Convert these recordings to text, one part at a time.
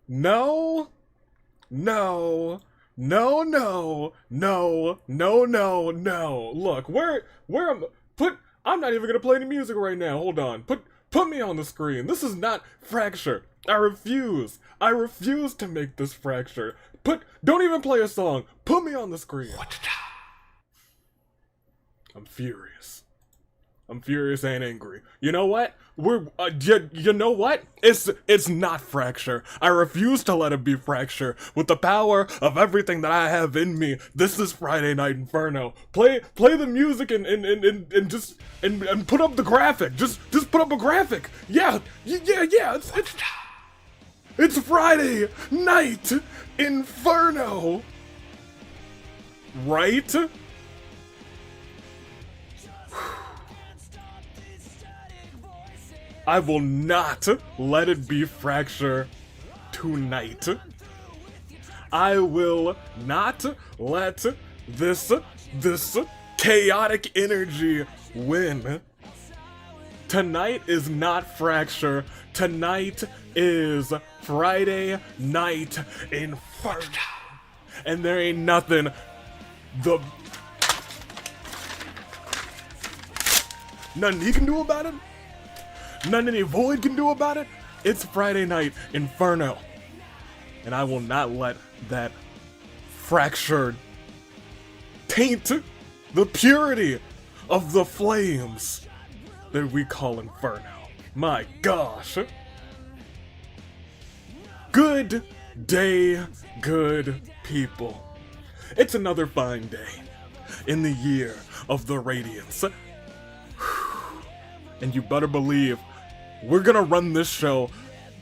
No, no, no, no, no, no, no, no. Look, where am I'm not even gonna play any music right now. Hold on. Put me on the screen. This is not Fracture. I refuse. I refuse to make this Fracture. Don't even play a song. Put me on the screen. I'm furious. I'm furious and angry. You know what? You know what? It's not Fracture. I refuse to let it be Fracture. With the power of everything that I have in me, this is Friday Night Inferno. Play the music and just put up the graphic. Just put up a graphic. Yeah. It's Friday Night Inferno. Right? I will not let it be Fracture tonight. I will not let this chaotic energy win. Tonight is not Fracture. Tonight is Friday Night Inferno. And there ain't nothing nothing he can do about it. Nothing any Void can do about it. It's Friday Night Inferno. And I will not let that Fractured taint the purity of the flames that we call Inferno. My gosh. Good day, good people. It's another fine day in the year of the Radiance. And you better believe we're gonna run this show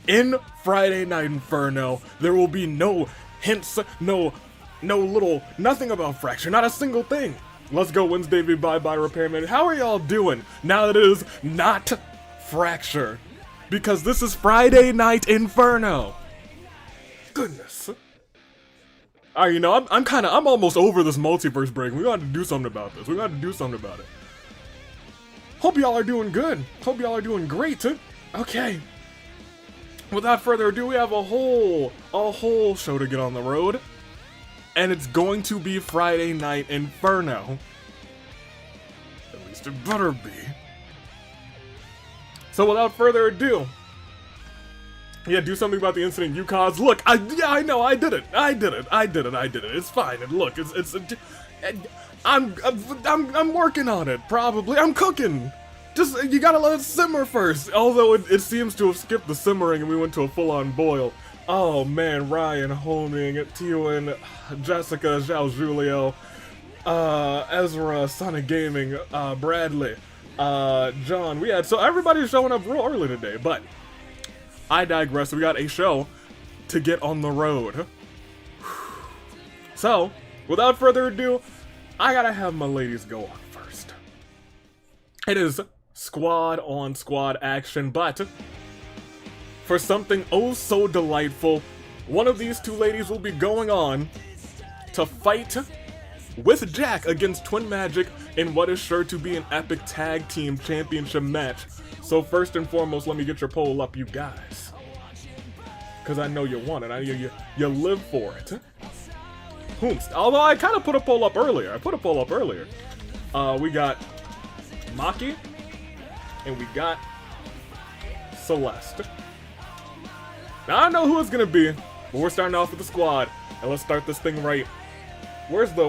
in Friday Night Inferno. There will be no hints, no little, nothing about Fracture, not a single thing. Let's go Wednesday v bye Repairman. How are y'all doing now that it is not Fracture? Because this is Friday Night Inferno. Goodness. Alright, you know, I'm almost over this multiverse break. We got to do something about this. We got to do something about it. Hope y'all are doing good. Hope y'all are doing great. Okay. Without further ado, we have a whole show to get on the road. And it's going to be Friday Night Inferno. At least it better be. So without further ado, yeah, do something about the incident you caused. Look, I know, I did it. It's fine. And look, I'm working on it, probably. I'm cooking. Just, you gotta let it simmer first. Although it seems to have skipped the simmering and we went to a full-on boil. Oh man, Ryan, Homing, Tiwan, Jessica, Zhao Julio, Ezra, Sonic Gaming, Bradley, John. So everybody's showing up real early today, but I digress. We got a show to get on the road. So, without further ado, I gotta have my ladies go on first. It is squad on squad action, but for something oh so delightful, one of these two ladies will be going on to fight with Jack against Twin Magic in what is sure to be an epic tag team championship match. So first and foremost, let me get your poll up, you guys. Because I know you want it. You live for it. Although I kind of put a poll up earlier. We got Maki, and we got Celeste. Now I don't know who it's gonna be, but we're starting off with the squad, and let's start this thing right. Where's the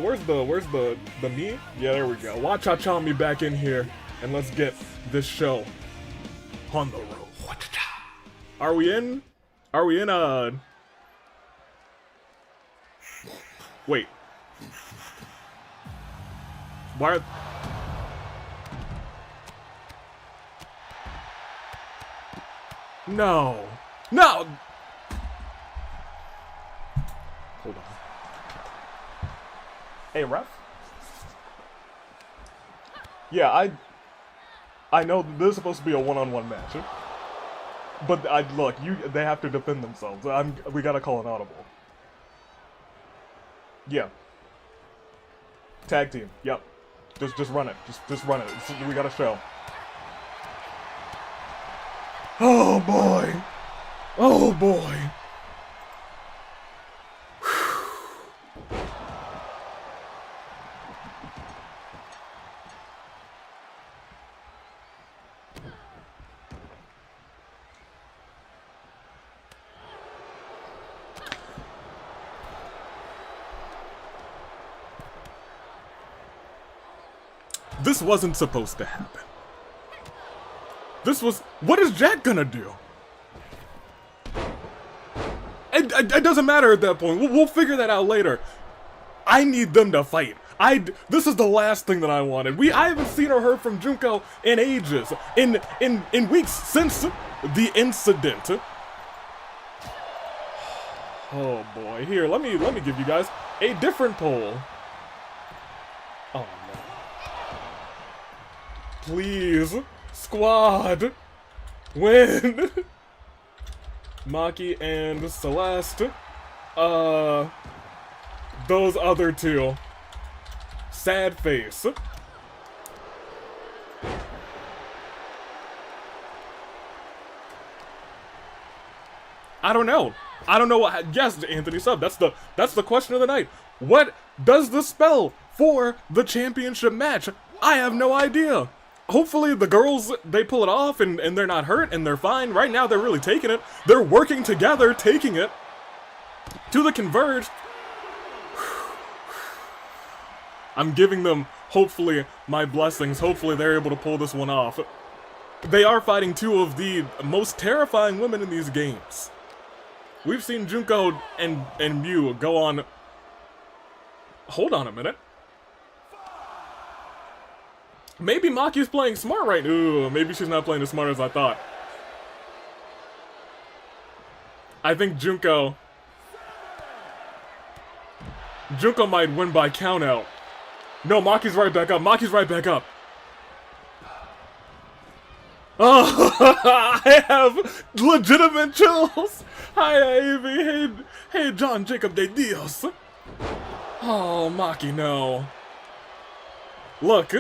me? Yeah, there we go. Cha-cha me back in here, and let's get this show on the road. Are we in? Wait. Why are... No! Hold on. Hey, ref? Yeah, I know this is supposed to be a one-on-one match. But look, they have to defend themselves. We gotta call an audible. Yeah. Tag team. Yep. Just run it. Just run it. We gotta show. Oh boy. Oh boy. This wasn't supposed to happen. This was... What is Jack gonna do? It doesn't matter at that point. We'll figure that out later. I need them to fight. This is the last thing that I wanted. I haven't seen or heard from Junko in ages. In weeks since the incident. Oh boy. Here, let me give you guys a different poll. Oh no. Please, squad, win. Maki and Celeste. Those other two. Sad face. I don't know. I don't know what. Yes, Anthony Sub. That's the question of the night. What does this spell for the championship match? I have no idea. Hopefully the girls, they pull it off and they're not hurt and they're fine. Right now they're really taking it. They're working together, taking it to the Converged. I'm giving them, hopefully, my blessings. Hopefully they're able to pull this one off. They are fighting two of the most terrifying women in these games. We've seen Junko and Mew go on... Hold on a minute. Maybe Maki's playing smart right now. Ooh, maybe she's not playing as smart as I thought. I think Junko might win by countout. No, Maki's right back up. Maki's right back up. Oh, I have legitimate chills. Hi, Ivy. Hey, John Jacob de Dios. Oh, Maki, no. Look.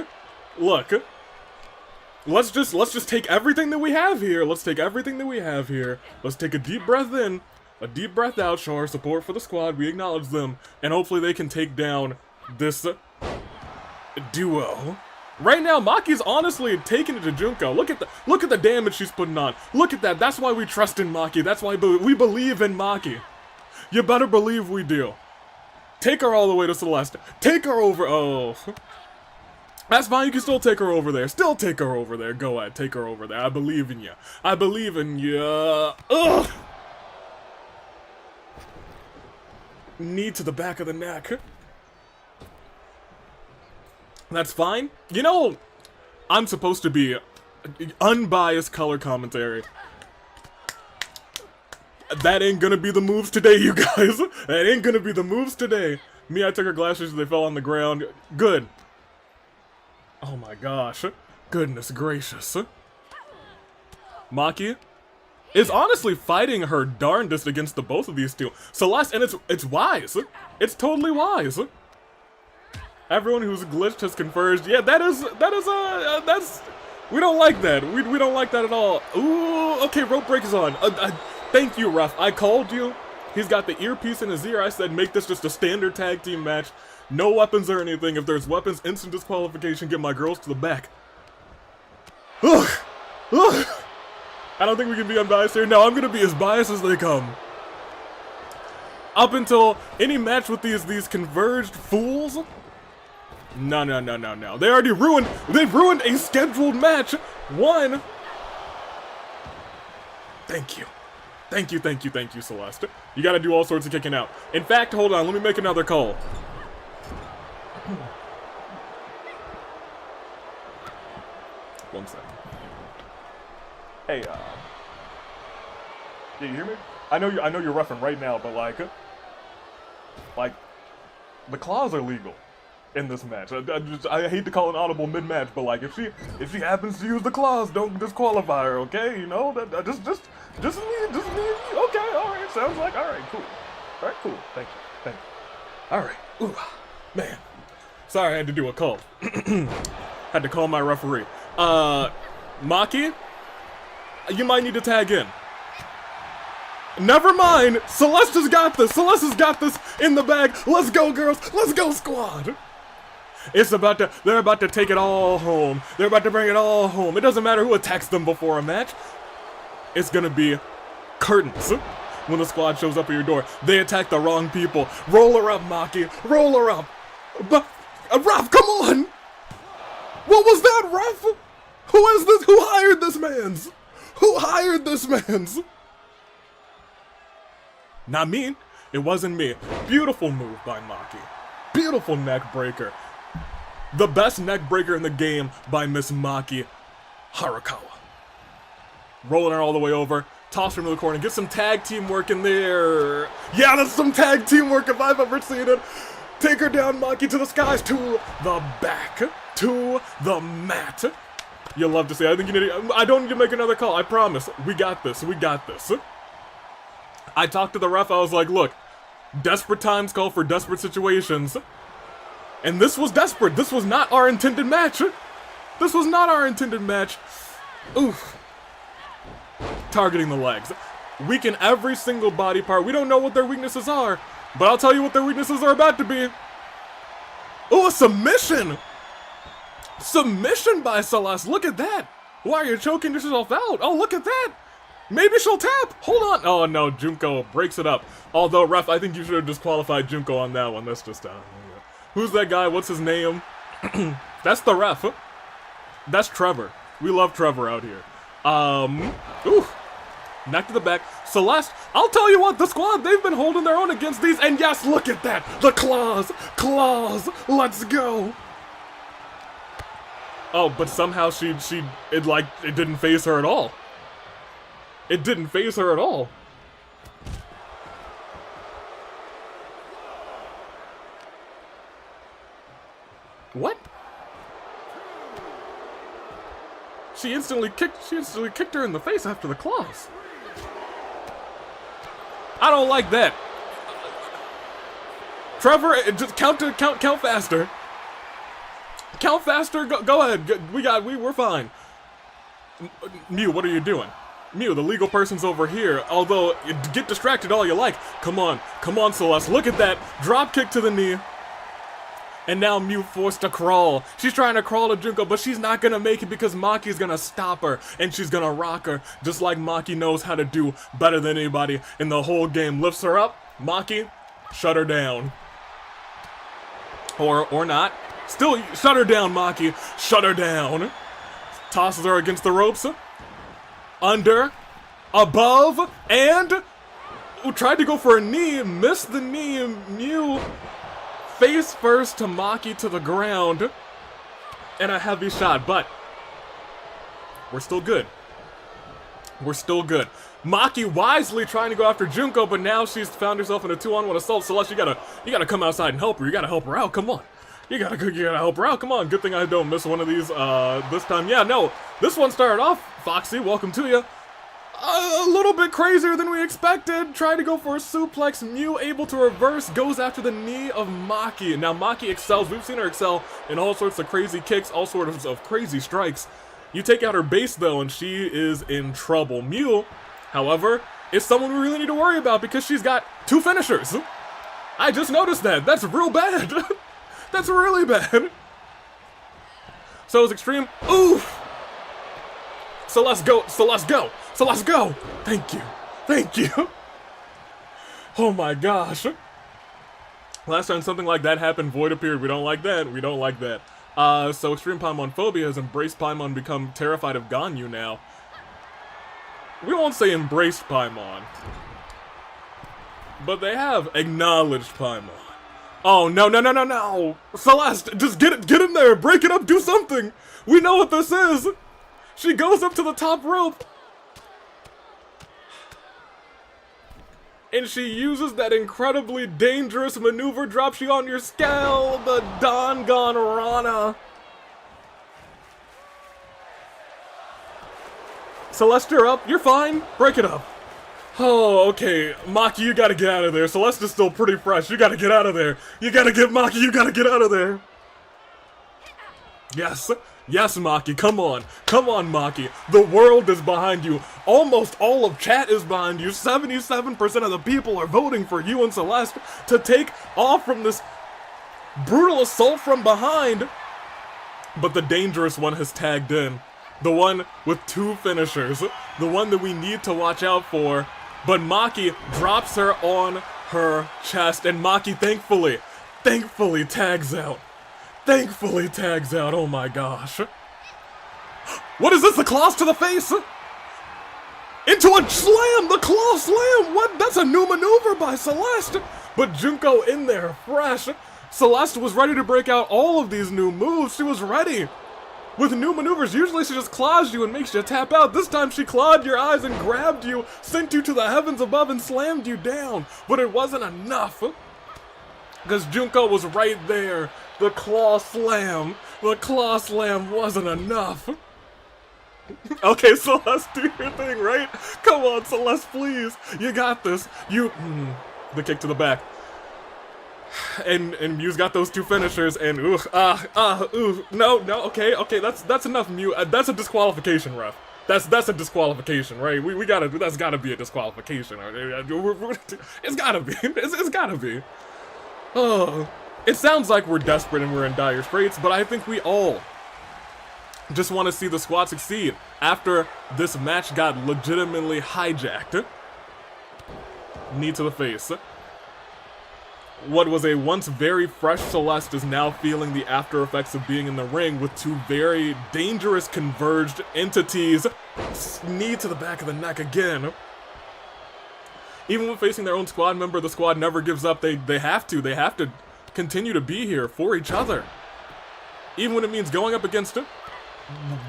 Let's just take everything that we have here. Let's take everything that we have here. Let's take a deep breath in, a deep breath out, show our support for the squad. We acknowledge them, and hopefully they can take down this duo. Right now, Maki's honestly taking it to Junko. Look at the damage she's putting on. Look at that. That's why we trust in Maki. That's why we believe in Maki. You better believe we do. Take her all the way to Celeste. Take her over. Oh. That's fine, you can still take her over there. Still take her over there. Go ahead, take her over there. I believe in you. I believe in you. Ugh! Knee to the back of the neck. That's fine. You know, I'm supposed to be unbiased color commentary. That ain't gonna be the moves today, you guys. That ain't gonna be the moves today. Me, I took her glasses, they fell on the ground. Good. Oh my gosh. Goodness gracious. Maki is honestly fighting her darndest against the both of these two. Celeste, and it's wise. It's totally wise. Everyone who's glitched has converged. Yeah, that's, we don't like that. We don't like that at all. Ooh, okay, rope break is on. Thank you, ref. I called you. He's got the earpiece in his ear. I said, make this just a standard tag team match. No weapons or anything. If there's weapons, instant disqualification. Get my girls to the back. Ugh. Ugh. I don't think we can be unbiased here. No, I'm gonna be as biased as they come. Up until any match with these converged fools. No. They already ruined. They've ruined a scheduled match. One. Thank you. Thank you, Celeste. You gotta do all sorts of kicking out. In fact, hold on. Let me make another call. One second. Hey, yeah, you hear me? I know you're roughing right now, but like, the claws are legal in this match. I hate to call an audible mid-match, but like, if she happens to use the claws, don't disqualify her, okay? You know, just me. Okay, all right. Sounds like all right, cool. All right, cool. Thank you. All right. Ooh, man. Sorry, I had to do a call. Had to call my referee. Maki, you might need to tag in. Never mind! Celeste has got this! Celeste has got this in the bag! Let's go, girls! Let's go, squad! They're about to take it all home. They're about to bring it all home. It doesn't matter who attacks them before a match. It's gonna be curtains when the squad shows up at your door. They attack the wrong people. Roll her up, Maki. Roll her up. But, ref, come on! What was that, ref? Who is this? Who hired this man's? Who hired this man's? Not me. It wasn't me. Beautiful move by Maki. Beautiful neck breaker. The best neck breaker in the game by Miss Maki Harukawa. Rolling her all the way over. Toss her into the corner. Get some tag team work in there. Yeah, that's some tag team work if I've ever seen it. Take her down, Maki, to the skies, to the back, to the mat. You'll love to see. I think you need to, I don't need to make another call. I promise. We got this. We got this. I talked to the ref. I was like, look, desperate times call for desperate situations. And this was desperate. This was not our intended match. This was not our intended match. Oof. Targeting the legs. Weaken every single body part. We don't know what their weaknesses are, but I'll tell you what their weaknesses are about to be. Ooh, a submission! Submission by Celeste. Look at that. Why are you choking yourself out? Oh, look at that. Maybe she'll tap. Hold on. Oh, no. Junko breaks it up. Although, ref, I think you should have disqualified Junko on that one. That's just, who's that guy? What's his name? That's the ref. That's Trevor. We love Trevor out here. Ooh. Neck to the back. Celeste, I'll tell you what, the squad, they've been holding their own against these. And yes, look at that. The claws. Claws. Let's go. Oh, but somehow it didn't faze her at all. It didn't faze her at all. What? She instantly kicked her in the face after the claws. I don't like that. Trevor, just count faster. Count faster. Go ahead. We're fine. Mew, what are you doing? Mew, the legal person's over here. Although, get distracted all you like. Come on, Celeste. Look at that drop kick to the knee. And now Mew forced to crawl. She's trying to crawl to Junko, but she's not gonna make it because Maki's gonna stop her, and she's gonna rock her, just like Maki knows how to do better than anybody in the whole game. Lifts her up. Maki, shut her down. Or not. Still, shut her down, Maki. Shut her down. Tosses her against the ropes. Under. Above. And tried to go for a knee. Missed the knee. Mew face first to Maki to the ground. And a heavy shot. But we're still good. We're still good. Maki wisely trying to go after Junko, but now she's found herself in a 2-on-1 assault. Celeste, you gotta come outside and help her. You gotta help her out. Come on. You gotta help her out. Come on. Good thing I don't miss one of these this time. Yeah, no. This one started off. Foxy, welcome to you. A little bit crazier than we expected. Tried to go for a suplex. Mew able to reverse. Goes after the knee of Maki. Now Maki excels. We've seen her excel in all sorts of crazy kicks, all sorts of crazy strikes. You take out her base though, and she is in trouble. Mew, however, is someone we really need to worry about because she's got 2 finishers. I just noticed that. That's real bad. That's really bad. So it's extreme. Oof. Celeste, go. Celeste, go. Celeste, go. Thank you. Thank you. Oh my gosh. Last time something like that happened, Void appeared. We don't like that. We don't like that. So Extreme Paimon Phobia has embraced Paimon, become terrified of Ganyu now. We won't say embraced Paimon, but they have acknowledged Paimon. Oh, no, no, no, no, no! Celeste, just get in there, break it up, do something! We know what this is! She goes up to the top rope, and she uses that incredibly dangerous maneuver, drops you on your scale, the Danganronpa. Celeste, you're up, you're fine, break it up. Oh, okay, Maki, you gotta get out of there. Celeste is still pretty fresh, you gotta get out of there. You gotta get Maki, you gotta get out of there. Yes, yes, Maki, come on, Maki. The world is behind you. Almost all of chat is behind you. 77% of the people are voting for you and Celeste to take off from this brutal assault from behind. But the dangerous one has tagged in. The one with 2 finishers. The one that we need to watch out for. But Maki drops her on her chest, and Maki thankfully tags out. Thankfully tags out, oh my gosh. What is this, the claws to the face? Into a slam, the claw slam, what? That's a new maneuver by Celeste. But Junko in there, fresh. Celeste was ready to break out all of these new moves, she was ready. With new maneuvers, usually she just claws you and makes you tap out. This time she clawed your eyes and grabbed you, sent you to the heavens above and slammed you down. But it wasn't enough. Because Junko was right there. The claw slam wasn't enough. Okay, Celeste, do your thing, right? Come on, Celeste, please. You got this. The kick to the back. And Mew's got those 2 finishers, and no, okay, that's enough, Mew. That's a disqualification, ref. That's a disqualification, right? We gotta, that's gotta be a disqualification. It's gotta be. It's gotta be. Oh, it sounds like we're desperate and we're in dire straits, but I think we all just want to see the squad succeed after this match got legitimately hijacked. Knee to the face. What was a once very fresh Celeste is now feeling the after effects of being in the ring with 2 very dangerous converged entities. Knee to the back of the neck again. Even when facing their own squad member, the squad never gives up. They have to continue to be here for each other. Even when it means going up against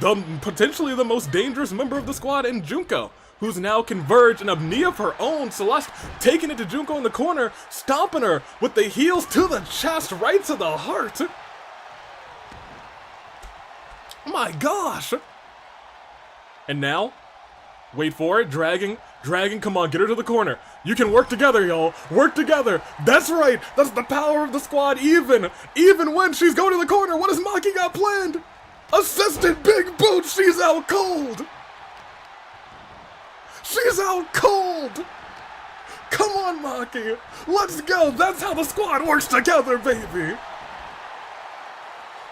potentially the most dangerous member of the squad in Junko, who's now converged and a knee of her own. Celeste taking it to Junko in the corner, stomping her with the heels to the chest, right to the heart. My gosh. And now, wait for it, dragging, come on, get her to the corner. You can work together, y'all. Work together. That's right. That's the power of the squad. Even when she's going to the corner, what has Maki got planned? Assisted big boot. She's out cold. She's out cold. Come on, Maki. Let's go. That's how the squad works together, baby.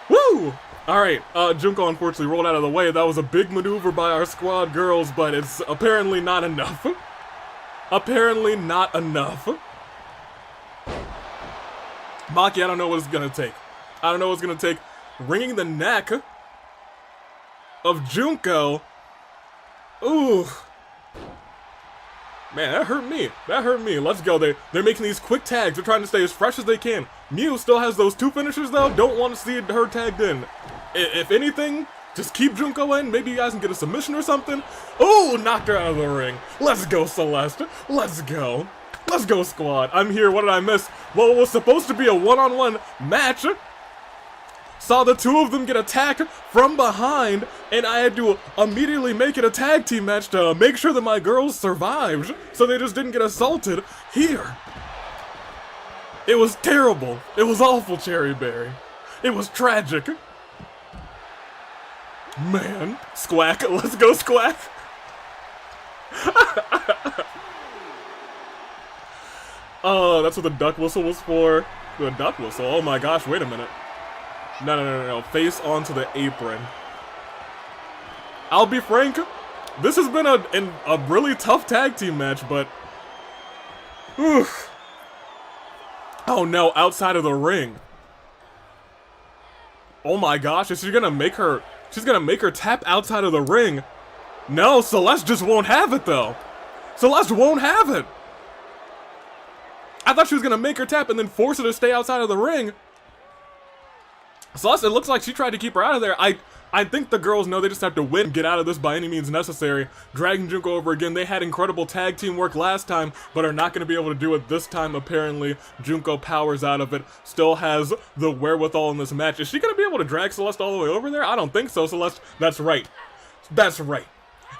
Woo! Alright, Junko unfortunately rolled out of the way. That was a big maneuver by our squad girls, but it's apparently not enough. Apparently not enough. Maki, I don't know what it's gonna take. I don't know what it's gonna take. Wringing the neck of Junko. Ooh. Man, that hurt me. That hurt me. Let's go. They're making these quick tags. They're trying to stay as fresh as they can. Mew still has those 2 finishers, though. Don't want to see her tagged in. If anything, just keep Junko in. Maybe you guys can get a submission or something. Oh, knocked her out of the ring. Let's go, Celeste. Let's go. Let's go, squad. I'm here. What did I miss? Well, it was supposed to be a one-on-one match. Saw the 2 of them get attacked from behind, and I had to immediately make it a tag team match to make sure that my girls survived, so they just didn't get assaulted here. It was terrible. It was awful, Cherry Berry. It was tragic. Man, Squack. Let's go, Squack. Oh, that's what the duck whistle was for. The duck whistle? Oh my gosh, wait a minute. No. Face onto the apron. I'll be frank, this has been a really tough tag team match, but... Oof. Oh no, outside of the ring. Oh my gosh, is she gonna make her... She's gonna make her tap outside of the ring. No, Celeste just won't have it, though. Celeste won't have it. I thought she was gonna make her tap and then force her to stay outside of the ring. Celeste, it looks like she tried to keep her out of there. I think the girls know they just have to win, get out of this by any means necessary. Dragging Junko over again. They had incredible tag team work last time, but are not going to be able to do it this time, apparently. Junko powers out of it, still has the wherewithal in this match. Is she going to be able to drag Celeste all the way over there? I don't think so, Celeste. That's right. That's right.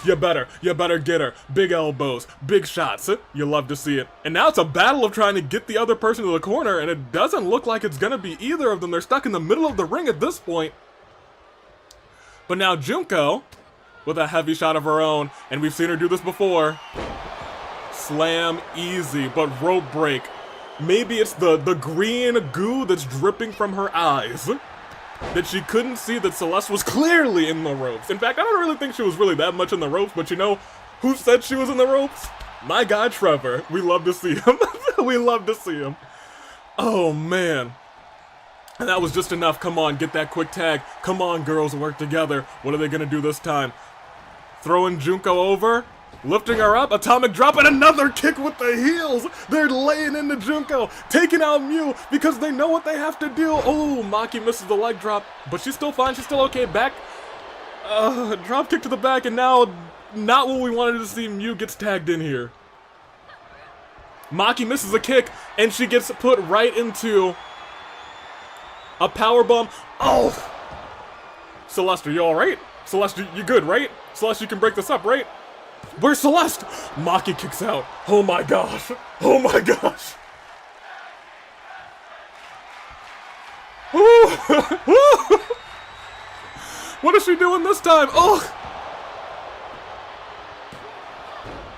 You better get her. Big elbows, big shots. You love to see it. And now it's a battle of trying to get the other person to the corner, and it doesn't look like it's going to be either of them. They're stuck in the middle of the ring at this point. But now Junko, with a heavy shot of her own, and we've seen her do this before. Slam easy, but rope break. Maybe it's the green goo that's dripping from her eyes. That she couldn't see that Celeste was clearly in the ropes. In fact, I don't really think she was really that much in the ropes, but you know who said she was in the ropes? My guy Trevor. We love to see him. We love to see him. Oh, man. And that was just enough. Come on, get that quick tag. Come on, girls, work together. What are they gonna do this time? Throwing Junko over, lifting her up, atomic drop, and another kick with the heels. They're laying into Junko, taking out Mew because they know what they have to do. Oh, Maki misses the leg drop, but she's still fine. She's still okay. Back, drop kick to the back, and now not what we wanted to see. Mew gets tagged in here. Maki misses a kick, and she gets put right into a powerbomb. Oh! Celeste, are you alright? Celeste, you good, right? Celeste, you can break this up, right? Where's Celeste? Maki kicks out. Oh my gosh. Oh my gosh. Ooh. What is she doing this time? Oh!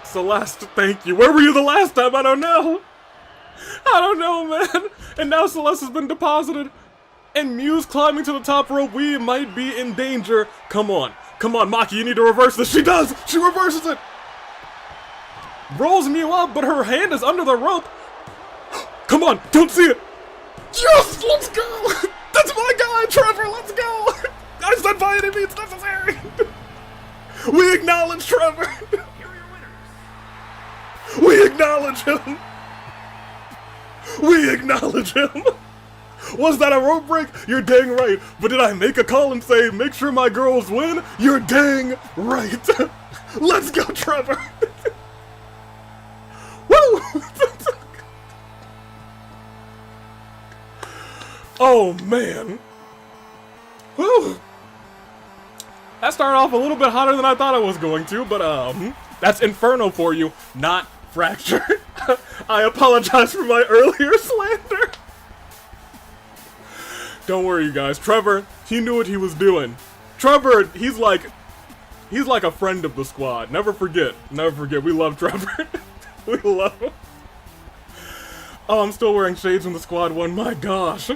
Celeste, thank you. Where were you the last time? I don't know. I don't know, man. And now Celeste has been deposited. And Mew's climbing to the top rope. We might be in danger. Come on. Come on, Maki, you need to reverse this. She does! She reverses it! Rolls Mew up, but her hand is under the rope. Come on, don't see it. Yes, let's go! That's my guy, Trevor, let's go! I said by any means necessary! We acknowledge Trevor! We acknowledge him! We acknowledge him! Was that a rope break? You're dang right. But did I make a call and say, make sure my girls win? You're dang right. Let's go, Trevor. Woo! Oh, man. Woo! That started off a little bit hotter than I thought it was going to, but, that's Inferno for you, not Fracture. I apologize for my earlier slander. Don't worry, you guys. Trevor, he knew what he was doing. Trevor, he's like a friend of the squad. Never forget. Never forget. We love Trevor. We love him. Oh, I'm still wearing shades when the squad won. My gosh.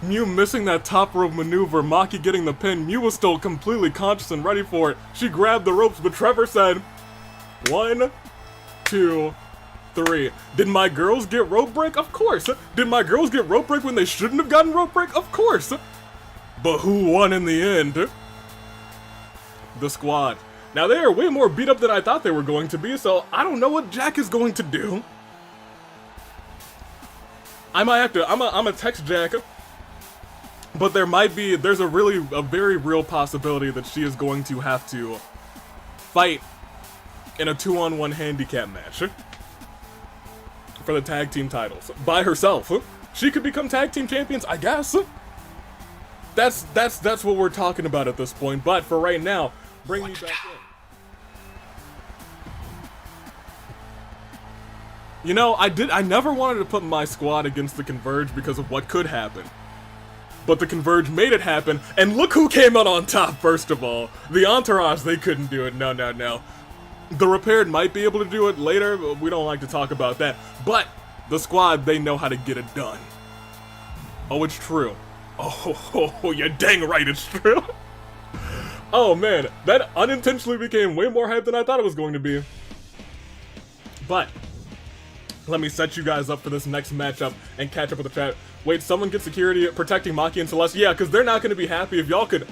Mew missing that top rope maneuver. Maki getting the pin. Mew was still completely conscious and ready for it. She grabbed the ropes, but Trevor said, 1, 2, 3. Did my girls get rope break? Of course. Did my girls get rope break when they shouldn't have gotten rope break? Of course. But who won in the end? The squad. Now they are way more beat up than I thought they were going to be, so I don't know what Jack is going to do. I might have to, I'm a text Jack, but there's a very real possibility that she is going to have to fight in a 2-on-1 handicap match for the tag team titles by herself. She could become tag team champions, I guess. That's what we're talking about at this point. But for right now, bring me back in. You know, I never wanted to put my squad against the Converge because of what could happen. But the Converge made it happen, and look who came out on top, first of all. The Entourage, they couldn't do it. No, no, no. The Repaired might be able to do it later, but we don't like to talk about that. But the squad, they know how to get it done. Oh, it's true. Oh, you're dang right, it's true. Oh, man, that unintentionally became way more hype than I thought it was going to be. But let me set you guys up for this next matchup and catch up with the chat. Wait, someone get security protecting Maki and Celeste? Yeah, because they're not going to be happy. If y'all could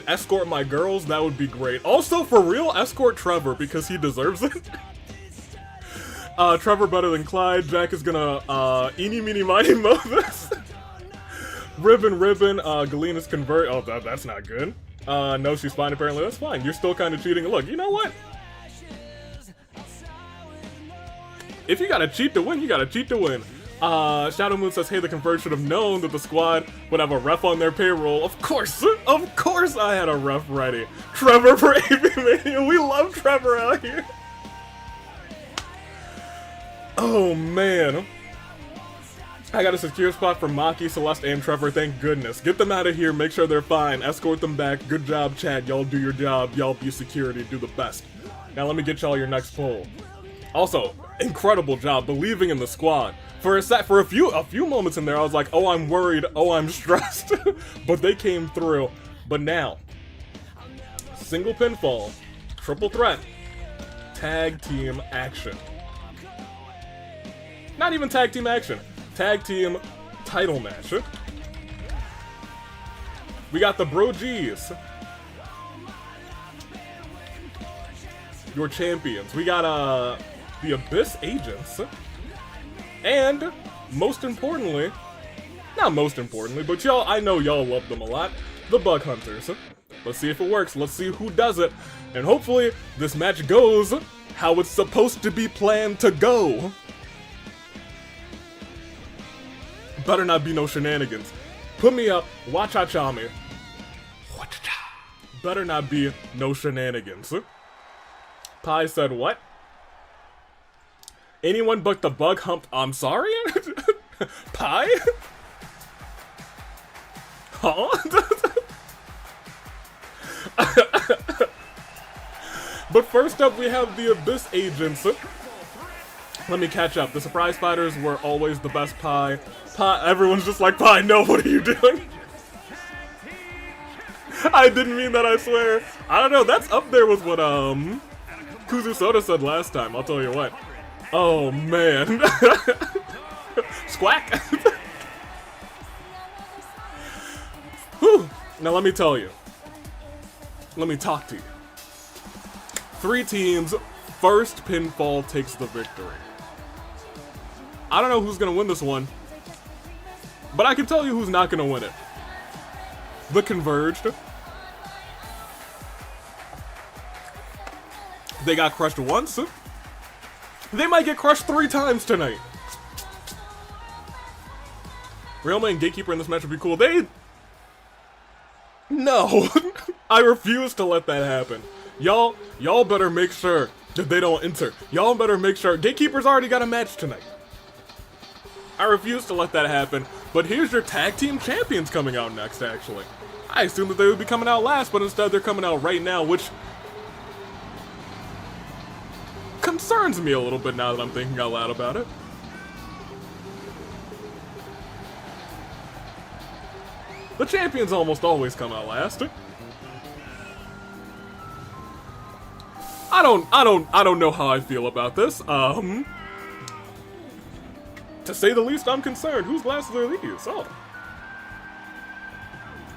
escort my girls, that would be great. Also, for real, escort Trevor, because he deserves it. Trevor better than Clyde. Jack is gonna, eeny, meeny, miny, mo this. Ribbon, Galena's convert. Oh, that's not good. No, she's fine, apparently. That's fine. You're still kind of cheating. Look, you know what? If you gotta cheat to win, you gotta cheat to win. Shadow Moon says, hey, the Converge should have known that the squad would have a ref on their payroll. Of course I had a ref ready. Trevor for ABIMania. We love Trevor out here. Oh, man. I got a secure spot for Maki, Celeste, and Trevor, thank goodness. Get them out of here, make sure they're fine, escort them back. Good job, Chad, y'all do your job, y'all be security, do the best. Now let me get y'all your next poll. Also, incredible job believing in the squad. For a few moments in there, I was like, oh, I'm worried, oh, I'm stressed. But they came through. But now, single pinfall, triple threat, tag team action. Not even tag team action. Tag team title match. We got the BrOGs, your champions. We got the ABIS agents, and most importantly, not most importantly, but y'all, I know y'all love them a lot, the Bug Hunters. Let's see if it works. Let's see who does it, and hopefully this match goes how it's supposed to be planned to go. Better not be no shenanigans. Put me up, watch-cha me. Better not be no shenanigans. Pi said what? Anyone but the bug hump, I'm sorry? Pi? Huh? But first up we have the ABIS agents. Let me catch up. The surprise fighters were always the best, Pi. Pi, everyone's just like, Pi, no, what are you doing? I didn't mean that, I swear. I don't know, that's up there with what, Kuzu Soda said last time, I'll tell you what. Oh, man. Squack! Whew. Now let me tell you. Let me talk to you. 3 teams, first pinfall takes the victory. I don't know who's gonna win this one, but I can tell you who's not gonna win it. The Converged. They got crushed once. They might get crushed 3 times tonight. Realma and Gatekeeper in this match would be cool. No. I refuse to let that happen. Y'all better make sure that they don't enter. Y'all better make sure. Gatekeeper's already got a match tonight. I refuse to let that happen, but here's your tag team champions coming out next, actually. I assumed that they would be coming out last, but instead they're coming out right now, which concerns me a little bit now that I'm thinking out loud about it. The champions almost always come out last. I don't know how I feel about this. To say the least, I'm concerned. Whose glasses are these? Oh.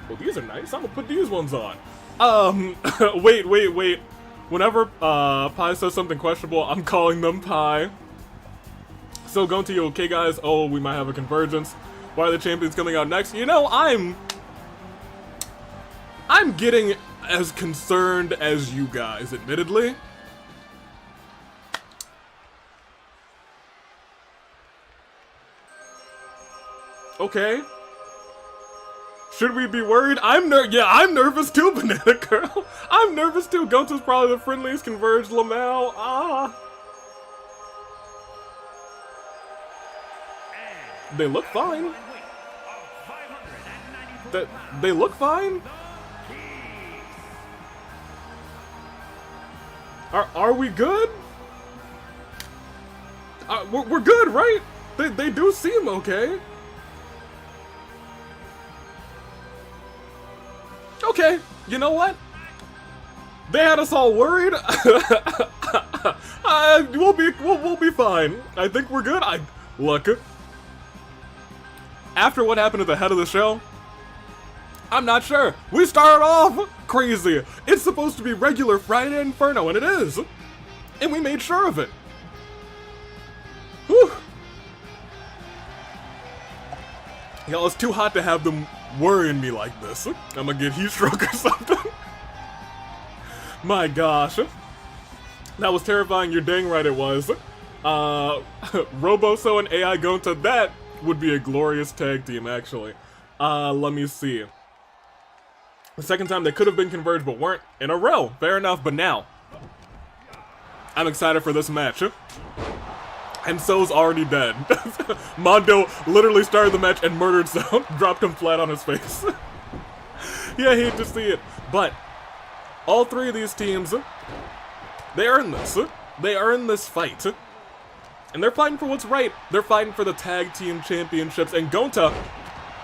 Well, these are nice. I'm gonna put these ones on. Wait. Whenever, Pi says something questionable, I'm calling them Pi. So, going to you, okay, guys? Oh, we might have a convergence. Why are the champions coming out next? You know, I'm getting as concerned as you guys, admittedly. Okay. Should we be worried? I'm nervous too, Banana Girl. I'm nervous too. Gozu's probably the friendliest converged Lamau. They look fine. They look fine. Are we good? We're good, right? They do seem okay. Okay, you know what? They had us all worried. We'll be fine. I think we're good. Look. After what happened at the head of the show, I'm not sure. We started off crazy. It's supposed to be regular Friday Inferno, and it is. And we made sure of it. Whew. Y'all, it's too hot to have them worrying me like this. I'm gonna get heat stroke or something. My gosh. That was terrifying, you're dang right it was. Roboso and AI Gonta, that would be a glorious tag team, actually. Let me see. The second time they could have been converged but weren't in a row. Fair enough, but now I'm excited for this match. And So's already dead. Mondo literally started the match and murdered So, dropped him flat on his face. Yeah, I hate to see it. But all three of these teams, they earn this. They earn this fight. And they're fighting for what's right. They're fighting for the tag team championships. And Gonta,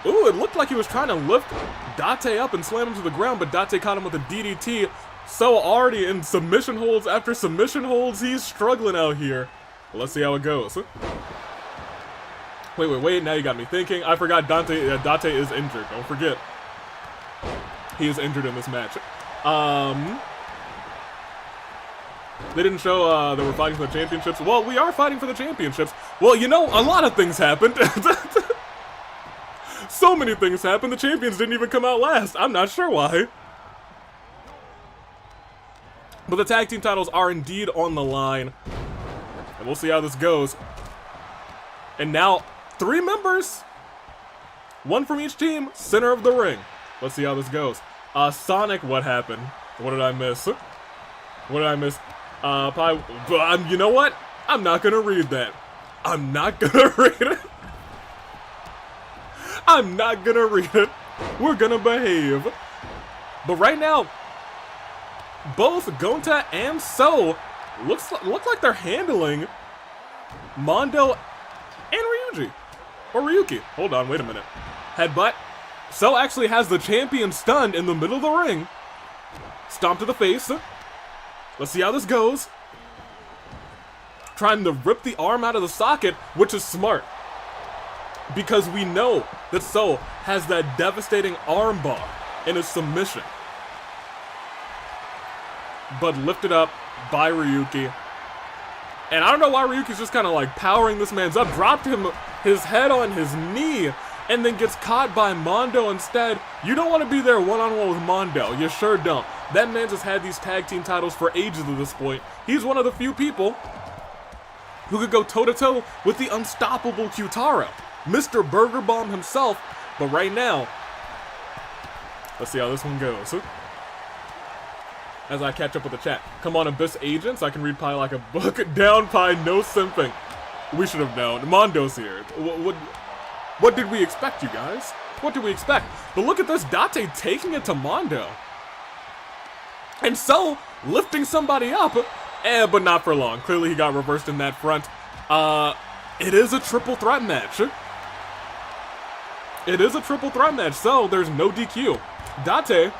ooh, it looked like he was trying to lift Date up and slam him to the ground, but Date caught him with a DDT. So already in submission holds after submission holds, he's struggling out here. Let's see how it goes. Wait, now you got me thinking. I forgot Date is injured, don't forget. He is injured in this match. They didn't show that we're fighting for the championships. Well, we are fighting for the championships. Well, you know, a lot of things happened. So many things happened, the champions didn't even come out last. I'm not sure why. But the tag team titles are indeed on the line. And we'll see how this goes. And now, 3 members. 1 from each team, center of the ring. Let's see how this goes. Sonic, what happened? What did I miss? What did I miss? You know what? I'm not gonna read that. I'm not gonna read it. I'm not gonna read it. We're gonna behave. But right now, both Gonta and So look like they're handling Mondo and Ryuji. Or Ryuki. Hold on, wait a minute. Headbutt. So actually has the champion stunned in the middle of the ring. Stomp to the face. Let's see how this goes. Trying to rip the arm out of the socket, which is smart. Because we know that So has that devastating arm bar in his submission. But lifted up by Ryuki. And I don't know why Ryuki's just kind of like powering this man's up. Dropped his head on his knee. And then gets caught by Mondo instead. You don't want to be there one-on-one with Mondo. You sure don't. That man has had these tag team titles for ages at this point. He's one of the few people who could go toe-to-toe with the unstoppable Kyutaro. Mr. Burger Bomb himself. But right now, let's see how this one goes. As I catch up with the chat. Come on, Abyss Agents. I can read Pie like a book. Down Pie, no simping. We should have known. Mondo's here. What did we expect, you guys? What did we expect? But look at this, Date taking it to Mondo. And So, lifting somebody up, but not for long. Clearly he got reversed in that front. It is a triple threat match. It is a triple threat match, so there's no DQ. Date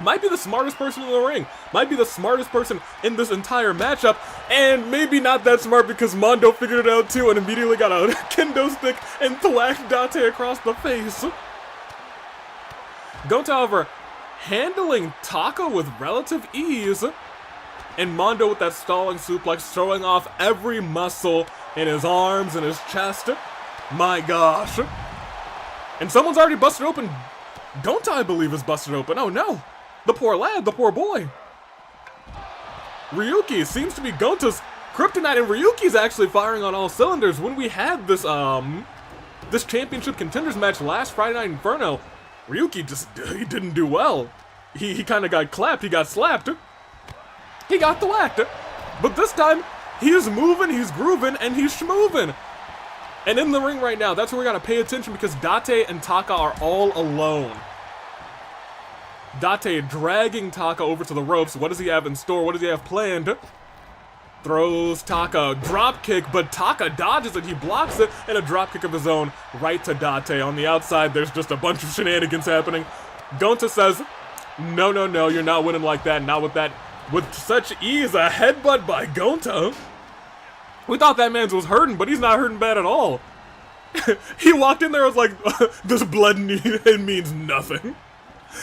might be the smartest person in the ring. Might be the smartest person in this entire matchup. And maybe not that smart because Mondo figured it out too and immediately got a kendo stick and thwacked Date across the face. Gonta, however, handling Taka with relative ease. And Mondo with that stalling suplex, showing off every muscle in his arms and his chest. My gosh. And someone's already busted open. Gonta, I believe, is busted open. Oh no. The poor lad, the poor boy. Ryuki seems to be Gonta's kryptonite, and Ryuki's actually firing on all cylinders. When we had this this championship contenders match last Friday Night Inferno, Ryuki he didn't do well. He kind of got clapped, he got slapped. He got thwacked. But this time, he's moving, he's grooving, and he's schmoving. And in the ring right now, that's where we gotta pay attention because Date and Taka are all alone. Date dragging Taka over to the ropes. What does he have in store? What does he have planned? Throws Taka, drop kick, but Taka dodges it. He blocks it, and a drop kick of his own right to Date. On the outside, there's just a bunch of shenanigans happening. Gonta says, no, you're not winning like that. Not with that. With such ease, a headbutt by Gonta. We thought that man was hurting, but he's not hurting bad at all. He walked in there and was like, this blood it means nothing.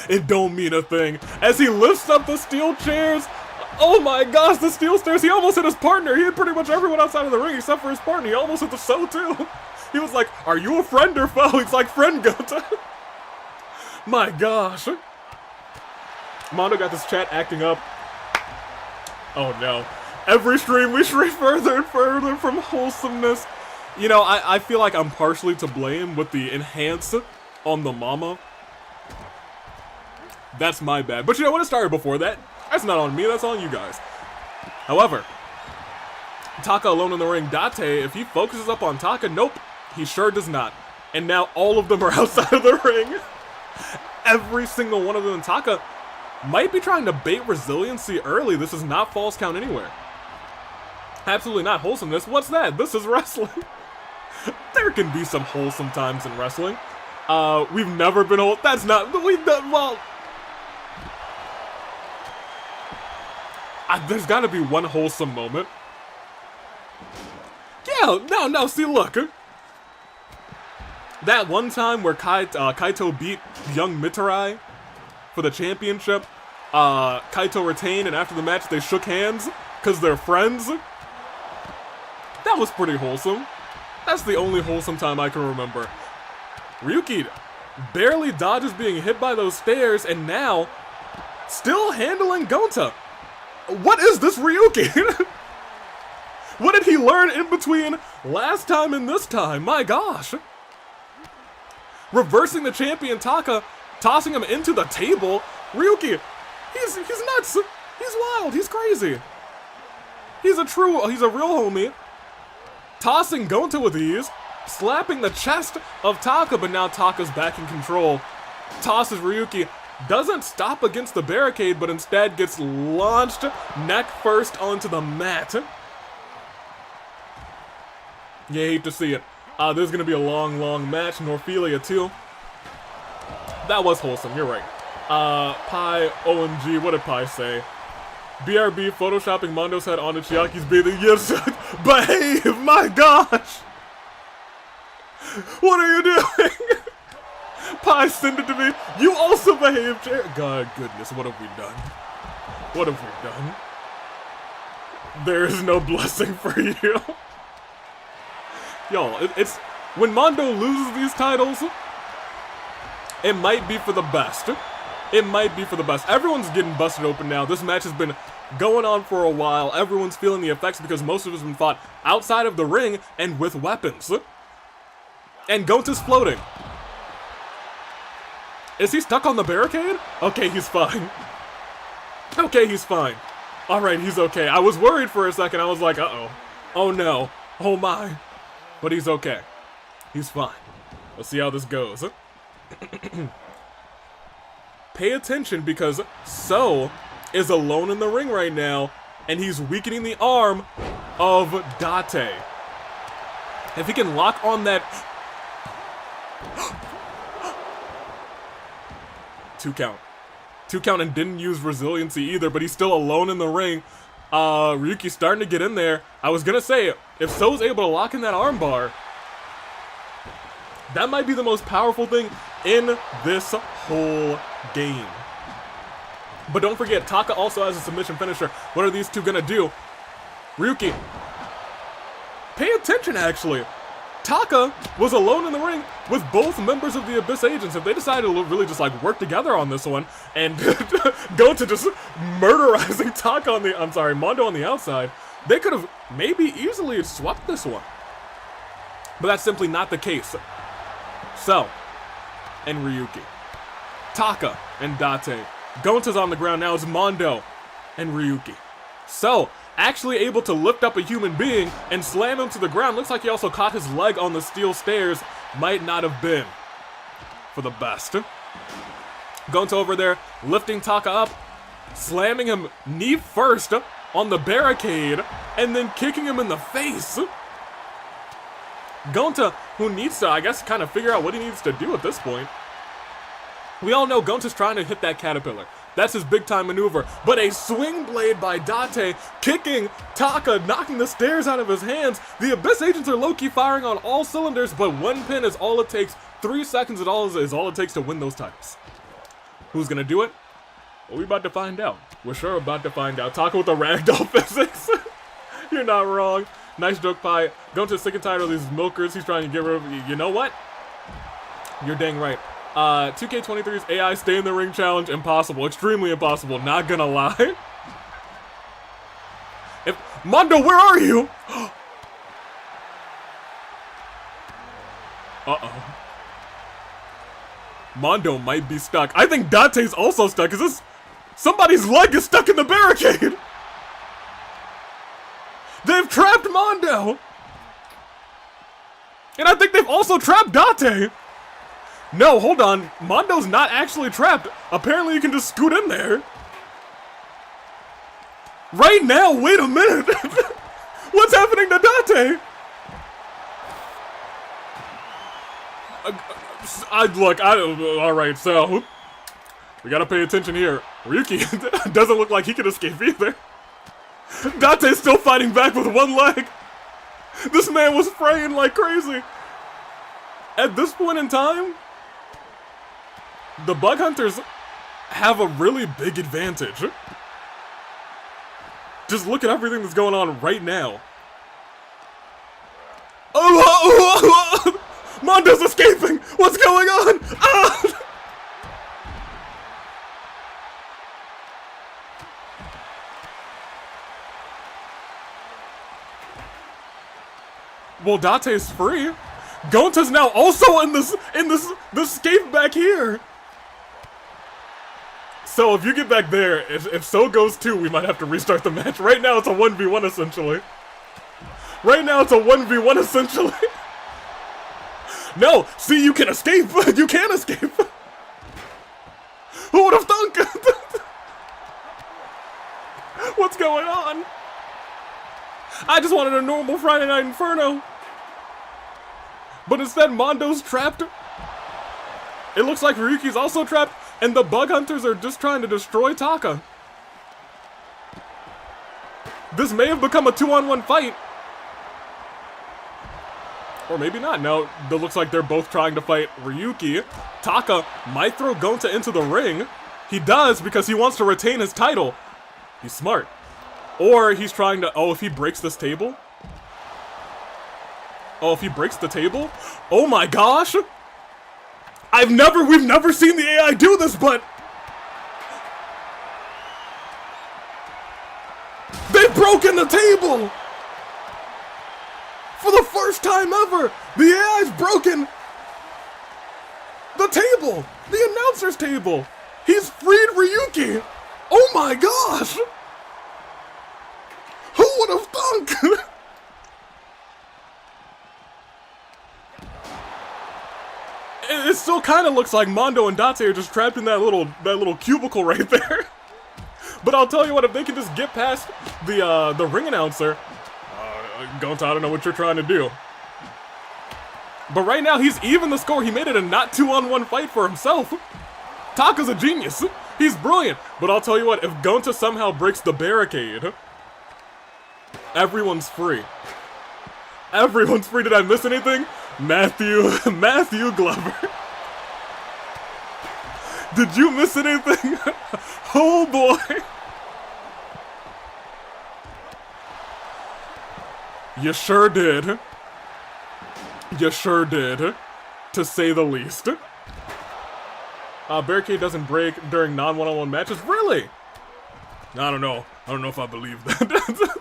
It don't mean a thing. As he lifts up the steel chairs, oh my gosh, the steel stairs, he almost hit his partner. He hit pretty much everyone outside of the ring except for his partner. He almost hit the So too. He was like, are you a friend or foe? He's like, friend, Gonta. My gosh. Mondo got this chat acting up. Oh no. Every stream we stray further and further from wholesomeness. You know, I feel like I'm partially to blame with the enhance on the Momma. That's my bad. But you know what? It started before that. That's not on me. That's on you guys. However, Taka alone in the ring. Date, if he focuses up on Taka, nope, he sure does not. And now all of them are outside of the ring. Every single one of them. Taka might be trying to bait resiliency early. This is not false count anywhere. Absolutely not wholesomeness. What's that? This is wrestling. There can be some wholesome times in wrestling. We've never been whole. That's not. We've done well. There's got to be one wholesome moment. Yeah, no, see, look. That one time where Kaito beat young Mitarai for the championship, Kaito retained, and after the match they shook hands because they're friends. That was pretty wholesome. That's the only wholesome time I can remember. Ryuki barely dodges being hit by those stairs, and now still handling Gonta. What is this Ryuki? What did he learn in between last time and this time? My gosh. Reversing the champion Taka, tossing him into the table. Ryuki, he's nuts. He's wild. He's crazy. He's a real homie. Tossing Gonta with ease, slapping the chest of Taka, but now Taka's back in control. Tosses Ryuki, doesn't stop against the barricade, but instead gets launched neck first onto the mat. You hate to see it. There's gonna be a long match. Norphelia too. That was wholesome, you're right. Pi, OMG, what did Pi say? BRB photoshopping Mondo's head onto Chiaki's bathing. Yes, behave, my gosh! What are you doing? Pi, send it to me. You also behave, God goodness, what have we done? What have we done? There is no blessing for you. Y'all, it's when Mondo loses these titles, it might be for the best. It might be for the best. Everyone's getting busted open now. This match has been going on for a while. Everyone's feeling the effects because most of it has been fought outside of the ring and with weapons. And Gonta's floating. Is he stuck on the barricade? Okay, he's fine. Okay, he's fine. Alright, he's okay. I was worried for a second. I was like, uh-oh. Oh no. Oh my. But he's okay. He's fine. Let's see how this goes. Pay attention because So is alone in the ring right now, and he's weakening the arm of Date. If he can lock on that... 2 count. 2 count and didn't use resiliency either, but he's still alone in the ring. Ryuki's starting to get in there. I was gonna say, if So's able to lock in that armbar, that might be the most powerful thing in this whole game. But don't forget, Taka also has a submission finisher. What are these two gonna do? Ryuki, pay attention actually. Taka was alone in the ring with both members of the ABIS agents. If they decided to really just like work together on this one and go to just murderizing Taka on the, Mondo on the outside, they could have maybe easily swept this one. But that's simply not the case. So, and Ryuki, Taka and Date. Gonta's on the ground now. It's Mondo and Ryuki. So, actually able to lift up a human being and slam him to the ground. Looks like he also caught his leg on the steel stairs. Might not have been for the best. Gonta over there, lifting Taka up, slamming him knee first on the barricade, and then kicking him in the face. Gonta, who needs to, I guess, kind of figure out what he needs to do at this point. We all know Gonta's trying to hit that caterpillar. That's his big-time maneuver. But a swing blade by Date, kicking Taka, knocking the stairs out of his hands. The ABIS agents are low-key firing on all cylinders, but 1 pin is all it takes. 3 seconds is all it takes to win those titles. Who's gonna do it? Well, we're about to find out. We're sure about to find out. Taka with the ragdoll physics. You're not wrong. Nice joke, Pi. Gonta's sick and tired of these milkers. He's trying to get rid of... You know what? You're dang right. 2K23's AI stay in the ring challenge, impossible. Extremely impossible, not gonna lie. Mondo, where are you? Uh-oh. Mondo might be stuck. I think Date's also stuck. Is this... Somebody's leg is stuck in the barricade! they've trapped Mondo! And I think they've also trapped Date! No, hold on. Mondo's not actually trapped. Apparently you can just scoot in there. Right now, wait a minute! What's happening to Date? Alright, so we gotta pay attention here. Ryuki doesn't look like he can escape either. Date's still fighting back with one leg. This man was fraying like crazy. At this point in time, the Bug Hunters have a really big advantage. Just look at everything that's going on right now. Oh! Mondo's escaping! What's going on? Ah! Well, Date's free. Gonta's now also in this escape back here. So if you get back there, if so goes too, we might have to restart the match. Right now it's a 1v1 essentially. Right now it's a 1v1 essentially. No, see, you can escape. You can escape. Who would have thunk? What's going on? I just wanted a normal Friday Night Inferno. But instead, Mondo's trapped. It looks like Ryuki's also trapped, and the Bug Hunters are just trying to destroy Taka. This may have become a 2-on-1 fight. Or maybe not. No, it looks like they're both trying to fight Ryuki. Taka might throw Gonta into the ring. He does because he wants to retain his title. He's smart. Or he's trying to... Oh, if he breaks this table? Oh, if he breaks the table? Oh my gosh! We've never seen the AI do this, but... They've broken the table! For the first time ever, the AI's broken the table! The announcer's table! He's freed Ryuki! Oh my gosh! Who would have thunk? It still kind of looks like Mondo and Date are just trapped in that little cubicle right there. But I'll tell you what, if they can just get past the ring announcer, Gonta, I don't know what you're trying to do. But right now, he's even the score. He made it a not 2-on-1 fight for himself. Taka's a genius. He's brilliant. But I'll tell you what, if Gonta somehow breaks the barricade, everyone's free. Everyone's free. Did I miss anything? Matthew Glover. Did you miss anything? Oh boy. You sure did. You sure did. To say the least. Barricade doesn't break during non-one-on-one matches? Really? I don't know. I don't know if I believe that.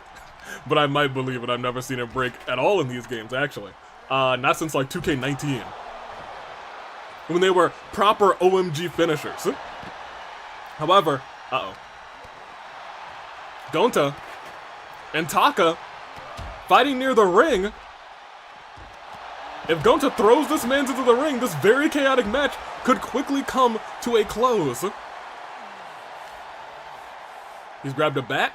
But I might believe it. I've never seen it break at all in these games, actually. Not since like 2K19. When they were proper OMG finishers. However, Gonta and Taka fighting near the ring. If Gonta throws this man into the ring, this very chaotic match could quickly come to a close. He's grabbed a bat.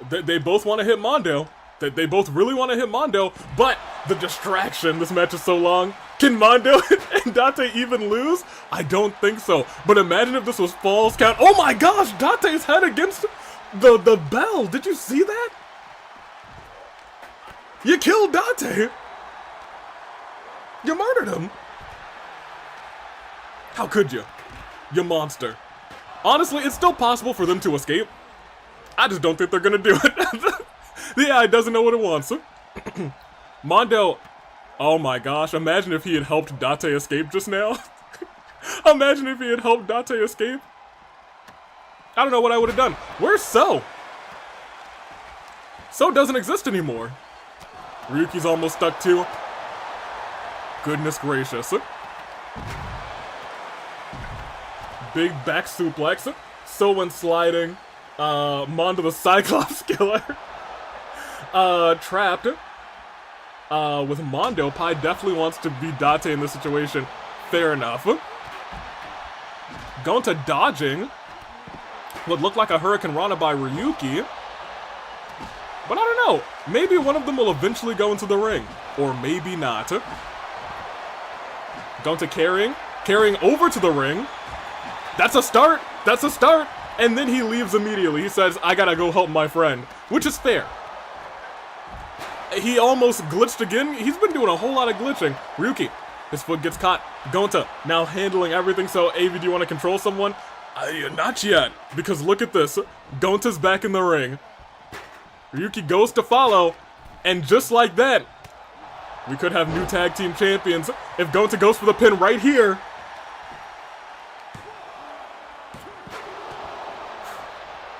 They both want to hit Mondo. They both really want to hit Mondo, but the distraction, this match is so long. Can Mondo and Date even lose? I don't think so. But imagine if this was Falls Count. Oh my gosh, Date's head against the bell. Did you see that? You killed Date. You murdered him. How could you? You monster. Honestly, it's still possible for them to escape. I just don't think they're gonna do it. The AI doesn't know what it wants. Mondo, oh my gosh, imagine if he had helped Date escape just now. Imagine if he had helped Date escape. I don't know what I would have done. Where's So? So doesn't exist anymore. Ryuki's almost stuck too. Goodness gracious. Big back suplex. So when sliding. Mondo the Cyclops killer. trapped with Mondo. Pi definitely wants to be Date in this situation. Fair enough. Gonta dodging what looked like a Hurricane Rana by Ryuki. But I don't know. Maybe one of them will eventually go into the ring. Or maybe not. Gonta carrying over to the ring. That's a start. That's a start. And then he leaves immediately. He says, I gotta go help my friend. Which is fair. He almost glitched again. He's been doing a whole lot of glitching. Ryuki, his foot gets caught. Gonta now handling everything. So, Avi, do you want to control someone? Not yet. Because look at this. Gonta's back in the ring. Ryuki goes to follow. And just like that, we could have new tag team champions if Gonta goes for the pin right here.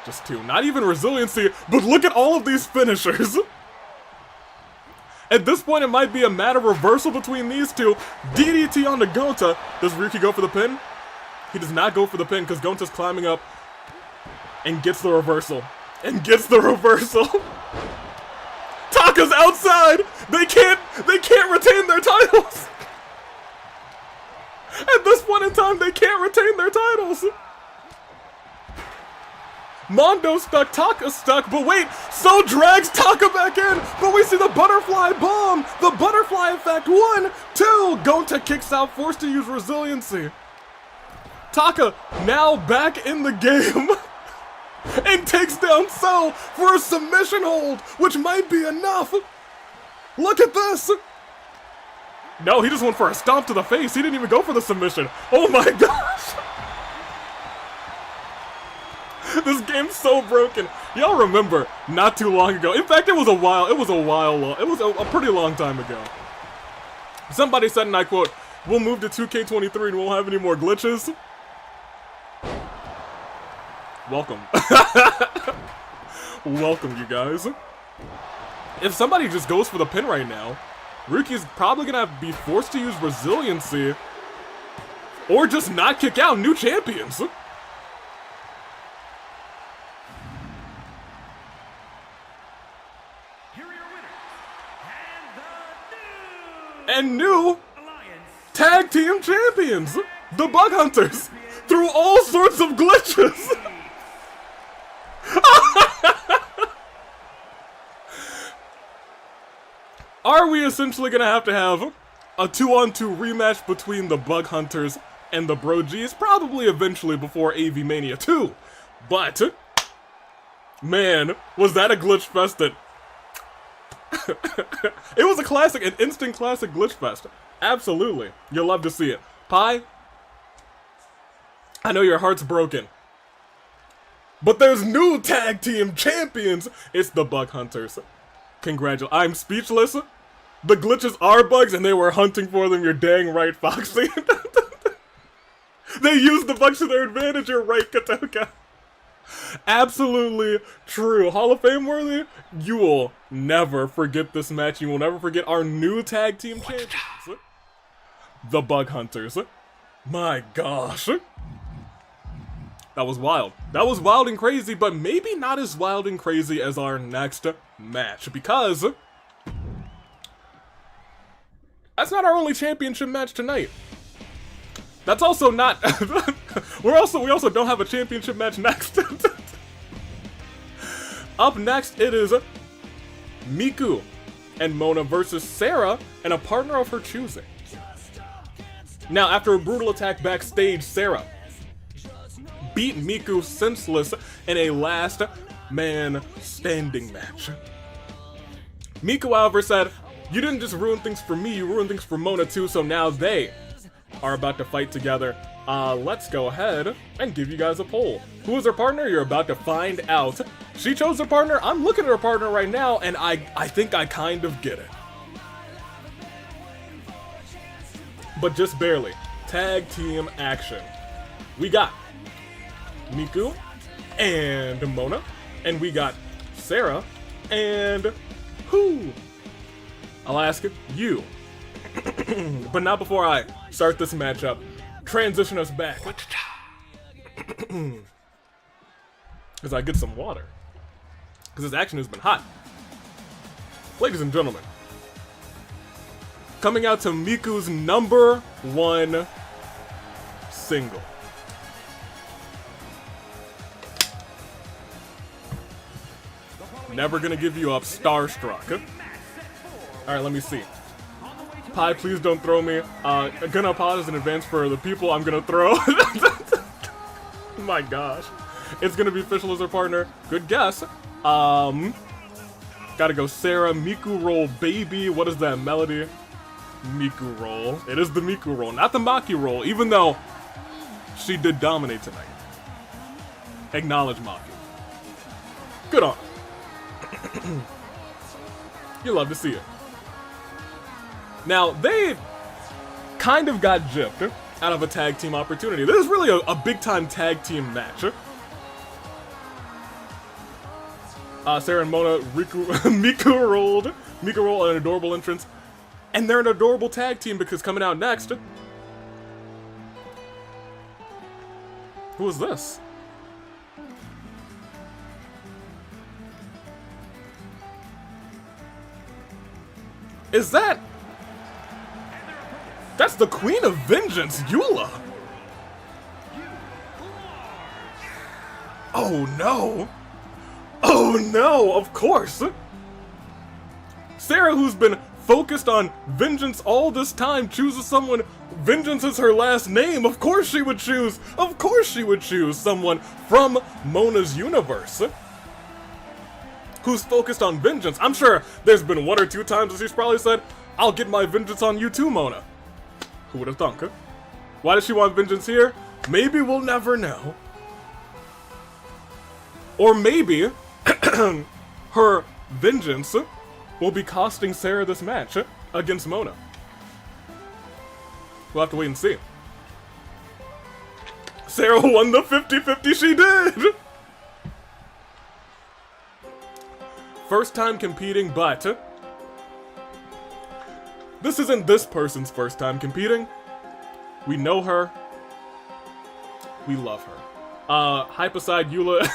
Just two. Not even resiliency, but look at all of these finishers. At this point, it might be a matter of reversal between these two. DDT on the Gonta. Does Ryuki go for the pin? He does not go for the pin because Gonta's climbing up and gets the reversal. Taka's outside! They can't retain their titles! At this point in time, they can't retain their titles! Mondo's stuck, Taka's stuck, but wait, So drags Taka back in, but we see the butterfly bomb! The butterfly effect, 1, 2! Gonta kicks out, forced to use resiliency. Taka now back in the game and takes down So for a submission hold, which might be enough. Look at this! No, he just went for a stomp to the face. He didn't even go for the submission. Oh my gosh! This game's so broken. Y'all remember not too long ago. In fact, it was a pretty long time ago. Somebody said, and I quote, "We'll move to 2K23 and we won't have any more glitches." Welcome. Welcome, you guys. If somebody just goes for the pin right now, Ryuki's probably gonna be forced to use resiliency or just not kick out new champions. And new tag team champions, the Bug Hunters, through all sorts of glitches. Are we essentially gonna have a 2-on-2 rematch between the Bug Hunters and the BrOGs? Probably eventually before AvIIMania 2. But, man, was that a glitch fest that... It was a classic, an instant classic glitch fest. Absolutely. You'll love to see it. Pi, I know your heart's broken, but there's new tag team champions. It's the Bug Hunters. Congratulations. I'm speechless. The glitches are bugs and they were hunting for them. You're dang right, Foxy. They used the bugs to their advantage. You're right, Katoka. Absolutely true. Hall of Fame worthy. You will never forget this match. You will never forget our new tag team champions, the Bug Hunters. My gosh. That was wild. That was wild and crazy, but maybe not as wild and crazy as our next match, because that's not our only championship match tonight. That's also not... we also don't have a championship match next. Up next, it is Miku and Momma versus Sara and a partner of her choosing. Now, after a brutal attack backstage, Sara beat Miku senseless in a last man standing match. Miku, however, said, "You didn't just ruin things for me, you ruined things for Momma too," so now they are about to fight together. Let's go ahead and give you guys a poll. Who is her partner? You're about to find out. She chose her partner. I'm looking at her partner right now, and I think I kind of get it. But just barely. Tag team action. We got Miku and Momma, and we got Sara and who? I'll ask you. But not before I start this matchup. Transition us back. As I get some water. Because this action has been hot. Ladies and gentlemen, coming out to Miku's #1 single. Never gonna give you up, Starstruck. Alright, let me see. Pi, please don't throw me. I'm gonna apologize in advance for the people I'm gonna throw. My gosh. It's gonna be Official as her partner. Good guess. Gotta go Sara, Miku roll, baby. What is that melody? Miku roll. It is the Miku roll, not the Maki roll, even though she did dominate tonight. Acknowledge Maki. Good on her. You love to see it. Now, they kind of got gypped out of a tag team opportunity. This is really a big-time tag team match. Sara and Mona, Miku rolled an adorable entrance. And they're an adorable tag team because coming out next... Who is this? Is that... That's the Queen of Vengeance, Eula! Oh no! Oh no, of course! Sara, who's been focused on vengeance all this time, chooses someone. Vengeance is her last name. Of course she would choose someone from Mona's universe who's focused on vengeance. I'm sure there's been 1 or 2 times that she's probably said, I'll get my vengeance on you too, Mona. Who would have thunk, huh? Why does she want vengeance here? Maybe we'll never know. Or maybe her vengeance will be costing Sara this match against Mona. We'll have to wait and see. Sara won the 50-50, she did! First time competing, but this isn't this person's first time competing. We know her. We love her. Hype aside, Eula.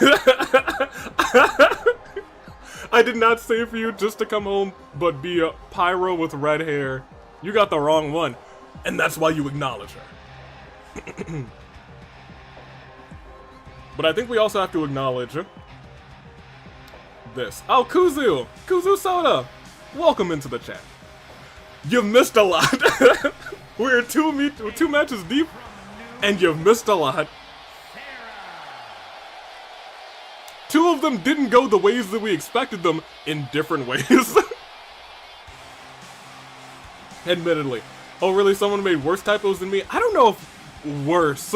I did not say for you just to come home, but be a pyro with red hair. You got the wrong one, and that's why you acknowledge her. But I think we also have to acknowledge this. Oh, Gozu! Gozu Soda! Welcome into the chat. You've missed a lot. We're two matches deep, and you've missed a lot. 2 of them didn't go the ways that we expected them in different ways. Admittedly. Oh, really? Someone made worse typos than me? I don't know if worse,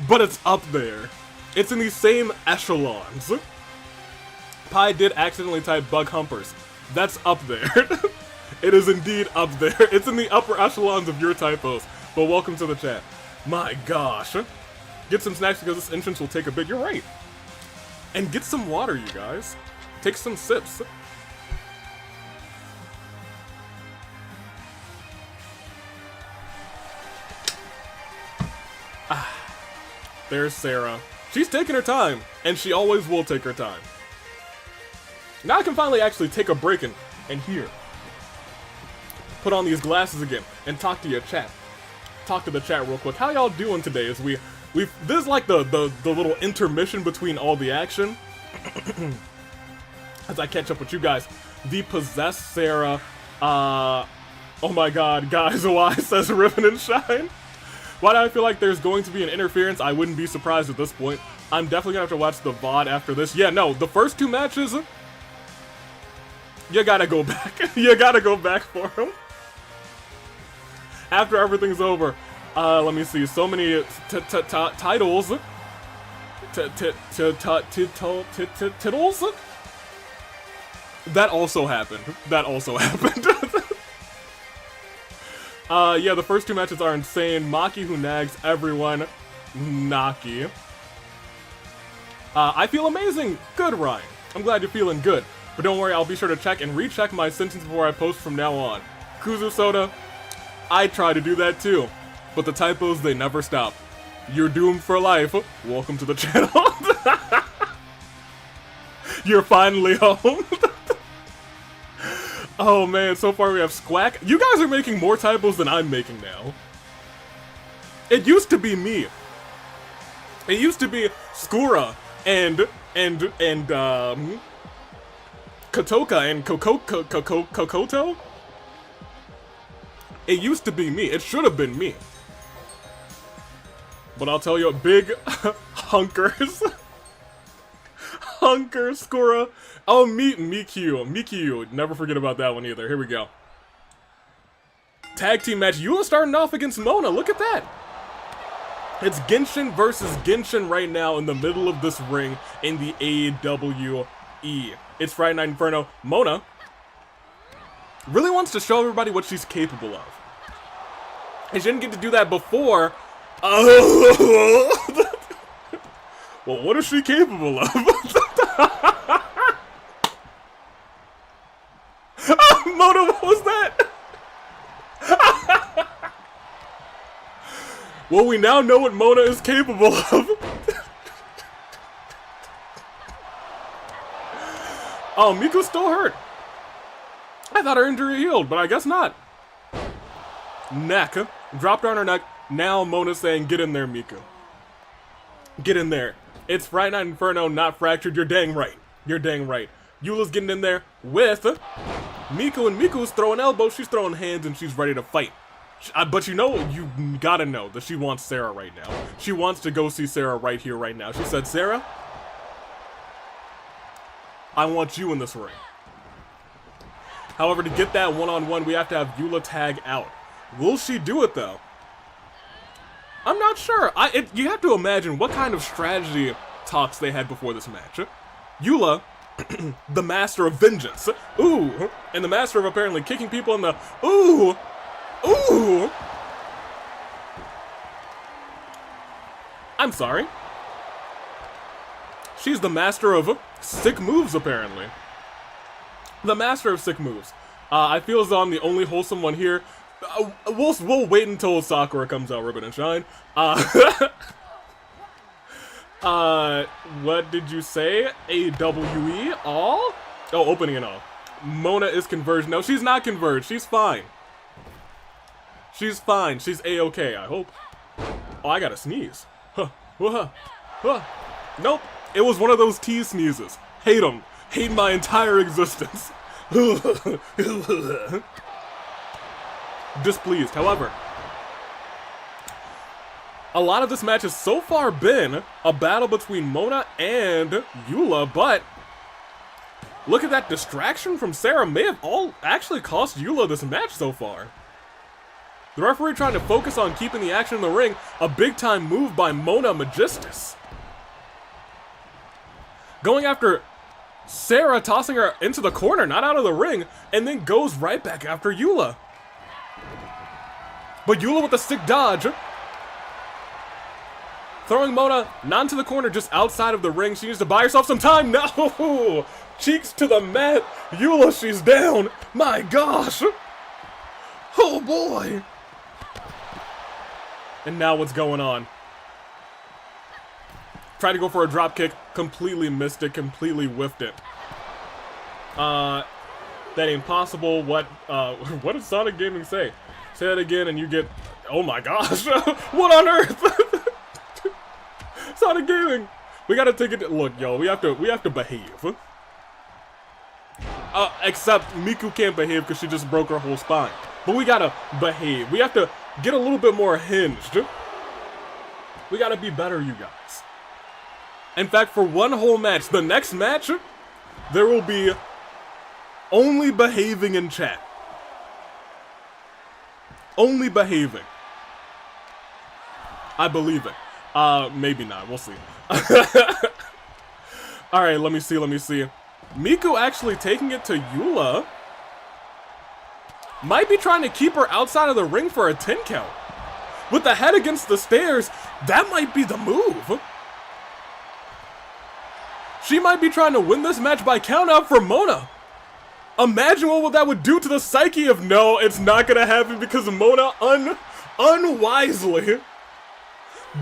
but it's up there. It's in these same echelons. Pi did accidentally type bug humpers. That's up there. It is indeed up there. It's in the upper echelons of your typos. But welcome to the chat. My gosh. Get some snacks because this entrance will take a bit. You're right. And get some water, you guys. Take some sips. There's Sara. She's taking her time, and she always will take her time. Now I can finally actually take a break and hear. Put on these glasses again and talk to your chat. Talk to the chat real quick. How y'all doing today? As this is like the little intermission between all the action. As I catch up with you guys. The possessed Sara. Oh my god, guys, why says Ribbon and Shine? Why do I feel like there's going to be an interference? I wouldn't be surprised at this point. I'm definitely gonna have to watch the VOD after this. Yeah, no, the first 2 matches, you gotta go back. You gotta go back for them. After everything's over, let me see. So many titles. Tittles? That also happened. That also happened. Yeah, the first 2 matches are insane. Maki who nags everyone. Naki. I feel amazing. Good, Ryan. I'm glad you're feeling good. But don't worry, I'll be sure to check and recheck my sentence before I post from now on. Gozu Soda, I try to do that too. But the typos, they never stop. You're doomed for life. Welcome to the channel. You're finally home. Oh man, so far we have Squack. You guys are making more typos than I'm making now. It used to be me. It used to be Sakura and Kotoka and Kokoto? It used to be me. It should have been me. But I'll tell you, big hunkers. Hunker, Sakura. Oh, Miku. Never forget about that one either. Here we go. Tag team match. Yula starting off against Mona. Look at that. It's Genshin versus Genshin right now in the middle of this ring in the AWE. It's Friday Night Inferno. Mona really wants to show everybody what she's capable of. And she didn't get to do that before. Well, what is she capable of? Mona, what was that? Well, we now know what Mona is capable of. Oh, Miku's still hurt. I thought her injury healed, but I guess not. Neck. Dropped her on her neck. Now Mona's saying, get in there, Miku. Get in there. It's Friday Night Inferno, not fractured. You're dang right. You're dang right. Yula's getting in there with Miku, and Miku's throwing elbows. She's throwing hands, and she's ready to fight. But you know, you gotta know that she wants Sara right now. She wants to go see Sara right here, right now. She said, Sara, I want you in this ring. However, to get that one-on-one, we have to have Yula tag out. Will she do it, though? I'm not sure. You have to imagine what kind of strategy talks they had before this match. Yula, the master of vengeance. Ooh. And the master of apparently kicking people in the... Ooh. Ooh! I'm sorry. She's the master of sick moves, apparently. The master of sick moves. I feel as though I'm the only wholesome one here. We'll wait until Sakura comes out, ribbon and shine. What did you say? AWE? All? Oh, opening and all. Mona is converged. No, she's not converged. She's fine. She's fine. She's A-okay, I hope. Oh, I gotta sneeze. Nope. It was one of those T sneezes. Hate them. Hate my entire existence. Displeased. However, a lot of this match has so far been a battle between Mona and Yula, but look at that distraction from Sara may have all actually cost Yula this match so far. The referee trying to focus on keeping the action in the ring, a big-time move by Mona Magistus. Going after Sara, tossing her into the corner, not out of the ring, and then goes right back after Yula. But Yula with a sick dodge. Throwing Mona not into the corner, just outside of the ring. She needs to buy herself some time. No! Cheeks to the mat. Yula, she's down. My gosh. Oh boy. And now what's going on? Tried to go for a drop kick, completely missed it, completely whiffed it. That ain't possible. What did Sonic Gaming say? Say that again and you get, oh my gosh, what on earth? Sonic Gaming, we gotta take it, look yo, we have to behave. Except Miku can't behave because she just broke her whole spine. But we gotta behave. We have to get a little bit more hinged. We gotta be better, you guys. In fact, for one whole match, the next match, there will be only behaving in chat. Only behaving. I believe it. Maybe not. We'll see. Alright, let me see. Miku actually taking it to Yula. Might be trying to keep her outside of the ring for a 10 count. With the head against the stairs, that might be the move. She might be trying to win this match by count out for Mona. Imagine what that would do to the psyche of no, it's not gonna happen because Mona unwisely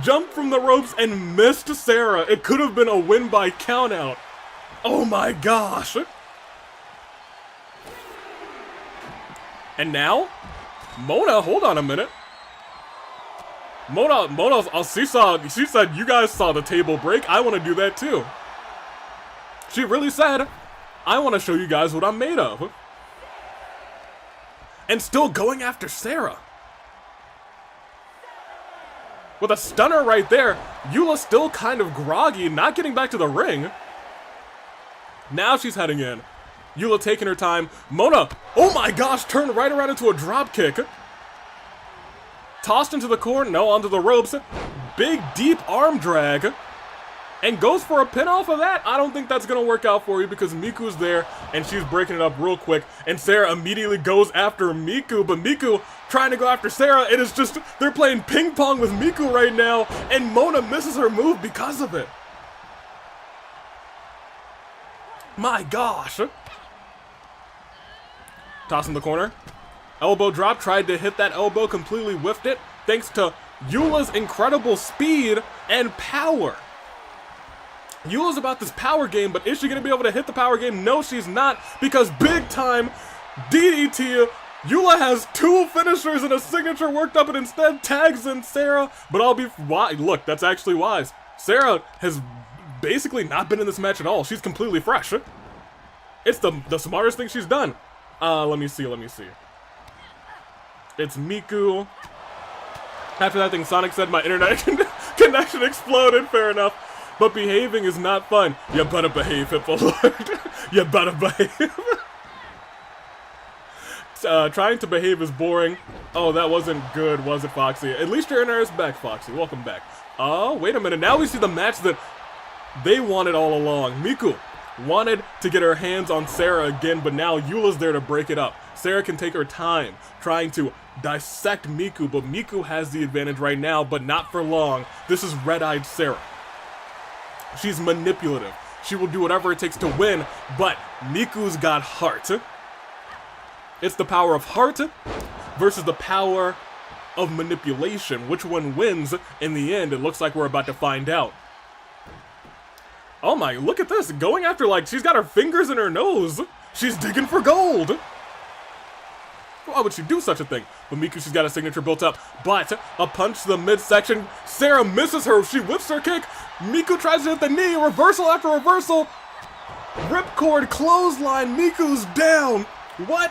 jumped from the ropes and missed Sara. It could have been a win by count out. Oh my gosh. And now, Mona, hold on a minute. Mona, she said, you guys saw the table break. I want to do that too. She really said, I want to show you guys what I'm made of. And still going after Sara. With a stunner right there, Eula's still kind of groggy, not getting back to the ring. Now she's heading in. Eula taking her time. Mona, oh my gosh, turned right around into a drop kick. Tossed into the corner, no, onto the ropes. Big, deep arm drag. And goes for a pin off of that. I don't think that's going to work out for you because Miku's there and she's breaking it up real quick. And Sara immediately goes after Miku, but Miku trying to go after Sara. It is just, they're playing ping pong with Miku right now. And Mona misses her move because of it. My gosh. Toss in the corner. Elbow drop, tried to hit that elbow, completely whiffed it. Thanks to Eula's incredible speed and power. Eula's about this power game, but is she going to be able to hit the power game? No, she's not, because big time DDT. Eula has 2 finishers and a signature worked up and instead tags in Sara, but I'll be wise. Look, that's actually wise. Sara has basically not been in this match at all. She's completely fresh. It's the smartest thing she's done. Let me see. It's Miku. After that thing, Sonic said my internet connection exploded. Fair enough. But behaving is not fun. You better behave, Hippolord. You better behave. Trying to behave is boring. Oh, that wasn't good, was it, Foxy? At least your internet is back, Foxy. Welcome back. Oh, wait a minute. Now we see the match that they wanted all along. Miku wanted to get her hands on Sara again, but now Eula's there to break it up. Sara can take her time trying to dissect Miku, but Miku has the advantage right now, but not for long. This is red-eyed Sara. She's manipulative. She will do whatever it takes to win, but Miku's got heart. It's the power of heart versus the power of manipulation. Which one wins in the end? It looks like we're about to find out. Oh my, look at this. Going after, like, she's got her fingers in her nose. She's digging for gold. Why would she do such a thing? But Miku, she's got a signature built up. But a punch to the midsection. Sara misses her. She whips her kick. Miku tries to hit the knee. Reversal after reversal. Ripcord clothesline. Miku's down. What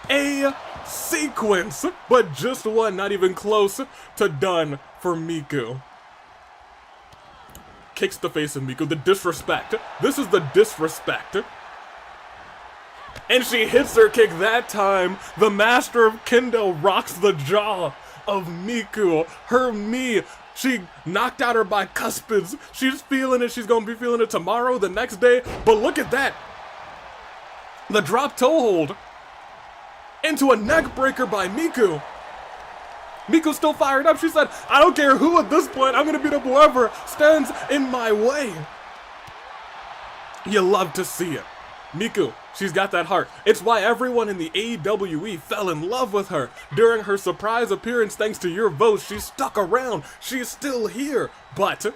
a sequence. But just one, not even close to done for Miku. Kicks the face of Miku. The disrespect. This is the disrespect. And she hits her kick that time. The master of Kendo rocks the jaw of Miku. Her me. She knocked out her bicuspids. She's feeling it. She's going to be feeling it tomorrow, the next day. But look at that. The drop toe hold into a neck breaker by Miku. Miku's still fired up. She said, I don't care who at this point. I'm going to beat up whoever stands in my way. You love to see it. Miku, she's got that heart. It's why everyone in the AWE fell in love with her. During her surprise appearance, thanks to your votes, she stuck around. She's still here. But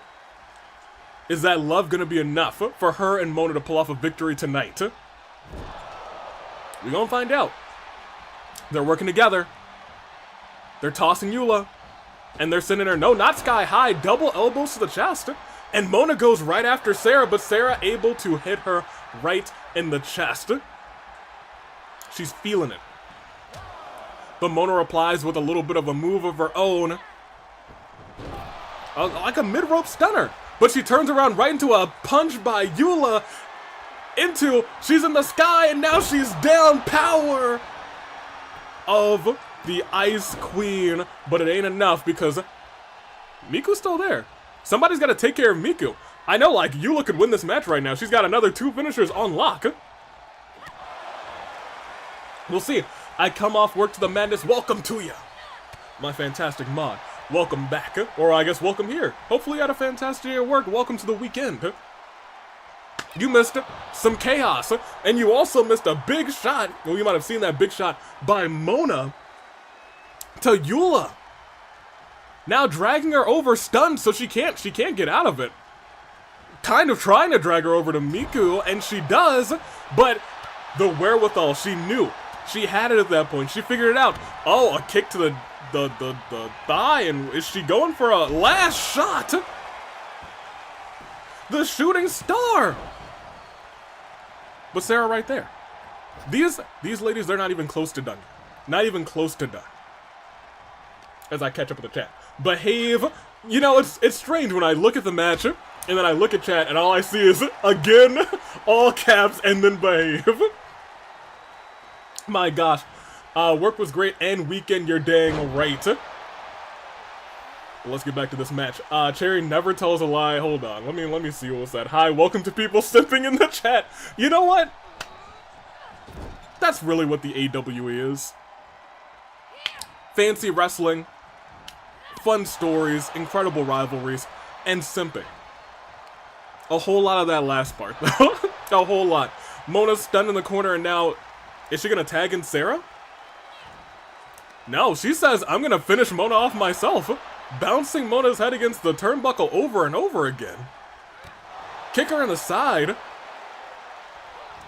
is that love going to be enough for her and Mona to pull off a victory tonight? We're going to find out. They're working together. They're tossing Eula. And they're sending her, no, not sky high, double elbows to the chest. And Mona goes right after Sara, but Sara able to hit her right in the chest. She's feeling it. But Mona replies with a little bit of a move of her own. Like a mid-rope stunner. But she turns around right into a punch by Eula. She's in the sky and now she's down. Power of the Ice Queen. But it ain't enough because Miku's still there. Somebody's got to take care of Miku. I know, like, Eula could win this match right now. She's got another 2 finishers on lock. We'll see. I come off work to the madness. Welcome to you, my fantastic mod. Welcome back. Or I guess welcome here. Hopefully you had a fantastic day at work. Welcome to the weekend. You missed some chaos. And you also missed a big shot. Well, you might have seen that big shot by Mona to Eula. Now dragging her over, stunned, so she can't get out of it. Kind of trying to drag her over to Miku, and she does, but the wherewithal, she knew She had it at that point. She figured it out. Oh, a kick to the thigh, and is she going for a last shot? The shooting star! But Sara right there. These ladies, they're not even close to done. Not even close to done. As I catch up with the chat. Behave. You know, it's strange when I look at the match, and then I look at chat, and all I see is, again, all caps, and then behave. My gosh. Work was great, and weekend, you're dang right. Let's get back to this match. Cherry never tells a lie. Hold on, let me see what was that. Hi, welcome to people simping in the chat. You know what? That's really what the AWE is. Fancy wrestling, fun stories, incredible rivalries, and simping. A whole lot of that last part, though. A whole lot. Mona's stunned in the corner, and now, is she gonna tag in Sara? No, she says, I'm gonna finish Mona off myself. Bouncing Mona's head against the turnbuckle over and over again. Kick her in the side.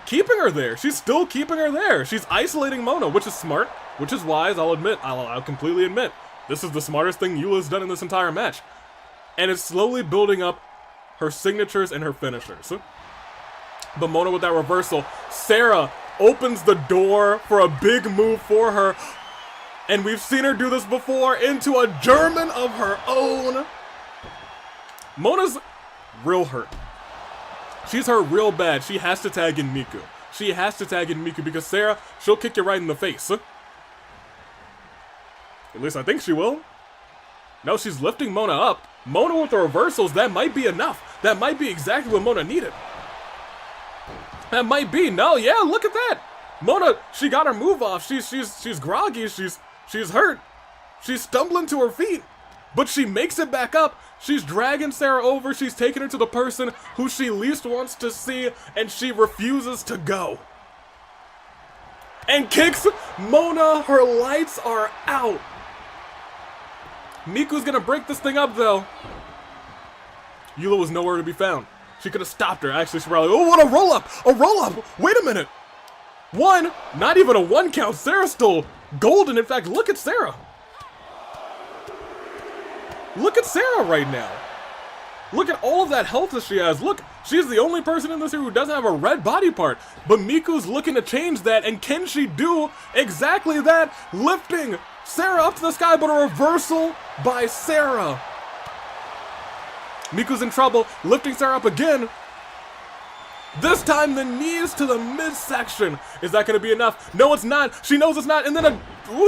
Keeping her there. She's still keeping her there. She's isolating Mona, which is smart, which is wise, I'll admit. I'll completely admit. This is the smartest thing Eula's done in this entire match. And it's slowly building up her signatures and her finishers. But Mona with that reversal. Sara opens the door for a big move for her. And we've seen her do this before into a German of her own. Mona's real hurt. She's hurt real bad. She has to tag in Miku. She has to tag in Miku because Sara, she'll kick you right in the face. At least I think she will. No, she's lifting Mona up. Mona with the reversals, that might be enough. That might be exactly what Mona needed. That might be. No, yeah, look at that. Mona, she got her move off. She's groggy. She's hurt. She's stumbling to her feet. But she makes it back up. She's dragging Sara over. She's taking her to the person who she least wants to see. And she refuses to go. And kicks Mona. Her lights are out. Miku's gonna break this thing up though. Eula was nowhere to be found. She could have stopped her. Actually, she probably, oh, what a roll up. A roll up. Wait a minute. One. Not even a one count. Sara's still golden. In fact, look at Sara. Look at Sara right now. Look at all of that health that she has. Look, she's the only person in this here who doesn't have a red body part. But Miku's looking to change that, and can she do exactly that? Lifting Sara up to the sky, but a reversal by Sara. Miku's in trouble, lifting Sara up again. This time the knees to the midsection. Is that gonna be enough? No, it's not. She knows it's not, and then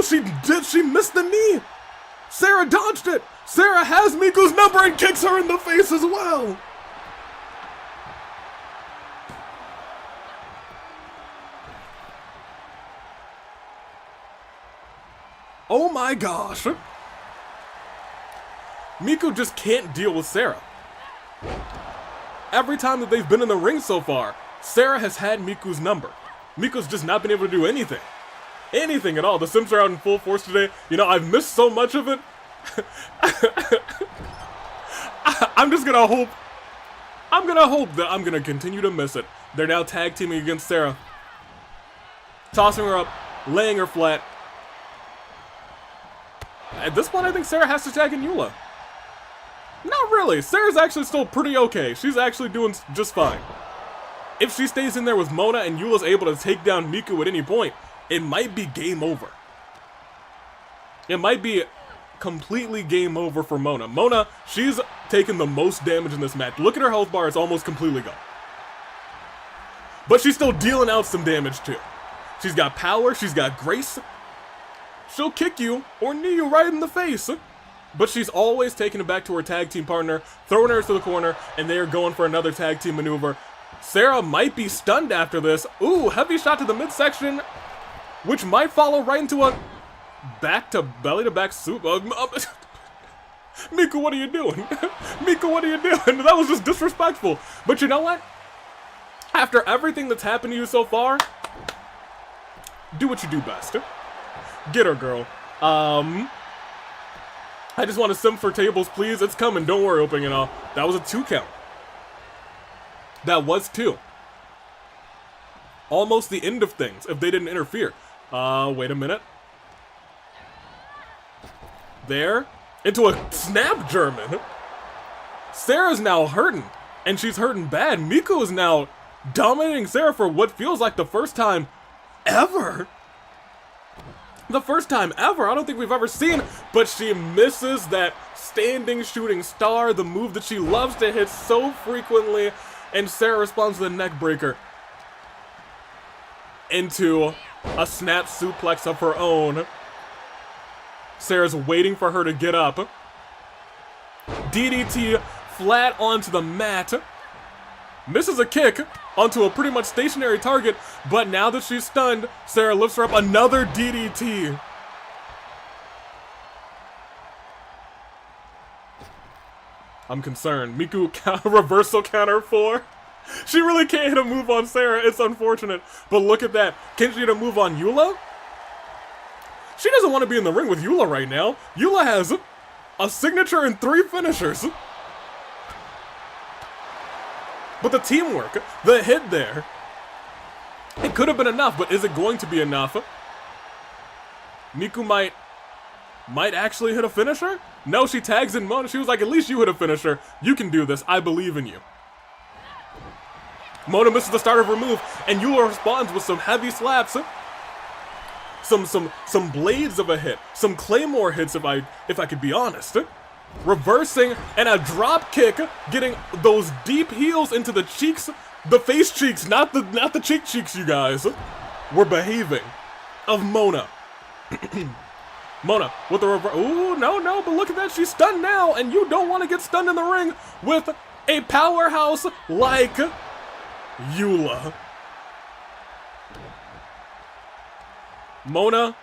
she missed the knee. Sara dodged it. Sara has Miku's number and kicks her in the face as well. Oh my gosh. Miku just can't deal with Sara. Every time that they've been in the ring so far, Sara has had Miku's number. Miku's just not been able to do anything. Anything at all. The Sims are out in full force today. You know, I've missed so much of it. I'm just gonna hope. I'm gonna hope that I'm gonna continue to miss it. They're now tag teaming against Sara. Tossing her up, laying her flat. At this point, I think Sara has to tag in Eula. Not really. Sara's actually still pretty okay. She's actually doing just fine. If she stays in there with Mona and Eula's able to take down Miku at any point, it might be game over. It might be completely game over for Mona. Mona, she's taken the most damage in this match. Look at her health bar, it's almost completely gone. But she's still dealing out some damage too. She's got power, she's got grace. She'll kick you or knee you right in the face. But she's always taking it back to her tag team partner, throwing her to the corner, and they are going for another tag team maneuver. Sara might be stunned after this. Ooh, heavy shot to the midsection, which might follow right into a back to belly to back soup. Miku, what are you doing? Miku, what are you doing? That was just disrespectful. But you know what? After everything that's happened to you so far, do what you do best. Get her, girl. I just want to sim for tables, please. It's coming. Don't worry, opening it all. That was a 2 count. That was 2. Almost the end of things if they didn't interfere. Wait a minute. There. Into a snap German. Sara's now hurting. And she's hurting bad. Miku is now dominating Sara for what feels like the first time ever. The first time ever. I don't think we've ever seen. But she misses that standing shooting star. The move that she loves to hit so frequently. And Sara responds to the neck breaker. Into a snap suplex of her own. Sara's waiting for her to get up. DDT flat onto the mat. Misses a kick onto a pretty much stationary target, but now that she's stunned, Sara lifts her up. Another DDT. I'm concerned. Miku reversal counter 4. She really can't hit a move on Sara. It's unfortunate. But look at that. Can she hit a move on Eula? She doesn't want to be in the ring with Eula right now. Eula has a signature and 3 finishers. But the teamwork, the hit there, it could have been enough, but is it going to be enough? Miku might actually hit a finisher? No, she tags in Mona. She was like, at least you hit a finisher. You can do this. I believe in you. Mona misses the start of her move, and Eula responds with some heavy slaps. Some blades of a hit. Some claymore hits, if I could be honest. Reversing and a drop kick, getting those deep heels into the cheeks, the face cheeks, not the cheek cheeks, you guys. We're behaving. Of Mona. Mona with the reverse. Ooh, no, but look at that. She's stunned now, and you don't want to get stunned in the ring with a powerhouse like Eula. Mona,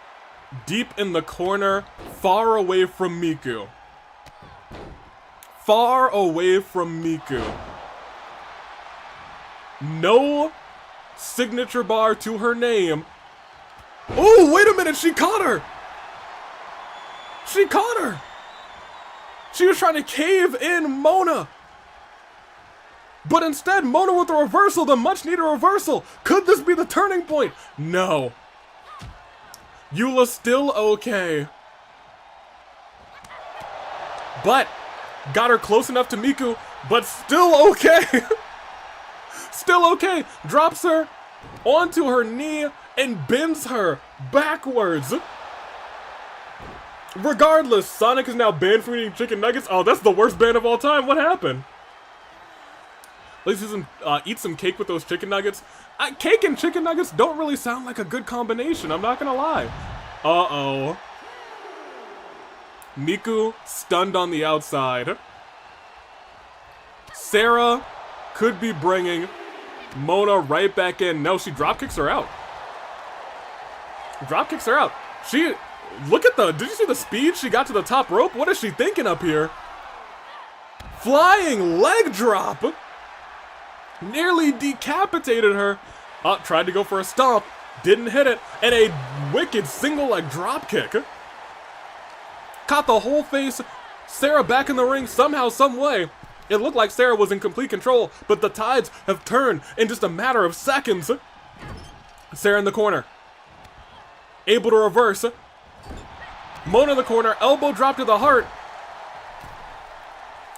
deep in the corner, far away from Miku. Far away from Miku. No signature bar to her name. Oh, wait a minute, she caught her! She caught her! She was trying to cave in Mona. But instead, Mona with the reversal, the much needed reversal. Could this be the turning point? No. Eula's still okay. But got her close enough to Miku, but still okay. Still okay. Drops her onto her knee and bends her backwards. Regardless, Sonic is now banned from eating chicken nuggets. Oh, that's the worst ban of all time. What happened? At least eat some cake with those chicken nuggets. Cake and chicken nuggets don't really sound like a good combination, I'm not gonna lie. Uh-oh. Miku stunned on the outside. Sara could be bringing Mona right back in. No, she dropkicks her out. Dropkicks her out. Look at did you see the speed she got to the top rope? What is she thinking up here? Flying leg drop. Nearly decapitated her. Tried to go for a stomp. Didn't hit it. And a wicked single leg drop kick. Caught the whole face. Sara back in the ring somehow, some way. It looked like Sara was in complete control, but the tides have turned in just a matter of seconds. Sara in the corner. Able to reverse. Mona in the corner. Elbow drop to the heart.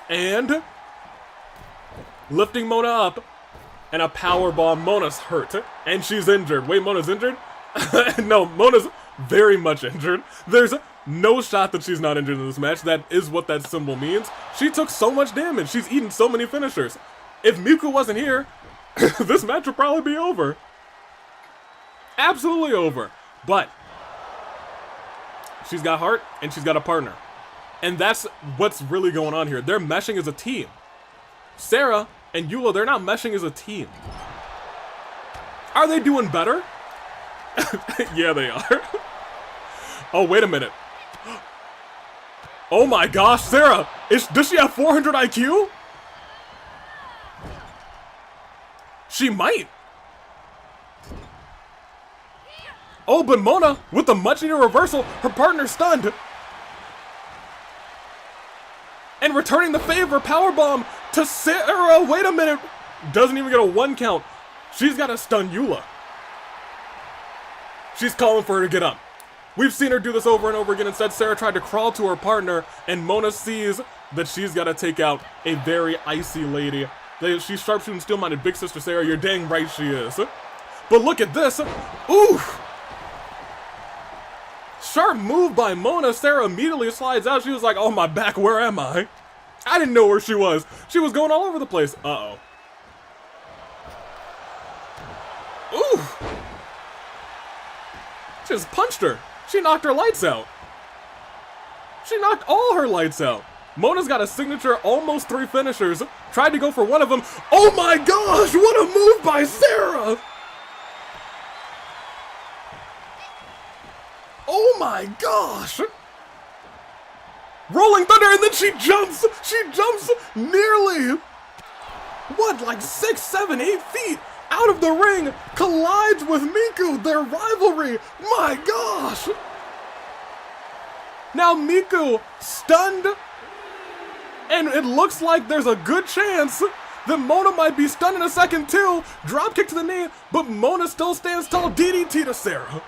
And lifting Mona up. And a powerbomb. Mona's hurt. And she's injured. Wait, Mona's injured? No, Mona's very much injured. There's no shot that she's not injured in this match. That is what that symbol means. She took so much damage. She's eaten so many finishers. If Miku wasn't here, this match would probably be over. Absolutely over. But she's got heart and she's got a partner. And that's what's really going on here. They're meshing as a team. Sara and Eula, they're not meshing as a team. Are they doing better? Yeah, they are. Oh, wait a minute. Oh my gosh, Sara! Does she have 400 IQ? She might. Oh, but Mona, with the much-needed reversal, her partner stunned. And returning the favor, powerbomb to Sara. Wait a minute. Doesn't even get a 1 count. She's got to stun Eula. She's calling for her to get up. We've seen her do this over and over again. Instead, Sara tried to crawl to her partner, and Mona sees that she's got to take out a very icy lady. She's sharpshooting, steel-minded big sister Sara. You're dang right she is. But look at this. Ooh! Sharp move by Mona. Sara immediately slides out. She was like, oh my back, where am I? I didn't know where she was. She was going all over the place. Uh-oh. Ooh! She just punched her. She knocked her lights out. She knocked all her lights out. Mona's got a signature, almost 3 finishers. Tried to go for one of them. Oh my gosh, what a move by Sara! Oh my gosh! Rolling Thunder, and then she jumps! She jumps nearly, what, like 6, 7, 8 feet out of the ring, collides with Miku, their rivalry! My gosh! Now Miku, stunned, and it looks like there's a good chance that Mona might be stunned in a second too. Drop kick to the knee, but Mona still stands tall. DDT to Sara.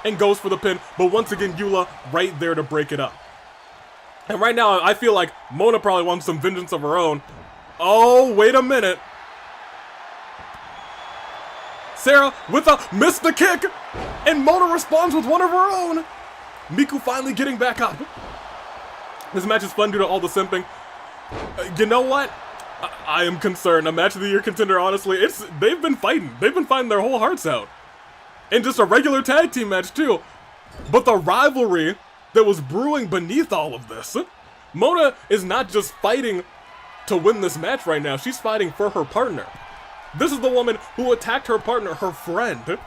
And goes for the pin, but once again, Eula right there to break it up. And right now, I feel like Mona probably wants some vengeance of her own. Oh, wait a minute. Sara with a missed the kick, and Mona responds with one of her own. Miku finally getting back up. This match is fun due to all the simping. You know what? I am concerned. A match of the year contender, honestly, they've been fighting. They've been fighting their whole hearts out. And just a regular tag team match too. But the rivalry that was brewing beneath all of this. Mona is not just fighting to win this match right now. She's fighting for her partner. This is the woman who attacked her partner, her friend.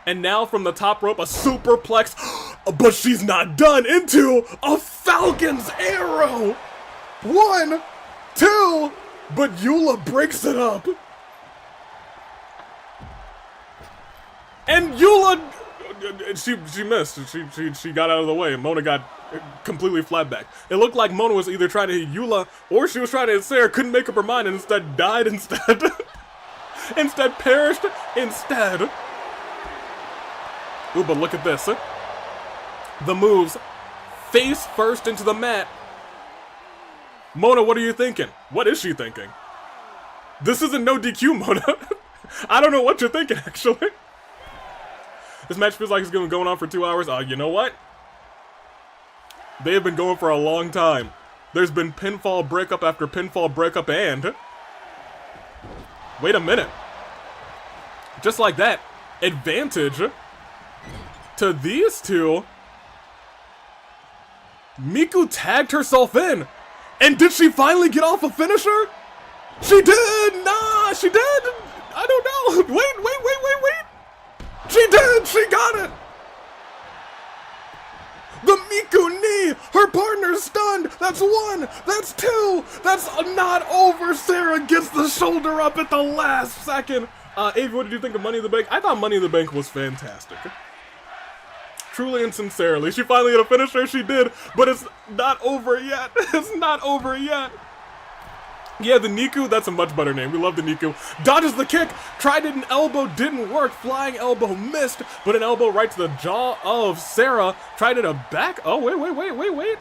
And now from the top rope, a superplex. But she's not done, into a Falcon's arrow. 1, 2, but Eula breaks it up. And Eula, she missed. She got out of the way, and Mona got completely flat back. It looked like Mona was either trying to hit Eula, or she was trying to hit Sara, couldn't make up her mind, and instead died instead. Instead perished instead. Ooh, but look at this. The moves, face first into the mat. Mona, what are you thinking? What is she thinking? This isn't no DQ, Mona. I don't know what you're thinking, actually. This match feels like it's going on for 2 hours. You know what? They have been going for a long time. There's been pinfall breakup after pinfall breakup, and... wait a minute. Just like that, advantage to these two. Miku tagged herself in. And did she finally get off a finisher? She did! Nah, she did! I don't know. Wait. She did! She got it! The Miku knee! Her partner's stunned! That's 1! That's 2! That's not over! Sara gets the shoulder up at the last second! Avi, what did you think of Money in the Bank? I thought Money in the Bank was fantastic. Truly and sincerely. She finally hit a finisher, she did, but it's not over yet. It's not over yet. Yeah, the Niku, that's a much better name. We love the Niku. Dodges the kick, tried it, an elbow, didn't work. Flying elbow missed, but an elbow right to the jaw of Sara. Tried it a back. Oh, wait.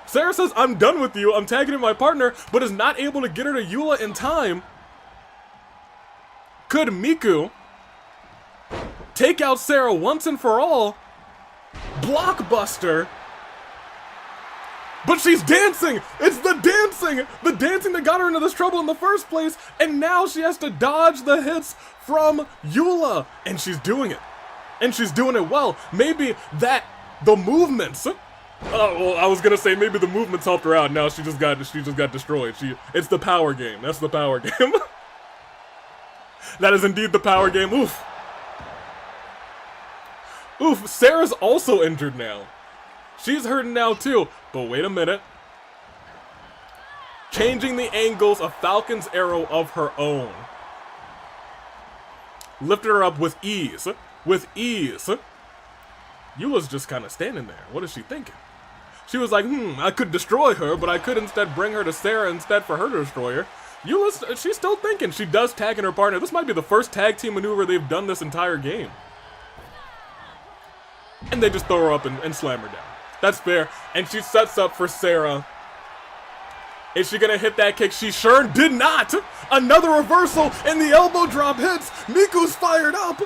Sara says, I'm done with you. I'm tagging in my partner, but is not able to get her to Eula in time. Could Miku take out Sara once and for all? Blockbuster. But she's dancing! It's the dancing! The dancing that got her into this trouble in the first place, and now she has to dodge the hits from Eula! And she's doing it. And she's doing it well. Maybe the movements... well, I was gonna say maybe the movements helped her out. Now she just got destroyed. It's the power game. That's the power game. That is indeed the power game. Oof. Oof, Sara's also injured now. She's hurting now too, but wait a minute. Changing the angles, a Falcon's arrow of her own. Lifted her up with ease. With ease. Eula's just kind of standing there. What is she thinking? She was like, I could destroy her, but I could instead bring her to Sara instead for her to destroy her. she's still thinking. She does tag in her partner. This might be the first tag team maneuver they've done this entire game. And they just throw her up and slam her down. That's fair. And she sets up for Sara. Is she gonna hit that kick? She sure did not! Another reversal, and the elbow drop hits! Miku's fired up!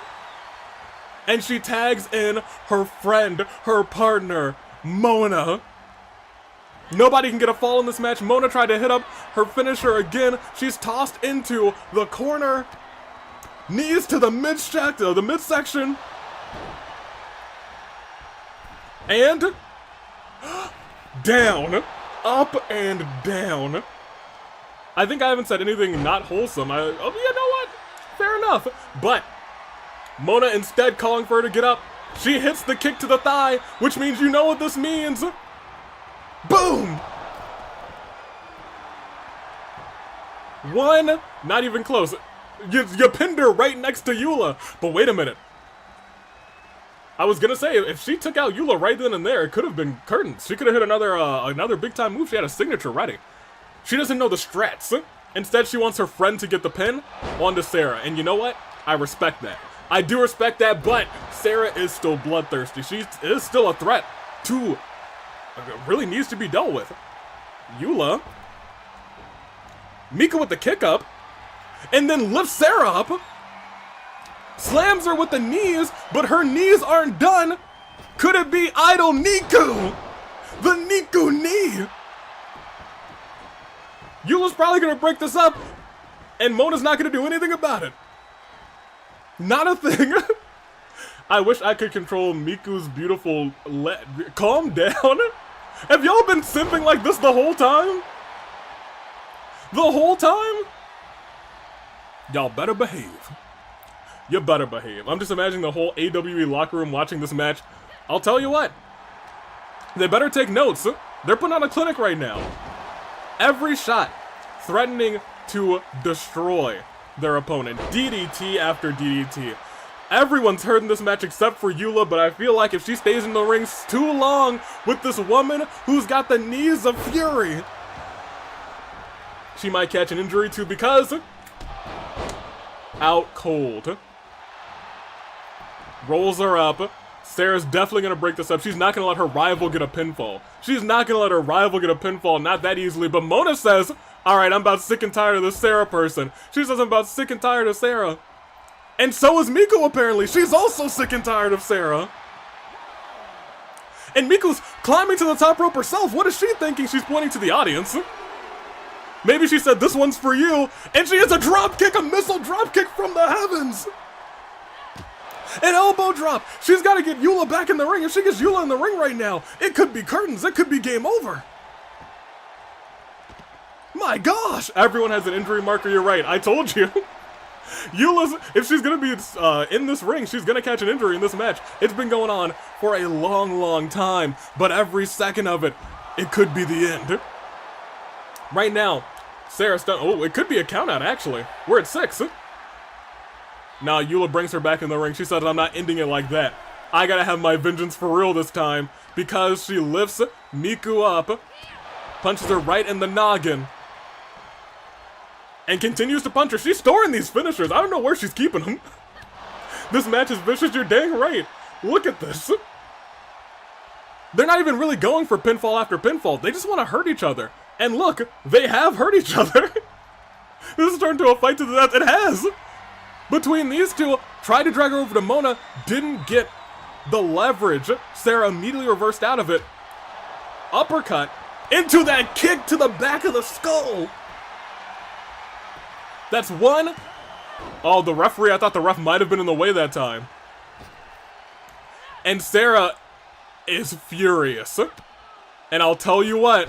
And she tags in her friend, her partner, Mona. Nobody can get a fall in this match. Mona tried to hit up her finisher again. She's tossed into the corner. Knees to the midsection. And down. Up and down. I think I haven't said anything not wholesome. You know what? Fair enough. But Mona instead calling for her to get up. She hits the kick to the thigh, which means you know what this means. Boom! One, not even close. You pinned her right next to Eula. But wait a minute. I was gonna say, if she took out Eula right then and there, it could have been curtains. She could have hit another big time move. She had a signature ready. She doesn't know the strats. Instead, she wants her friend to get the pin onto Sara. And you know what? I respect that. I do respect that, but Sara is still bloodthirsty. She is still a threat to... really needs to be dealt with. Eula. Miku with the kick up. And then lifts Sara up. Slams her with the knees, but her knees aren't done. Could it be Idol Niku? The Niku knee. Eula's probably gonna break this up, and Mona's not gonna do anything about it. Not a thing. I wish I could control Miku's beautiful calm down. Have y'all been simping like this the whole time? The whole time? Y'all better behave. You better behave. I'm just imagining the whole AWE locker room watching this match. I'll tell you what. They better take notes. They're putting on a clinic right now. Every shot threatening to destroy their opponent. DDT after DDT. Everyone's hurt in this match except for Eula, but I feel like if she stays in the ring too long with this woman who's got the knees of fury, she might catch an injury too, because out cold. Rolls her up. Sarah's definitely going to break this up. She's not going to let her rival get a pinfall. She's not going to let her rival get a pinfall, not that easily. But Mona says, alright, I'm about sick and tired of this Sara person. She says I'm about sick and tired of Sara. And so is Miku, apparently. She's also sick and tired of Sara. And Miku's climbing to the top rope herself. What is she thinking? She's pointing to the audience. Maybe she said, this one's for you. And she has a drop kick, a missile drop kick from the heavens. An elbow drop. She's got to get Eula back in the ring. If she gets Eula in the ring right now, it could be curtains. It could be game over. My gosh. Everyone has an injury marker. You're right. I told you. Eula's, if she's going to be in this ring, she's going to catch an injury in this match. It's been going on for a long, long time. But every second of it, it could be the end. Right now, Sara's done. Oh, it could be a countout, actually. We're at 6. Now, Eula brings her back in the ring. She says, I'm not ending it like that. I gotta have my vengeance for real this time. Because she lifts Miku up, punches her right in the noggin, and continues to punch her. She's storing these finishers. I don't know where she's keeping them. This match is vicious. You're dang right. Look at this. They're not even really going for pinfall after pinfall. They just want to hurt each other. And look, they have hurt each other. This has turned to a fight to the death. It has. Between these two, tried to drag her over to Mona, didn't get the leverage. Sara immediately reversed out of it. Uppercut into that kick to the back of the skull. That's one. Oh, the referee, I thought the ref might have been in the way that time. And Sara is furious. And I'll tell you what,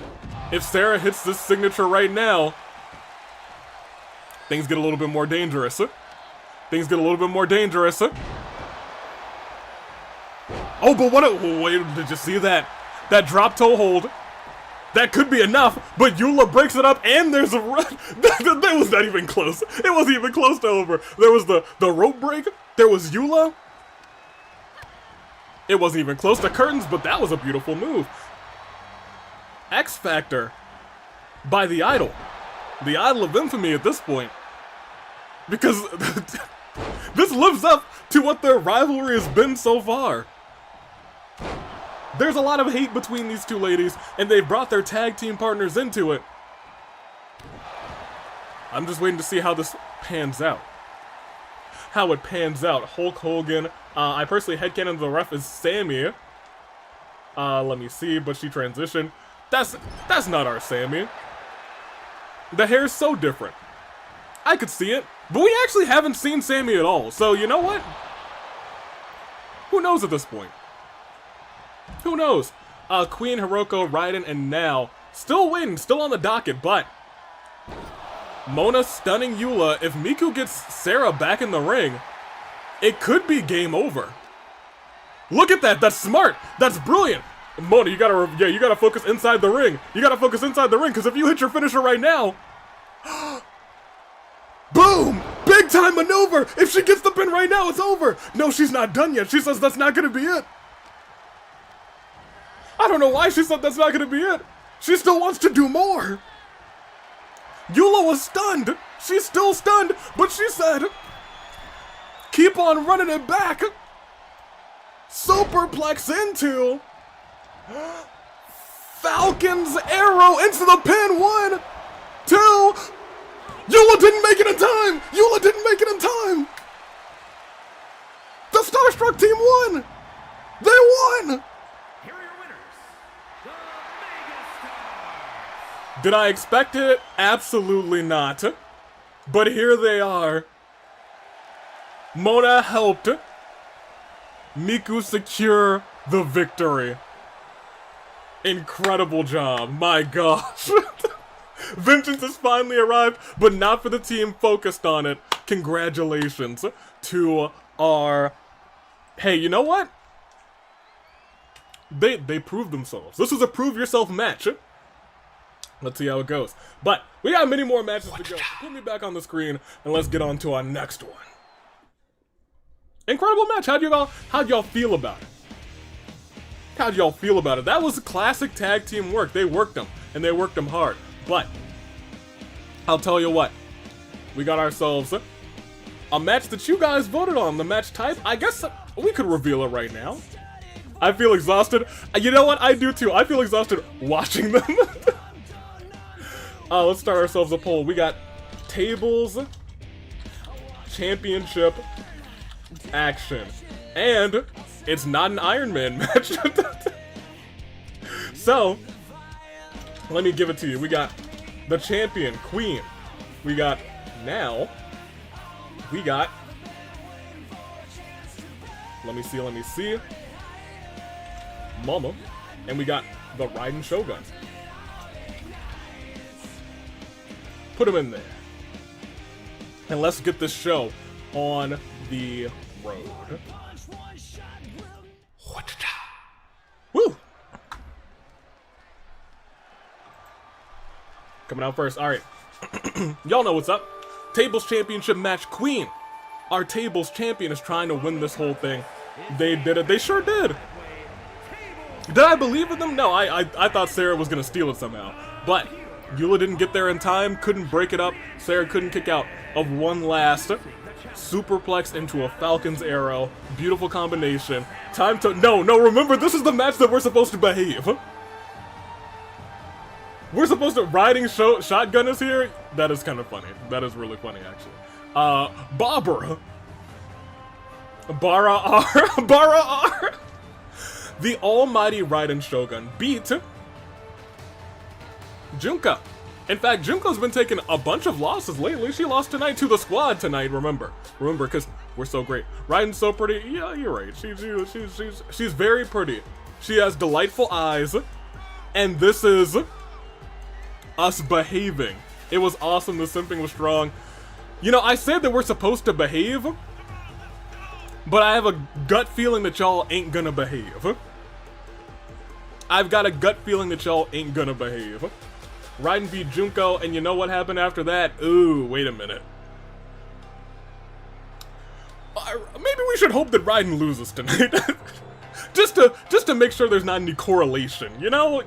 if Sara hits this signature right now, things get a little bit more dangerous. Things get a little bit more dangerous. Oh, but what wait, did you see that? That drop toe hold. That could be enough, but Eula breaks it up, and there's a that was not even close. It wasn't even close to over. There was the rope break. There was Eula. It wasn't even close to curtains, but that was a beautiful move. X Factor by the Idol. the idol of infamy at this point. Because this lives up to what their rivalry has been so far. There's a lot of hate between these two ladies, and they've brought their tag team partners into it. I'm just waiting to see how this pans out. How it pans out. Hulk Hogan. I personally headcanon the ref is Sammy. Let me see, but she transitioned. That's not our Sammy. The hair's so different. I could see it, but we actually haven't seen Sammy at all, so you know what? Who knows at this point? Who knows? Queen, Hiroko, Raiden, and now still waiting, still on the docket, but Mona stunning Eula. If Miku gets Sara back in the ring, it could be game over. Look at that, that's smart, that's brilliant. Mona, you gotta focus inside the ring. You gotta focus inside the ring, because if you hit your finisher right now, boom! Big time maneuver! If she gets the pin right now, it's over! No, she's not done yet. She says that's not gonna be it. I don't know why she said that's not gonna be it. She still wants to do more. Eula was stunned. She's still stunned, but she said, keep on running it back. Superplex into Falcon's arrow into the pin. 1, 2. Eula didn't make it in time. Eula didn't make it in time. The Starstruck team won. They won. Here are your winners, the Megastars. Did I expect it? Absolutely not. But here they are. Mona helped Miku secure the victory. Incredible job, my gosh. Vengeance has finally arrived, but not for the team focused on it. Congratulations to our... Hey, you know what? They proved themselves. This was a prove yourself match. Let's see how it goes. But we got many more matches to go. So put me back on the screen and let's get on to our next one. Incredible match. How'd y'all feel about it? How'd y'all feel about it? That was classic tag team work. They worked them, and they worked them hard. But I'll tell you what, we got ourselves a match that you guys voted on. The match type, I guess we could reveal it right now. I feel exhausted. You know what? I do too. I feel exhausted watching them. Let's start ourselves a poll. We got tables, championship, action, and it's not an Iron Man match. So, let me give it to you. We got the champion, Queen. We got now. We got. Let me see. Momma. And we got the Raiden Shogun. Put him in there. And let's get this show on the road. Woo! Coming out first. Alright. Y'all know what's up. Tables Championship match, Queen. Our Tables Champion is trying to win this whole thing. They did it. They sure did. Did I believe in them? No, I thought Sara was going to steal it somehow. But Eula didn't get there in time, couldn't break it up. Sara couldn't kick out of one last superplex into a Falcon's arrow. Beautiful combination. Time to... No, remember, this is the match that we're supposed to behave. We're supposed to... Riding shotgun is here? That is kind of funny. That is really funny, actually. Barbara. Bara R. The almighty Raiden Shogun beat Junka. In fact, Junko's been taking a bunch of losses lately. She lost tonight to the squad tonight, remember, because we're so great. Raiden's so pretty. Yeah, you're right. She's very pretty. She has delightful eyes, and this is us behaving. It was awesome. The simping was strong. You know, I said that we're supposed to behave, but I have a gut feeling that y'all ain't gonna behave. I've got a gut feeling that y'all ain't gonna behave. Raiden beat Junko, and you know what happened after that? Ooh, wait a minute. Maybe we should hope that Raiden loses tonight. just to make sure there's not any correlation, you know?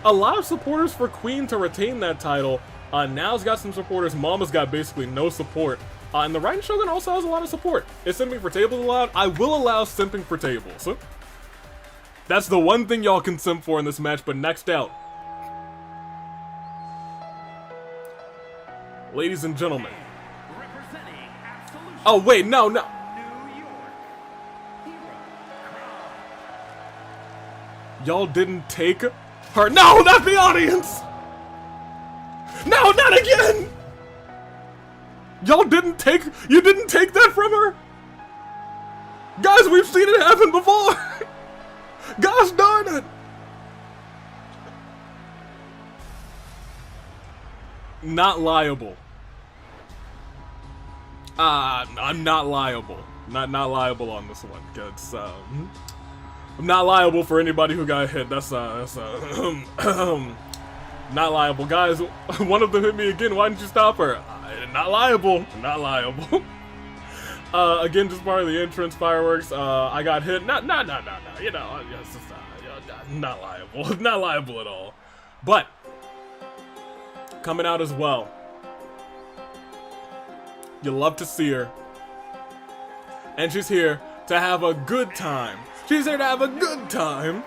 a lot of supporters for Queen to retain that title. Now's got some supporters. Momma's got basically no support. And the Raiden Shogun also has a lot of support. Is simping for tables allowed? I will allow simping for tables. That's the one thing y'all can simp for in this match, but next out. Ladies and gentlemen. Oh, wait, no. Y'all didn't take her. No, not the audience! No, not again! You didn't take that from her? Guys, we've seen it happen before! Gosh darn it! Not liable. I'm not liable. Not liable on this one, cause I'm not liable for anybody who got hit. That's not liable. Guys, one of them hit me again. Why didn't you stop her? Not liable. Not liable. Again, just part of the entrance fireworks. I got hit. No. You know, it's just, not liable. Not liable at all. But coming out as well. You love to see her. And she's here to have a good time. She's here to have a good time.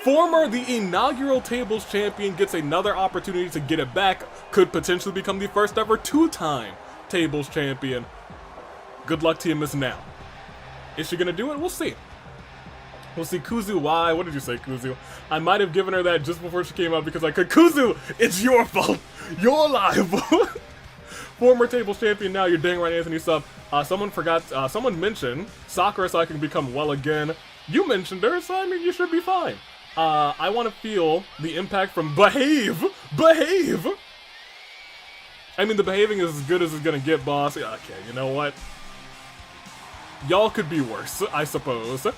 The inaugural tables champion gets another opportunity to get it back. Could potentially become the first ever two-time tables champion. Good luck to you, Miss Now. Is she gonna do it? We'll see. We'll see. Gozu, why? What did you say, Gozu? I might have given her that just before she came out because I could. Gozu, it's your fault. You're liable. Former tables champion now, you're dang right, Anthony Sub. Someone mentioned Sakura so I can become well again. You mentioned her, so I mean, you should be fine. I want to feel the impact from behave. I mean, the behaving is as good as it's gonna get, boss. Okay, you know what? Y'all could be worse, I suppose. Hey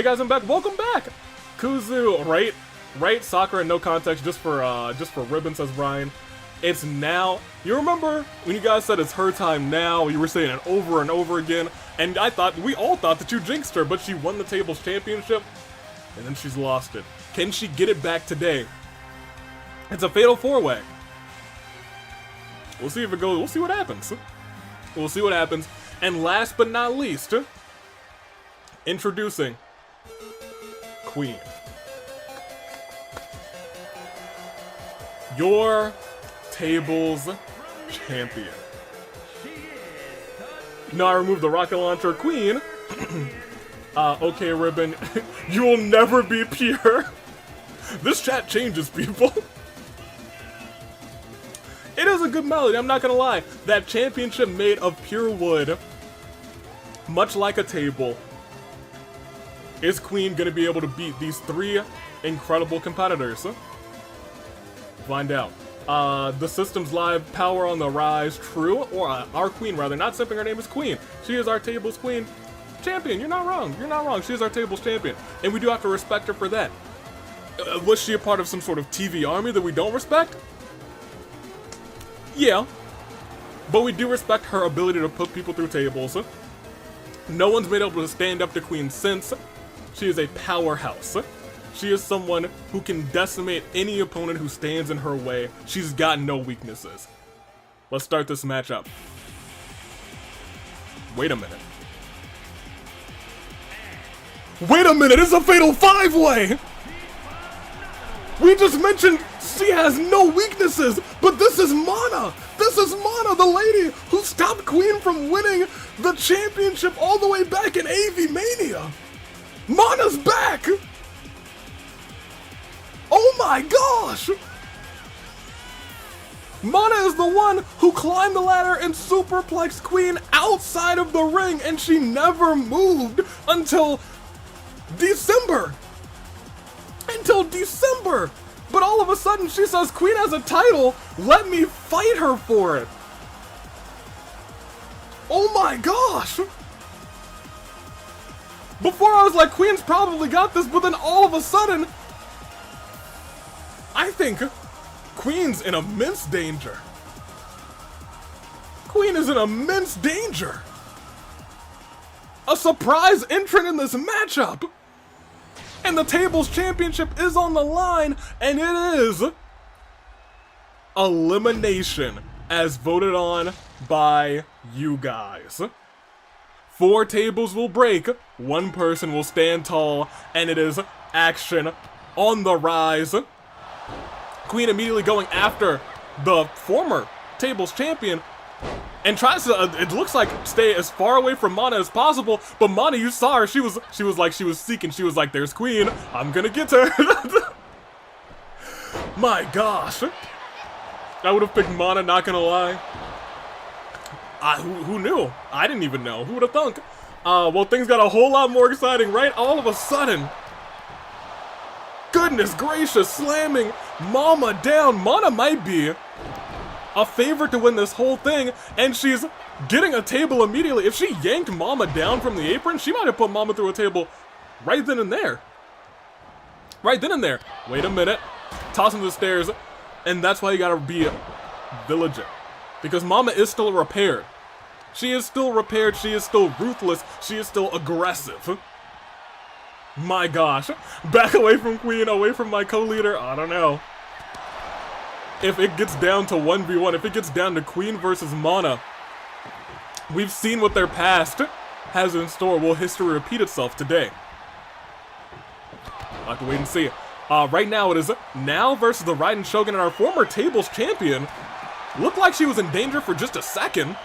guys, I'm back. Welcome back. Gozu, right? Sakura, no context, just for ribbon, says Brian. It's now. You remember when you guys said it's her time now? You were saying it over and over again, and we all thought that you jinxed her, but she won the tables championship, and then she's lost it. Can she get it back today? It's a fatal four-way. We'll see if it goes. We'll see what happens. We'll see what happens. And last but not least, introducing Queen. Your tables champion. No, I removed the rocket launcher. Queen. Okay, Ribbon. You will never be pure. This chat changes people. It is a good melody, I'm not gonna lie. That championship made of pure wood, much like a table. Is Queen gonna be able to beat these three incredible competitors? Find out. The system's live, power on the rise, true, or our Queen rather, not simping, her name is Queen. She is our tables Queen champion. You're not wrong. She is our tables champion, and we do have to respect her for that. Was she a part of some sort of TV army that we don't respect? Yeah, but we do respect her ability to put people through tables. No one's been able to stand up to Queen since. She is a powerhouse. She is someone who can decimate any opponent who stands in her way. She's got no weaknesses. Let's start this matchup. Wait a minute. It's a fatal five-way! We just mentioned she has no weaknesses, but this is Mana! The lady who stopped Queen from winning the championship all the way back in AvIIMania! Mana's back! Oh my gosh! Mana is the one who climbed the ladder and superplexed Queen outside of the ring, and she never moved until December! But all of a sudden she says Queen has a title, let me fight her for it! Oh my gosh! Before I was like, Queen's probably got this, but then all of a sudden, I think Queen's in immense danger. Queen is in immense danger. A surprise entrant in this matchup. And the tables championship is on the line, and it is elimination as voted on by you guys. 4 tables will break, 1 person will stand tall, and it is action on the rise. Queen immediately going after the former tables champion and tries to, it looks like, stay as far away from Mana as possible, but Mana, you saw her, she was seeking, she was like, there's Queen, I'm gonna get her. My gosh. I would have picked Mana, not gonna lie. Who knew? I didn't even know. Who would have thunk? Well, things got a whole lot more exciting, right? All of a sudden. Goodness gracious, slamming Momma down. Mana might be a favorite to win this whole thing, and she's getting a table immediately. If she yanked Momma down from the apron, she might have put Momma through a table right then and there. Right then and there. Wait a minute. Toss him to the stairs, and that's why you gotta be vigilant. Because Momma is still repaired. She is still repaired, she is still ruthless, she is still aggressive. My gosh. Back away from Queen, away from my co-leader, I don't know. If it gets down to 1v1, if it gets down to Queen versus Mana, we've seen what their past has in store. Will history repeat itself today? I'll have to wait and see. Right now it is Now versus the Raiden Shogun, and our former tables champion looked like she was in danger for just a second,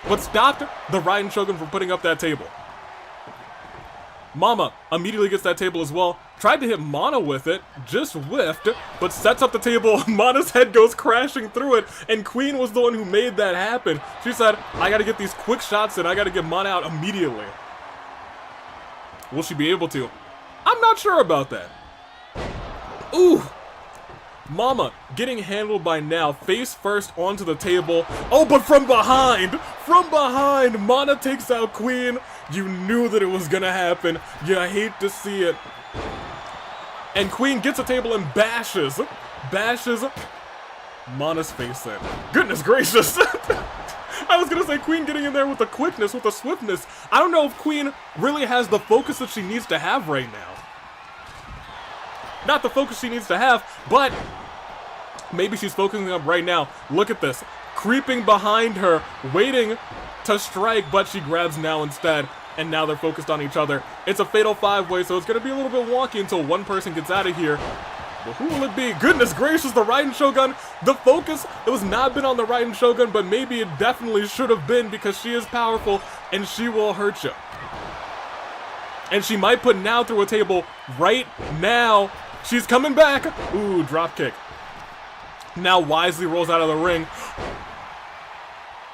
but stopped the Raiden Shogun from putting up that table. Momma immediately gets that table as well. Tried to hit Mana with it, just whiffed, but sets up the table. Mana's head goes crashing through it, and Queen was the one who made that happen. She said, I gotta get these quick shots in, I gotta get Mana out immediately. Will she be able to? I'm not sure about that. Ooh! Momma getting handled by Now, face first onto the table. Oh, but from behind! From behind! Mana takes out Queen. You knew that it was gonna happen. You hate to see it. And Queen gets a table and bashes Mana's face in. Goodness gracious! I was gonna say Queen getting in there with the quickness, with the swiftness. I don't know if Queen really has the focus that she needs to have right now. Not the focus she needs to have, but maybe she's focusing up right now. Look at this. Creeping behind her, waiting to strike, but she grabs Now instead, and now they're focused on each other. It's a fatal 5-way, so it's going to be a little bit wonky until one person gets out of here. But who will it be? Goodness gracious, the Raiden Shogun. The focus, it was not been on the Raiden Shogun, but maybe it definitely should have been, because she is powerful, and she will hurt you. And she might put Now through a table right now. She's coming back. Ooh, drop kick. Now wisely rolls out of the ring.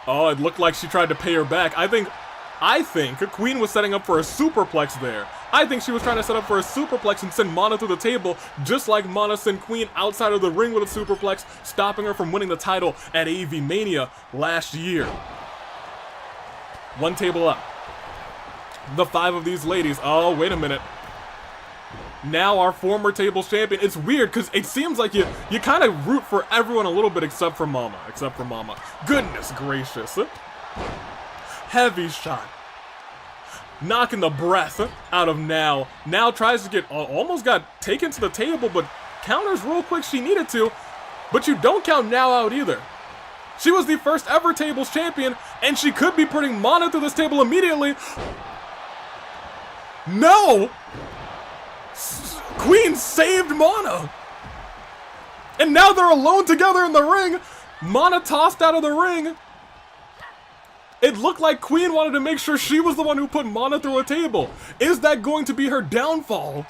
Oh, it looked like she tried to pay her back. I think Queen was setting up for a superplex there. I think she was trying to set up for a superplex and send Mana through the table, just like Mana sent Queen outside of the ring with a superplex, stopping her from winning the title at AvIIMania last year. One table up. The 5 of these ladies. Oh, wait a minute. Now our former tables champion. It's weird because it seems like you kind of root for everyone a little bit except for Momma. Goodness gracious. Heavy shot. Knocking the breath out of Now. Now tries to get, almost got taken to the table, but counters real quick. She needed to, but you don't count Now out either. She was the first ever tables champion, and she could be putting Mana through this table immediately. No! Queen saved Mana! And now they're alone together in the ring! Mana tossed out of the ring! It looked like Queen wanted to make sure she was the one who put Mana through a table. Is that going to be her downfall?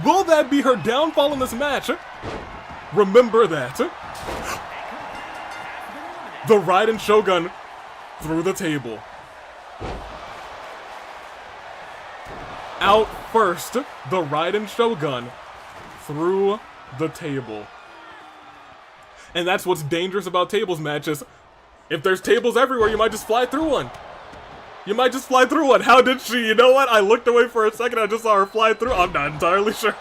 Will that be her downfall in this match? Remember that. The Raiden Shogun through the table. Out first, the Raiden Shogun through the table. And that's what's dangerous about tables matches. If there's tables everywhere, you might just fly through one. How did she? You know what? I looked away for a second, I just saw her fly through. I'm not entirely sure.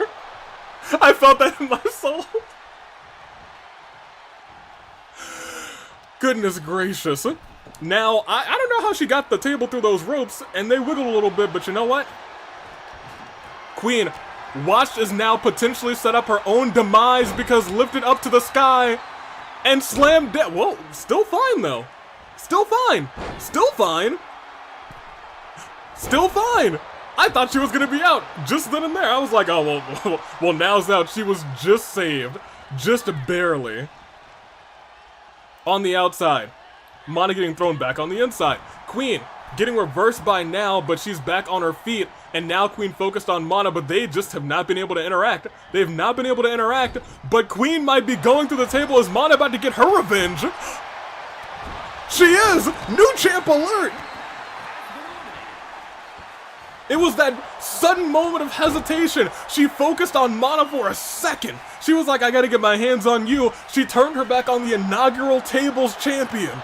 I felt that in my soul. Goodness gracious. Now, I don't know how she got the table through those ropes, and they wiggled a little bit, but you know what? Queen, watched is now potentially set up her own demise because lifted up to the sky and slammed down. Whoa, still fine though. Still fine. Still fine. Still fine. I thought she was gonna be out just then and there. I was like, oh, well, now's out. She was just saved. Just barely. On the outside. Mana getting thrown back on the inside. Queen getting reversed by now, but she's back on her feet. And now Queen focused on Mana, but they just have not been able to interact. They have not been able to interact, but Queen might be going through the table. Is Mana about to get her revenge? She is! New champ alert! It was that sudden moment of hesitation. She focused on Mana for a second. She was like, I gotta get my hands on you. She turned her back on the inaugural tables champion.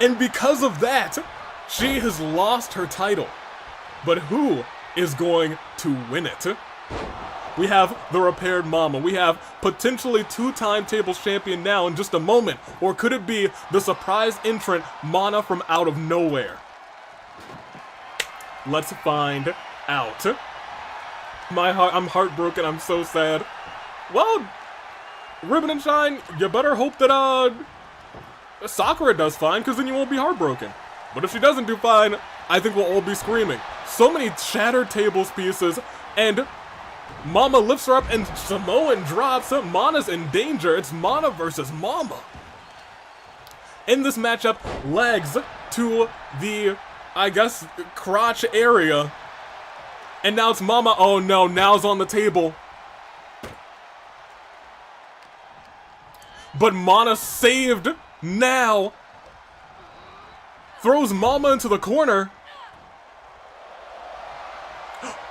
And because of that, she has lost her title. But who is going to win it? We have the repaired Momma. We have potentially two-time tables champion now in just a moment. Or could it be the surprise entrant Mana from out of nowhere? Let's find out. I'm heartbroken. I'm so sad. Well, Ribbon and Shine, you better hope that Sakura does fine, because then you won't be heartbroken. But if she doesn't do fine, I think we'll all be screaming. So many shattered tables pieces, and Momma lifts her up and Samoan drops. Mana's in danger. It's Mana versus Momma. In this matchup, legs to the, I guess, crotch area. And now it's Momma. Oh no, now's on the table. But Mana saved now. Throws Momma into the corner.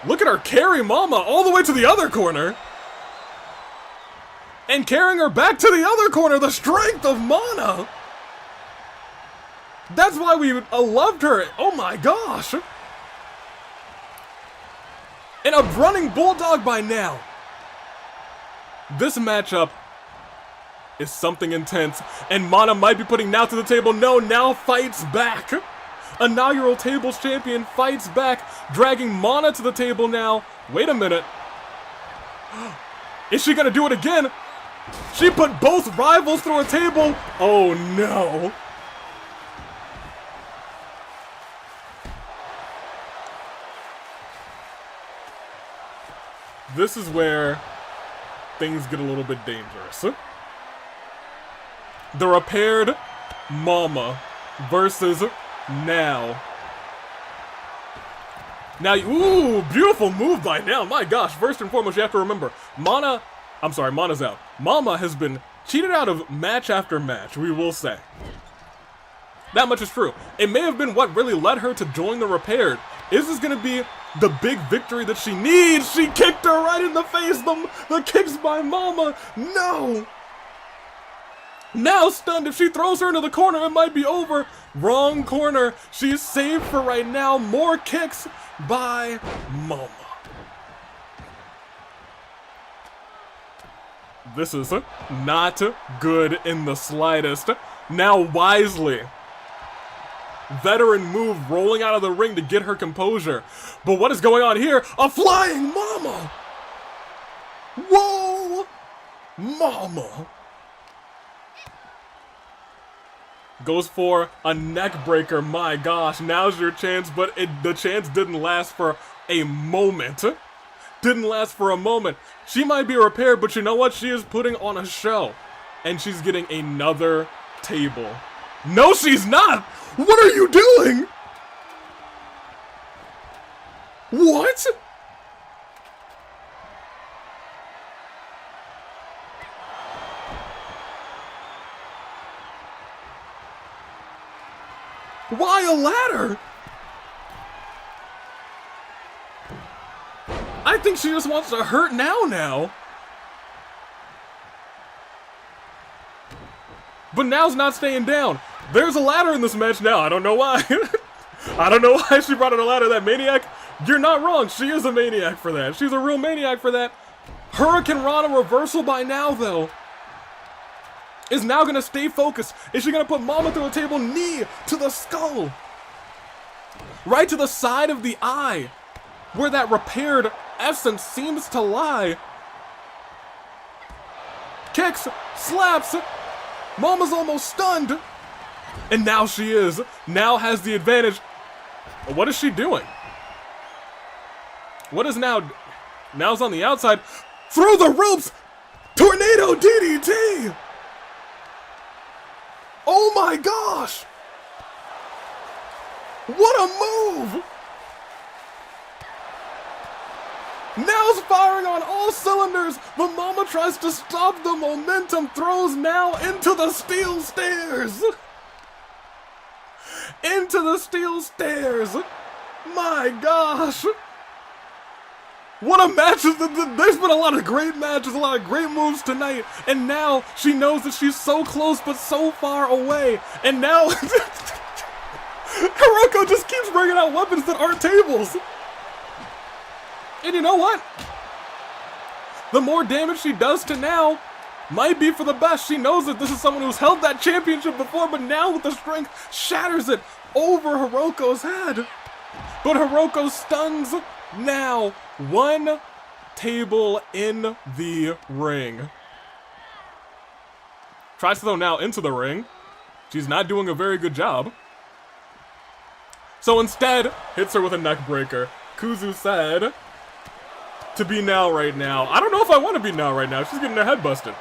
Look at her carry Momma all the way to the other corner. And carrying her back to the other corner. The strength of Mana. That's why we loved her. Oh my gosh. And a running bulldog by now. This matchup is something intense. And Mana might be putting now to the table. No, now fights back. Inaugural tables champion fights back, dragging Mana to the table now. Wait a minute. Is she gonna do it again? She put both rivals through a table. Oh no. This is where things get a little bit dangerous. The repaired Momma versus now. Now, ooh, beautiful move by now. My gosh, first and foremost, you have to remember, Mana's out. Momma has been cheated out of match after match, we will say. That much is true. It may have been what really led her to join the repaired. Is this gonna be the big victory that she needs? She kicked her right in the face. The kicks by Momma. No. Now stunned. If she throws her into the corner, it might be over. Wrong corner. She's saved for right now. More kicks by Momma. This is not good in the slightest. Now wisely. Veteran move rolling out of the ring to get her composure. But what is going on here? A flying Momma! Whoa! Momma! Goes for a neck breaker. My gosh, now's your chance, but the chance didn't last for a moment. Didn't last for a moment. She might be repaired, but you know what? She is putting on a show. And she's getting another table. No, she's not! What are you doing? What? Why a ladder? I think she just wants to hurt now. But now's not staying down. There's a ladder in this match now. I don't know why. I don't know why she brought in a ladder. That maniac, you're not wrong. She is a maniac for that. She's a real maniac for that. Hurricane Rana reversal by now, though. Is now going to stay focused. Is she going to put Momma through a table? Knee to the skull. Right to the side of the eye. where that repaired essence seems to lie. Kicks, slaps, Momma's almost stunned. And now she is. Now has the advantage. What is she doing? What is now? Now's on the outside. Through the ropes! Tornado DDT! Oh my gosh! What a move! Now's firing on all cylinders, but Momma tries to stop the momentum, throws now into the steel stairs! Into the steel stairs! My gosh! What a match! There's been a lot of great matches, a lot of great moves tonight, and now she knows that she's so close but so far away, and now Hiroko just keeps bringing out weapons that aren't tables. And you know what? The more damage she does to now might be for the best. She knows that this is someone who's held that championship before, but now with the strength shatters it over Hiroko's head. But Hiroko stuns now. One table in the ring. Tries to throw now into the ring. She's not doing a very good job. So instead, hits her with a neck breaker. Kuzu said to be now right now. I don't know if I want to be now right now. She's getting her head busted.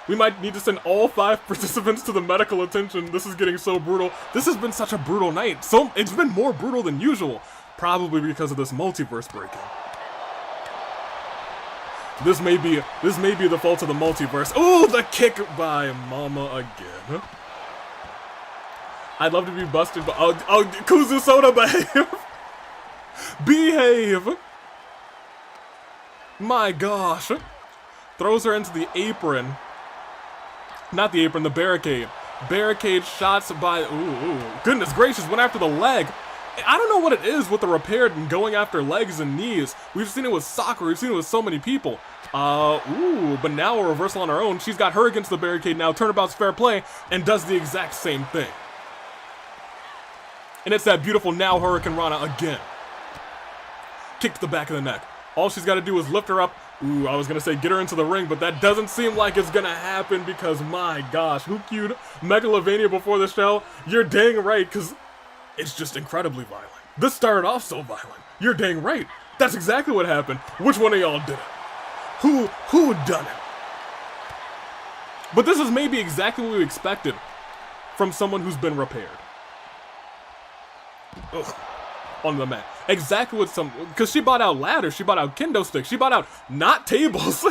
We might need to send all 5 participants to the medical attention. This is getting so brutal. This has been such a brutal night. So it's been more brutal than usual. Probably because of this multiverse breaking. This may be the fault of the multiverse. Oh, the kick by Momma again. I'd love to be busted, but Kuzu Soda, behave. Behave. My gosh. Throws her into the apron. Not the apron, the barricade. Barricade shots by, ooh, goodness gracious, went after the leg. I don't know what it is with the repaired and going after legs and knees. We've seen it with Sakura, we've seen it with so many people. But now a reversal on her own. She's got her against the barricade now, turnabout's fair play, and does the exact same thing. And it's that beautiful now Hurricane Rana again. Kick to the back of the neck. All she's got to do is lift her up. Ooh, I was going to say get her into the ring, but that doesn't seem like it's going to happen because, my gosh, who cued Megalovania before the show? You're dang right, because it's just incredibly violent. This started off so violent. You're dang right. That's exactly what happened. Which one of y'all did it? Who done it? But this is maybe exactly what we expected from someone who's been repaired. Ugh. On the mat. Exactly what because she bought out ladders, she bought out kendo sticks, she bought out not tables.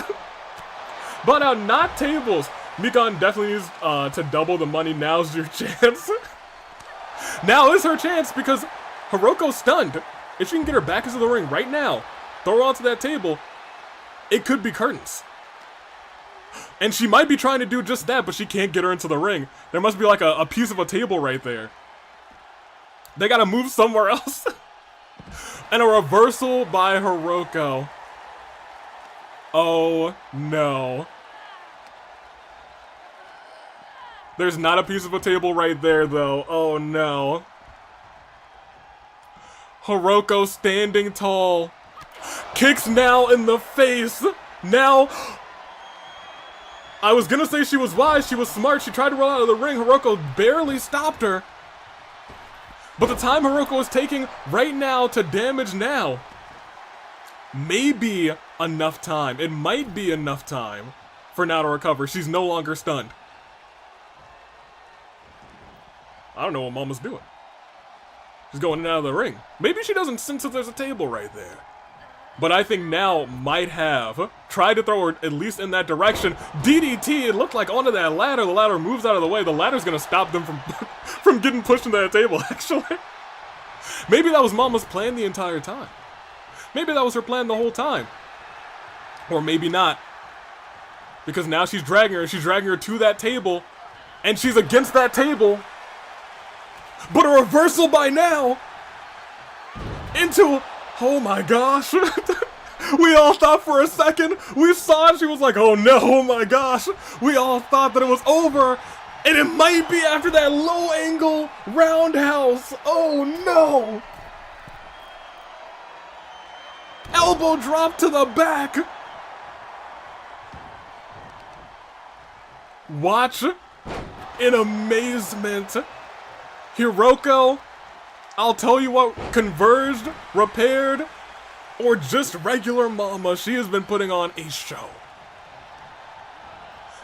Bought out not tables. Mikon definitely needs to double the money. Now's your chance. Now is her chance because Hiroko's stunned. If she can get her back into the ring right now, throw her onto that table, it could be curtains. And she might be trying to do just that, but she can't get her into the ring. There must be like a piece of a table right there. They gotta move somewhere else. And a reversal by Hiroko. Oh no. There's not a piece of a table right there though. Oh no. Hiroko standing tall. Kicks now in the face. Now. I was gonna say she was wise, she was smart, she tried to roll out of the ring. Hiroko barely stopped her. But the time Hiroko is taking right now to damage now may be enough time. It might be enough time for now to recover. She's no longer stunned. I don't know what Momma's doing. She's going in and out of the ring. Maybe she doesn't sense that there's a table right there. But I think now might have tried to throw her at least in that direction. DDT, it looked like onto that ladder. The ladder moves out of the way. The ladder's gonna stop them from getting pushed into that table, actually. Maybe that was Momma's plan the entire time. Maybe that was her plan the whole time. Or maybe not. Because now she's dragging her to that table. And she's against that table. But a reversal by now into, oh my gosh. We all thought for a second, we saw it, she was like, oh no, oh my gosh. We all thought that it was over. And it might be after that low angle roundhouse. Oh no. elbow drop to the back. Watch in amazement. Hiroko, I'll tell you what, converged, repaired, or just regular Momma, she has been putting on a show.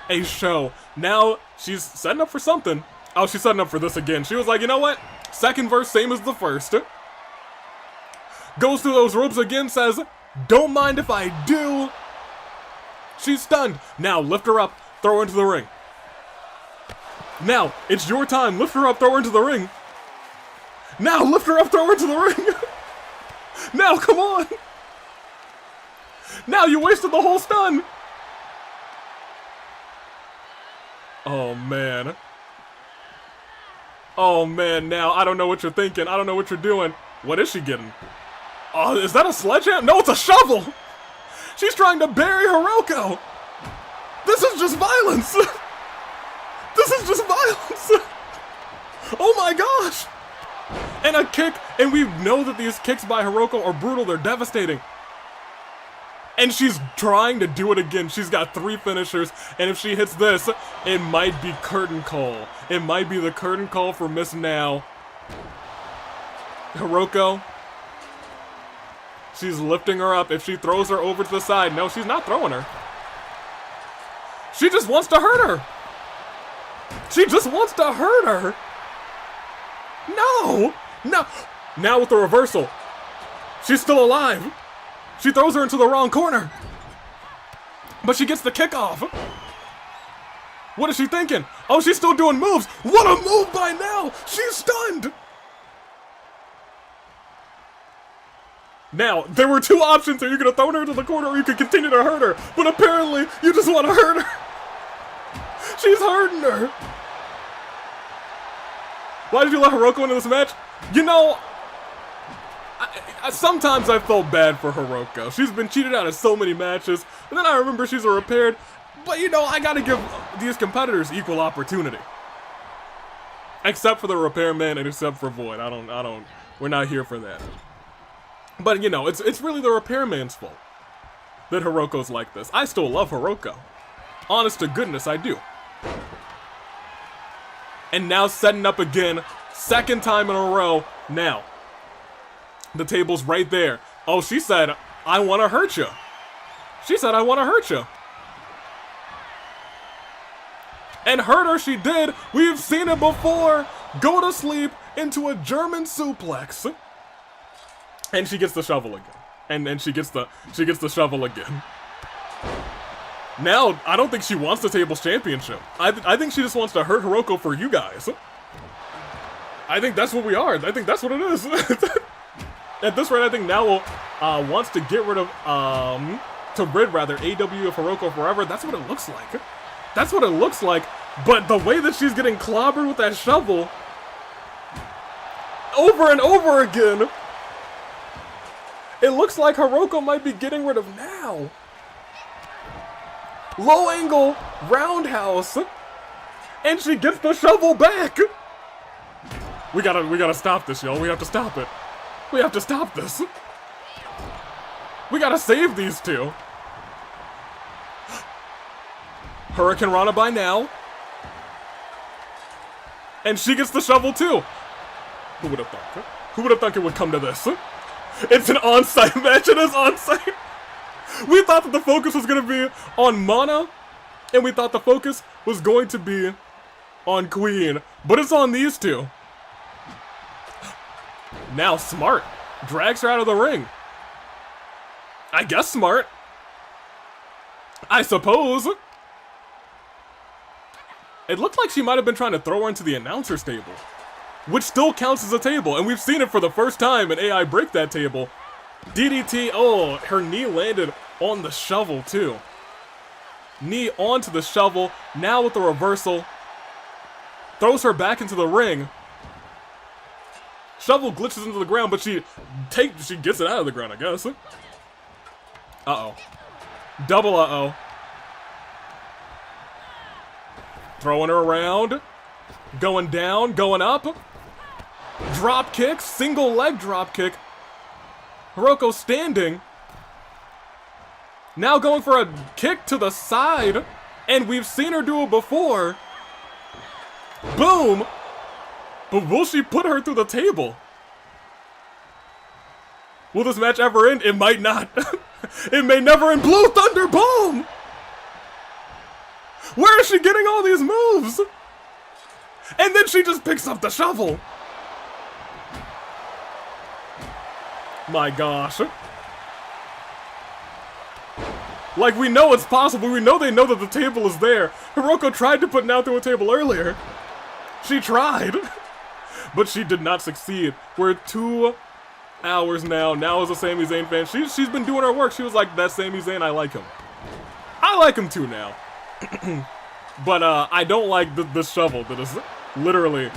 A show. Now, she's setting up for something. Oh, she's setting up for this again. She was like, you know what? Second verse, same as the first. Goes through those ropes again, says, don't mind if I do. She's stunned. Now, lift her up, throw her into the ring. Now, it's your time. Lift her up, throw her into the ring. Now, lift her up, throw her into the ring. Now, come on. Now, you wasted the whole stun. Oh, man. Oh, man, now, I don't know what you're thinking. I don't know what you're doing. What is she getting? Oh, is that a sledgehammer? No, it's a shovel. She's trying to bury Hiroko. This is just violence. This is just violence. Oh, my gosh. And a kick, and we know that these kicks by Hiroko are brutal, they're devastating. And she's trying to do it again. She's got 3 finishers, and if she hits this, it might be curtain call. It might be the curtain call for Miss Now. Hiroko, she's lifting her up. If she throws her over to the side, no, she's not throwing her. She just wants to hurt her. She just wants to hurt her. No! No! Now with the reversal. She's still alive. She throws her into the wrong corner. But she gets the kickoff. What is she thinking? Oh, she's still doing moves. What a move by Now! She's stunned! Now, there were 2 options here. You could have thrown her into the corner or you could continue to hurt her. But apparently, you just want to hurt her. She's hurting her. Why did you let Hiroko into this match? You know, sometimes I felt bad for Hiroko. She's been cheated out of so many matches, and then I remember she's a repaired. But you know, I gotta give these competitors equal opportunity. Except for the repairman and except for Void. We're not here for that. But you know, it's really the repairman's fault that Hiroko's like this. I still love Hiroko. Honest to goodness, I do. And now setting up again, second time in a row. Now, the table's right there. Oh, she said, I want to hurt you. She said, I want to hurt you. And hurt her she did. We've seen it before. Go to sleep into a German suplex. And she gets the shovel again. And she gets the shovel again. Now, I don't think she wants the table's championship. I think she just wants to hurt Hiroko for you guys. I think that's what we are. I think that's what it is. At this rate, I think Now wants to get rid of, to rid rather, AW of Hiroko forever. That's what it looks like. That's what it looks like. But the way that she's getting clobbered with that shovel, over and over again, it looks like Hiroko might be getting rid of Now. Low angle roundhouse, and she gets the shovel back. We gotta stop this, y'all. We have to stop it. We have to stop this. We gotta save these 2. Hurricane Rana by Now, and she gets the shovel too. Who would have thought? Who would have thought it would come to this? It's an on-site match. It is on-site. We thought that the focus was going to be on Mana, and we thought the focus was going to be on Queen, but it's on these 2. Now Smart drags her out of the ring. I guess Smart. I suppose. It looked like she might have been trying to throw her into the announcer's table, which still counts as a table, and we've seen it for the first time in AI break that table. DDT, oh, her knee landed on the shovel too. Knee onto the shovel, now with the reversal. Throws her back into the ring. Shovel glitches into the ground, but she gets it out of the ground, I guess. Uh-oh. Double uh-oh. Throwing her around. Going down, going up. Drop kick, single leg drop kick. Hiroko standing. Now going for a kick to the side. And we've seen her do it before. Boom. But will she put her through the table? Will this match ever end? It might not. It may never end. Blue Thunder Bomb! Where is she getting all these moves? And then she just picks up the shovel. My gosh. Like, we know it's possible. We know they know that the table is there. Hiroko tried to put Nao through a table earlier. She tried. But she did not succeed. We're 2 hours now. Now is a Sami Zayn fan. She's been doing her work. She was like, that's Sami Zayn. I like him. I like him too now. But I don't like the shovel that is literally.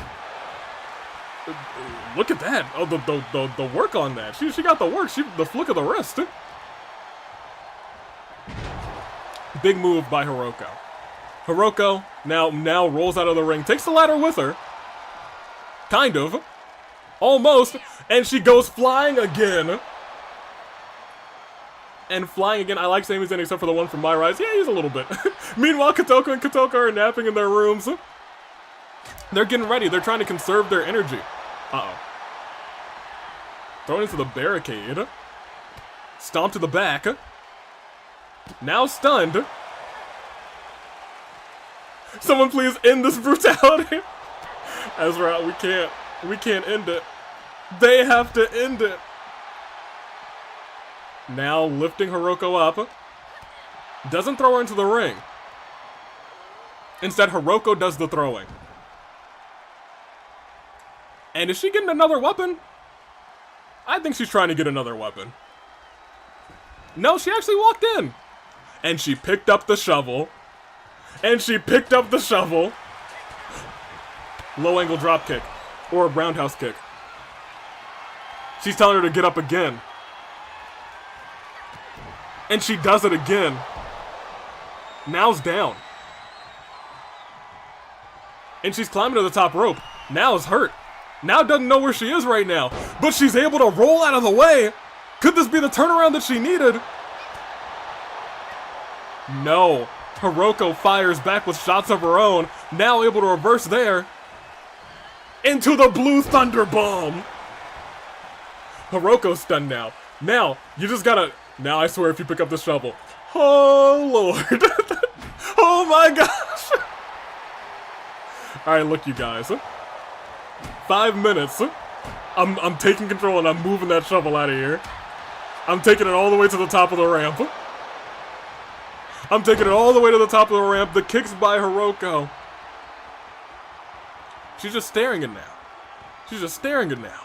Look at that! Oh, the work on that. She got the work. The flick of the wrist. Big move by Hiroko. Hiroko now rolls out of the ring, takes the ladder with her. Kind of. Almost. And she goes flying again. And flying again. I like Sami Zayn except for the one from My Rise. Yeah, he's a little bit. Meanwhile, Kotoko and Kotoko are napping in their rooms. They're getting ready. They're trying to conserve their energy. Uh-oh. Thrown into the barricade. Stomp to the back. Now stunned. Someone please end this brutality. Ezra, we can't end it. They have to end it. Now lifting Hiroko up. Doesn't throw her into the ring. Instead, Hiroko does the throwing. And is she getting another weapon? I think she's trying to get another weapon. No, she actually walked in. And she picked up the shovel. And she picked up the shovel. Low angle drop kick. Or a roundhouse kick. She's telling her to get up again. And she does it again. Now's down. And she's climbing to the top rope. Now's hurt. Now doesn't know where she is right now. But she's able to roll out of the way. Could this be the turnaround that she needed? No. Hiroko fires back with shots of her own. Now able to reverse there. Into the Blue Thunder Bomb. Hiroko's stunned now. Now, you just gotta... Now I swear if you pick up the shovel. Oh, Lord. Oh, my gosh. Alright, look, you guys. 5 minutes. I'm taking control and I'm moving that shovel out of here. I'm taking it all the way to the top of the ramp. I'm taking it all the way to the top of the ramp. The kicks by Hiroko. She's just staring at now. She's just staring at now.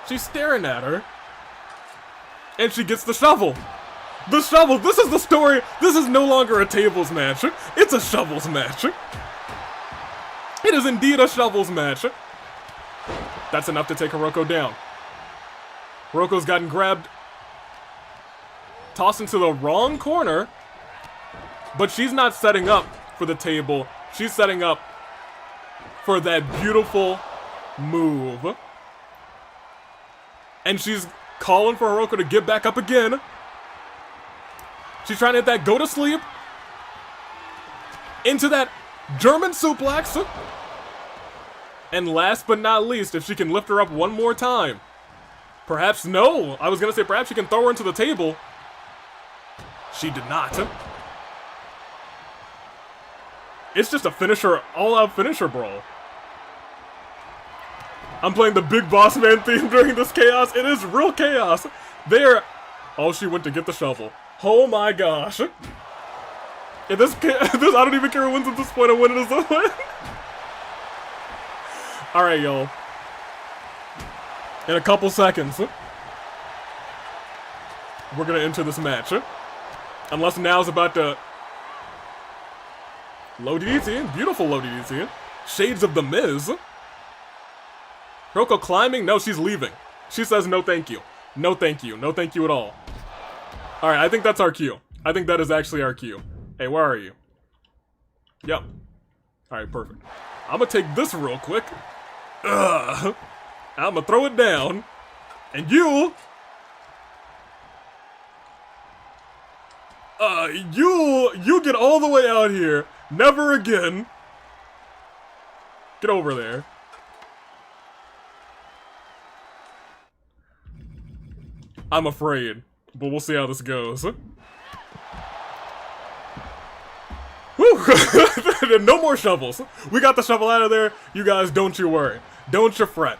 She's staring at her. And she gets the shovel. The shovel. This is the story. This is no longer a tables match. It's a shovels match. It is indeed a shovels match. That's enough to take Hiroko down. Hiroko's gotten grabbed. Tossed into the wrong corner. But she's not setting up for the table. She's setting up for that beautiful move. And she's calling for Hiroko to get back up again. She's trying to hit that go to sleep. Into that German suplex. And last but not least, if she can lift her up one more time. Perhaps, no. I was going to say perhaps she can throw her into the table. She did not. It's just a finisher, all-out finisher brawl. I'm playing the Big Boss Man theme during this chaos. It is real chaos. There. Oh, she went to get the shovel. Oh my gosh. If this I don't even care who wins at this point. A win is a win. Alright, y'all. In a couple seconds, we're gonna enter this match. Unless Now's about to... Low DDT. Beautiful low DDT. Shades of the Miz. Hiroko climbing? No, she's leaving. She says no thank you. No thank you. No thank you at all. Alright, I think that's our cue. I think that is actually our cue. Hey, where are you? Yep. Alright, perfect. I'm gonna take this real quick. Ugh. I'm gonna throw it down. And you... You get all the way out here. Never again. Get over there. I'm afraid, but we'll see how this goes. Woo! No more shovels. We got the shovel out of there. You guys, don't you worry. Don't you fret.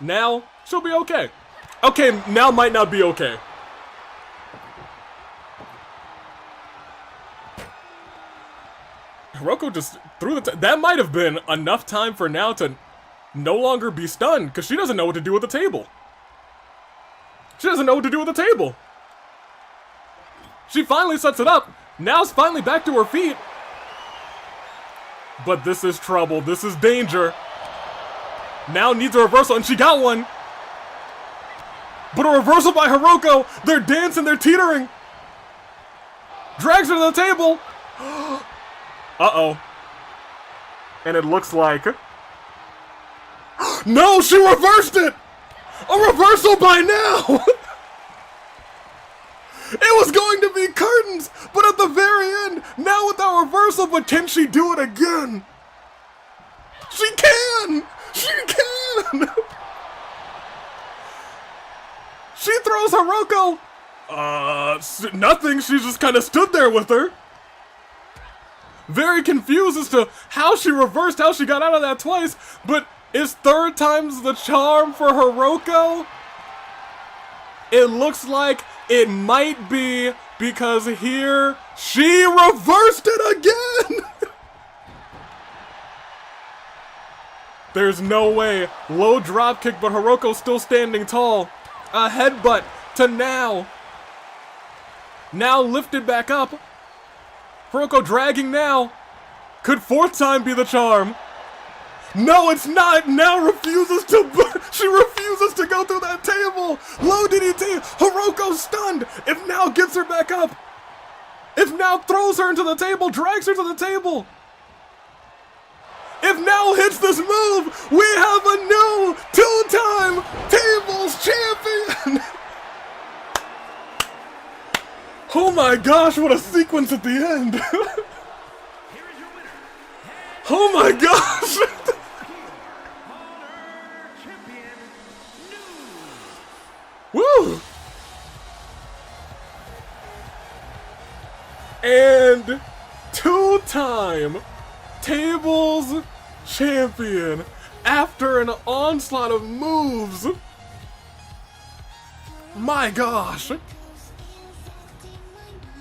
Now, she'll be okay. Okay, now might not be okay. Hiroko just threw the... That might have been enough time for now to no longer be stunned, because she doesn't know what to do with the table. She doesn't know what to do with the table. She finally sets it up. Now's finally back to her feet. But this is trouble. This is danger. Now needs a reversal, and she got one. But a reversal by Hiroko. They're dancing, they're teetering. Drags her to the table. Uh-oh. And it looks like... No, she reversed it! A reversal by now! It was going to be curtains, but at the very end, now with that reversal, but can she do it again? She can! She can! She throws Hiroko! Nothing, she just kind of stood there with her. Very confused as to how she reversed, how she got out of that twice, but is third time's the charm for Hiroko? It looks like it might be, because here, she reversed it again! There's no way. Low drop kick, but Hiroko's still standing tall. A headbutt to now. Now lifted back up. Hiroko dragging now. Could fourth time be the charm? No, it's not. Now refuses to. She refuses to go through that table. Low DDT. Hiroko stunned. If now gets her back up. If now throws her into the table, drags her to the table. If now hits this move, we have a new two-time tables champion. Oh my gosh, what a sequence at the end. Oh my gosh. Woo! And two-time tables champion after an onslaught of moves. My gosh.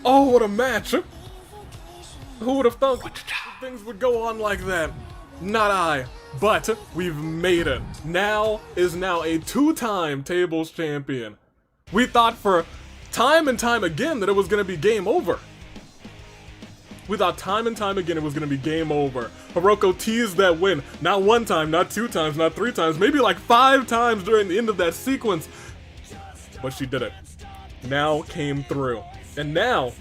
Oh, what a match. Who would have thought things would go on like that? Not I. But we've made it. Now is now a two-time tables champion. We thought for time and time again that it was going to be game over. We thought time and time again it was going to be game over. Hiroko teased that win. Not one time, not two times, not three times, maybe like 5 times during the end of that sequence. But she did it. Now came through. And now,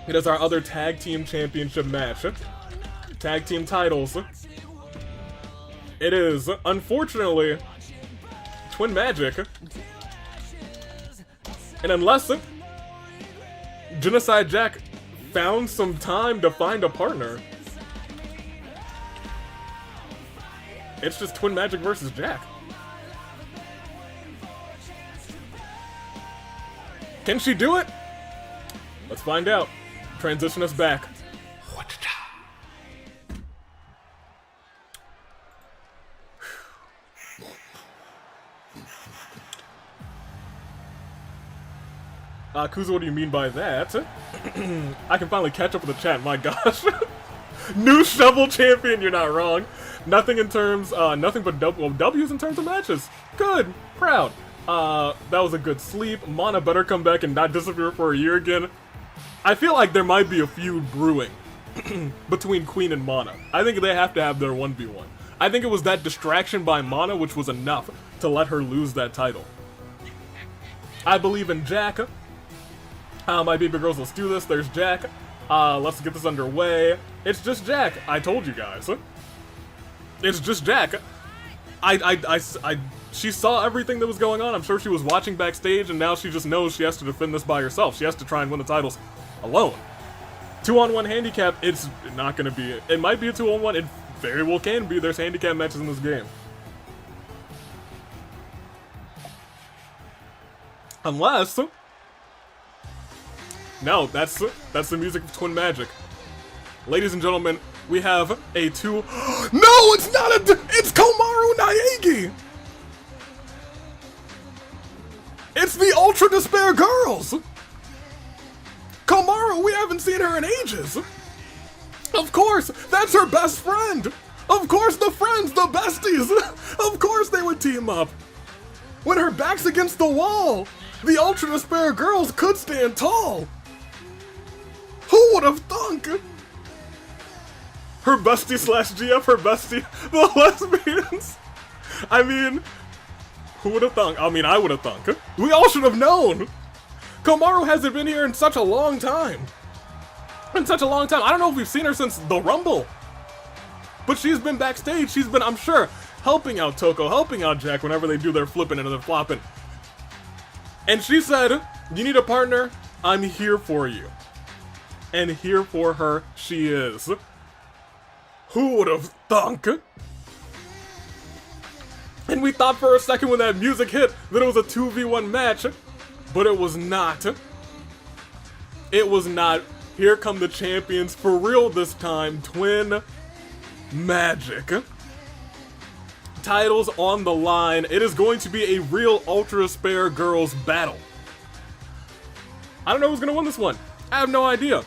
it is our other tag team championship match. Tag team titles. It is, unfortunately, Twin Magic. And unless Genocide Jack found some time to find a partner, it's just Twin Magic versus Jack. Can she do it? Let's find out. Transition us back. Kuzu, what do you mean by that? I can finally catch up with the chat, my gosh. New shovel champion, you're not wrong. Nothing in terms, nothing but W's in terms of matches. Good, proud. That was a good sleep. Mana better come back and not disappear for a year again. I feel like there might be a feud brewing between Queen and Mana. I think they have to have their 1v1. I think it was that distraction by Mana which was enough to let her lose that title. I believe in Jack. My baby girls, let's do this. There's Jack. Let's get this underway. It's just Jack. I told you guys. It's just Jack. she saw everything that was going on. I'm sure she was watching backstage, and now she just knows she has to defend this by herself. She has to try and win the titles alone. 2-on-1 handicap, it's not going to be it. It might be a 2-on-1. It very well can be. There's handicap matches in this game. Unless... No, that's the music of Twin Magic. Ladies and gentlemen, we have a two... No, it's not a... It's Komaru Naegi! It's the Ultra Despair Girls! Komaru, we haven't seen her in ages! Of course, that's her best friend! Of course the friends, the besties! Of course they would team up! When her back's against the wall, the Ultra Despair Girls could stand tall! Who would have thunk? Her bestie slash GF, her bestie, the lesbians. I mean, who would have thunk? I mean, I would have thunk. We all should have known. Komaru hasn't been here in such a long time. I don't know if we've seen her since the Rumble. But she's been backstage. She's been, I'm sure, helping out Toko, helping out Jack whenever they do their flipping and their flopping. And she said, you need a partner? I'm here for you. And here for her she is. Who would have thunk? And we thought for a second when that music hit that it was a 2v1 match, but it was not. It was not. Here come the champions for real this time, Twin Magic. Titles on the line. It is going to be a real Ultra Despair Girls battle. I don't know who's going to win this one. I have no idea.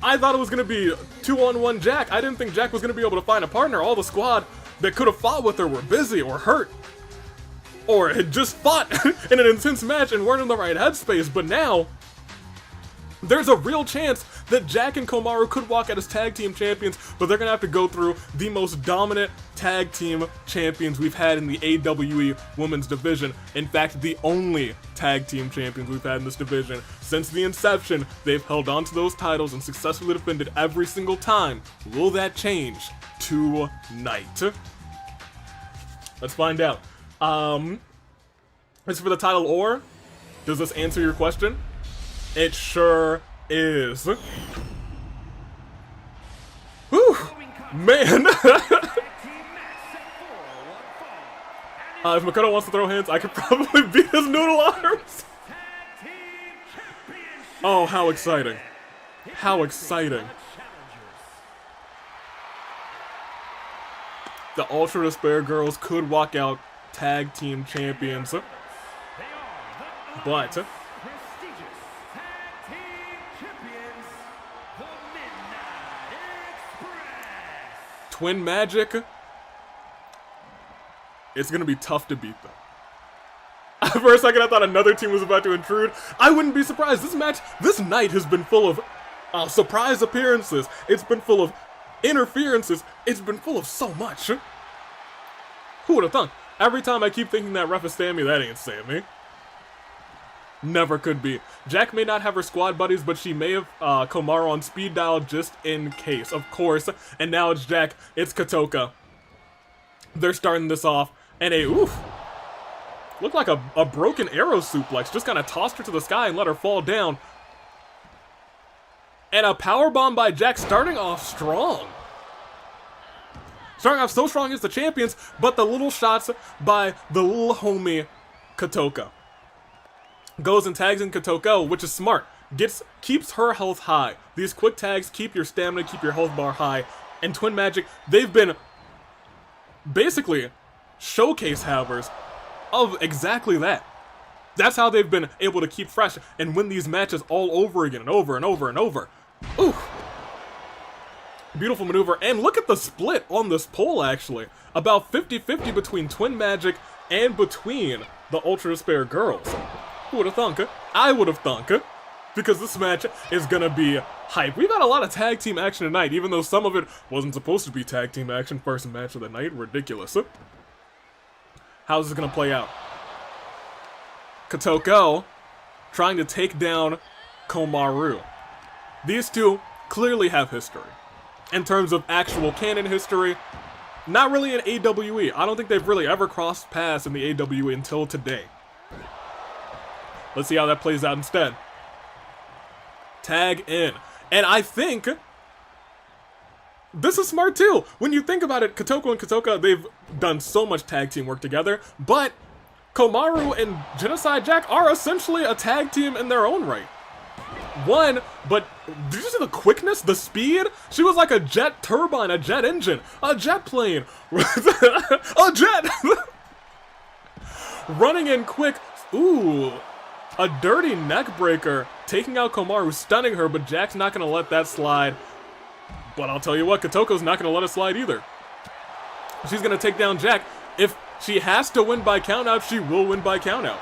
I thought it was going to be 2-on-1 Jack. I didn't think Jack was going to be able to find a partner. All the squad that could have fought with her were busy or hurt. Or had just fought in an intense match and weren't in the right headspace. But now, there's a real chance that Jack and Komaru could walk out as tag team champions, but they're going to have to go through the most dominant tag team champions we've had in the AWE women's division. In fact, the only tag team champions we've had in this division. Since the inception, they've held on to those titles and successfully defended every single time. Will that change tonight? Let's find out. As for the title or, does this answer your question? It sure is. Whew, man. If Makoto wants to throw hands, I could probably beat his noodle arms. Oh, how exciting. How exciting. The Ultra Despair Girls could walk out tag team champions. But Twin Magic, it's gonna be tough to beat them. For a second I thought another team was about to intrude. I wouldn't be surprised. This night has been full of surprise appearances. It's been full of interferences. It's been full of so much. Who would have thunk? Every time I keep thinking that ref is Sammy, that ain't Sammy. Never could be. Jack may not have her squad buddies, but she may have Komaru on speed dial just in case, of course. And now it's Jack, it's Katoka. They're starting this off, and looked like a broken arrow suplex. Just kind of tossed her to the sky and let her fall down. And a powerbomb by Jack, starting off strong. Starting off so strong against the champions, but the little shots by the little homie Katoka. Goes and tags in Katoka, which is smart. Keeps her health high. These quick tags keep your stamina, keep your health bar high. And Twin Magic, they've been basically showcase havers of exactly that. That's how they've been able to keep fresh and win these matches all over again and over and over and over. Ooh. Beautiful maneuver. And look at the split on this pole, actually. About 50-50 between Twin Magic and between the Ultra Despair Girls. Who would have thunk? I would have thunk. Because this match is gonna be hype. We've had a lot of tag team action tonight, even though some of it wasn't supposed to be tag team action. First match of the night. Ridiculous. How's this gonna play out? Kotoko trying to take down Komaru. These two clearly have history. In terms of actual canon history, Not really in AWE. I don't think they've really ever crossed paths in the AWE until today. Let's see how that plays out instead. Tag in. And I think this is smart too. When you think about it, Kotoko and Kotoka, they've done so much tag team work together, but Komaru and Genocide Jack are essentially a tag team in their own right. One, but did you see the quickness, the speed? She was like a jet turbine, a jet engine, a jet plane, a jet! Running in quick. Ooh, a dirty neck breaker, taking out Komaru, stunning her, but Jack's not gonna let that slide. But I'll tell you what, Kotoko's not gonna let it slide either. She's gonna take down Jack. If she has to win by countout, she will win by countout.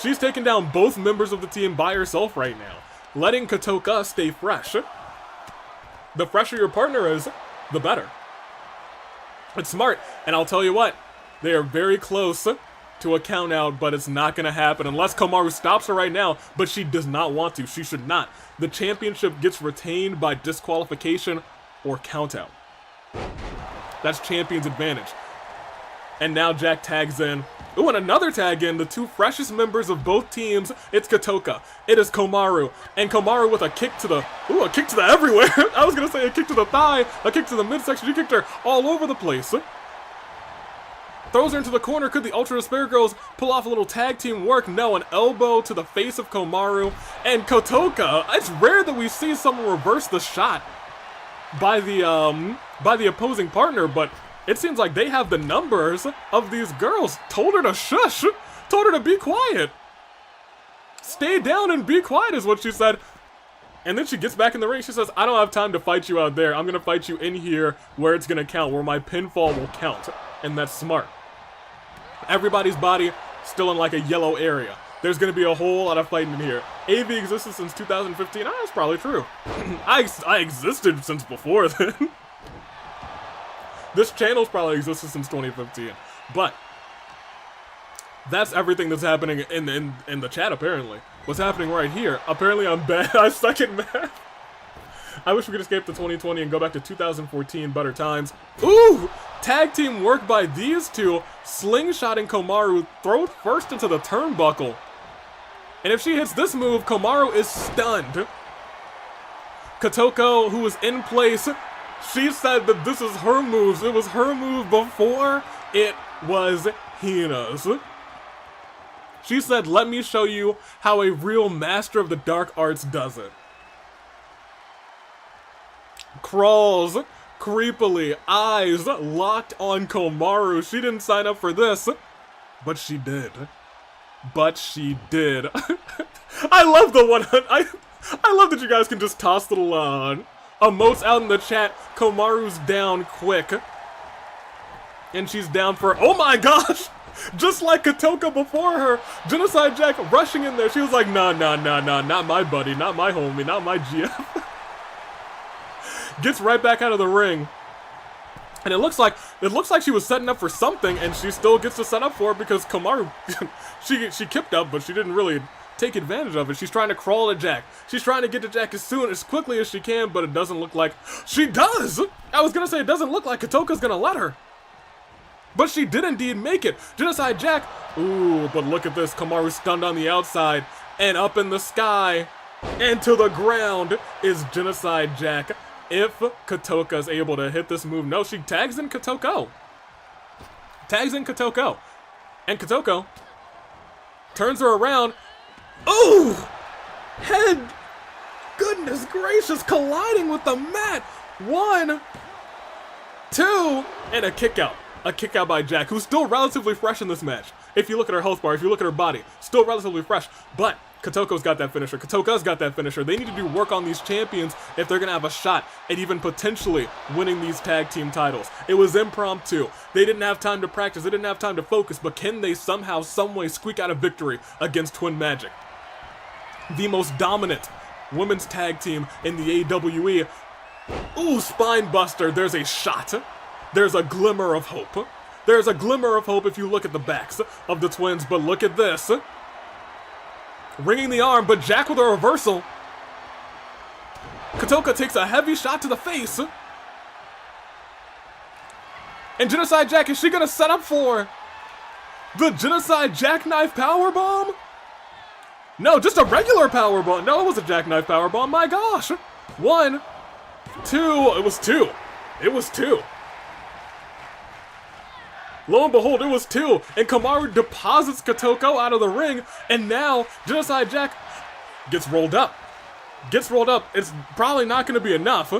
She's taking down both members of the team by herself right now, letting Kotoka stay fresh. The fresher your partner is, the better. It's smart, and I'll tell you what, they are very close to a countout, but it's not going to happen unless Komaru stops her right now, but she does not want to. She should not. The championship gets retained by disqualification or countout. That's champion's advantage. And now Jack tags in. Ooh, and another tag in, the two freshest members of both teams. It's Kotoka. It is Komaru. And Komaru with a kick to the, ooh, a kick to the everywhere. I was going to say a kick to the thigh, a kick to the midsection. She kicked her all over the place. Throws her into the corner. Could the Ultra Despair Girls pull off a little tag team work? No, an elbow to the face of Komaru. And Kotoka, it's rare that we see someone reverse the shot by the opposing partner, but it seems like they have the numbers of these girls. Told her to shush. Told her to be quiet. Stay down and be quiet is what she said. And then she gets back in the ring. She says, I don't have time to fight you out there. I'm going to fight you in here where it's going to count, where my pinfall will count. And that's smart. Everybody's body still in like a yellow area. There's going to be a whole lot of fighting in here. AV existed since 2015. Ah, that's probably true. I existed since before then. This channel's probably existed since 2015. But that's everything that's happening in the chat, apparently. What's happening right here? Apparently I'm bad. I suck at math. I wish we could escape to 2020 and go back to 2014, better times. Ooh! Tag team work by these two, slingshotting Komaru, throw first into the turnbuckle. And if she hits this move, Komaru is stunned. Kotoko, who was in place, she said that this is her moves. It was her move before it was Hina's. She said, let me show you how a real master of the dark arts does it. Crawls creepily, eyes locked on Komaru. She didn't sign up for this, but she did. But she did. I love the one. I love that you guys can just toss little emotes out in the chat. Komaru's down quick, and she's down for, oh my gosh, just like Kotoka before her. Genocide Jack rushing in there. She was like, nah, not my buddy, not my homie, not my GF. Gets right back out of the ring. And it looks like she was setting up for something, and she still gets to set up for it because Komaru, she kipped up, but she didn't really take advantage of it. She's trying to crawl to Jack. She's trying to get to Jack as quickly as she can, but it doesn't look like she does. I was gonna say it doesn't look like Kotoka's gonna let her, but she did indeed make it. Genocide Jack. Ooh, but look at this. Komaru stunned on the outside and up in the sky and to the ground is Genocide Jack. If Kotoka's able to hit this move, no, she tags in Kotoko. Tags in Kotoko. And Kotoko turns her around. Ooh! Head! Goodness gracious, colliding with the mat. 1, 2, and a kick out. A kick out by Jack, who's still relatively fresh in this match. If you look at her health bar, if you look at her body, still relatively fresh. But Kotoko's got that finisher. Kotoka's got that finisher. They need to do work on these champions if they're going to have a shot at even potentially winning these tag team titles. It was impromptu. They didn't have time to practice. They didn't have time to focus. But can they somehow, someway squeak out a victory against Twin Magic? The most dominant women's tag team in the AWE. Ooh, spine buster. There's a shot. There's a glimmer of hope. There's a glimmer of hope if you look at the backs of the twins. But look at this. Ringing the arm, but Jack with a reversal. Kotoka takes a heavy shot to the face. And Genocide Jack, is she gonna set up for the Genocide Jackknife Powerbomb? No, just a regular powerbomb. No, it was a Jackknife Powerbomb. My gosh. 1, 2. It was 2. It was 2. Lo and behold, it was 2. And Kamaru deposits Kotoko out of the ring. And now Genocide Jack gets rolled up. Gets rolled up. It's probably not going to be enough.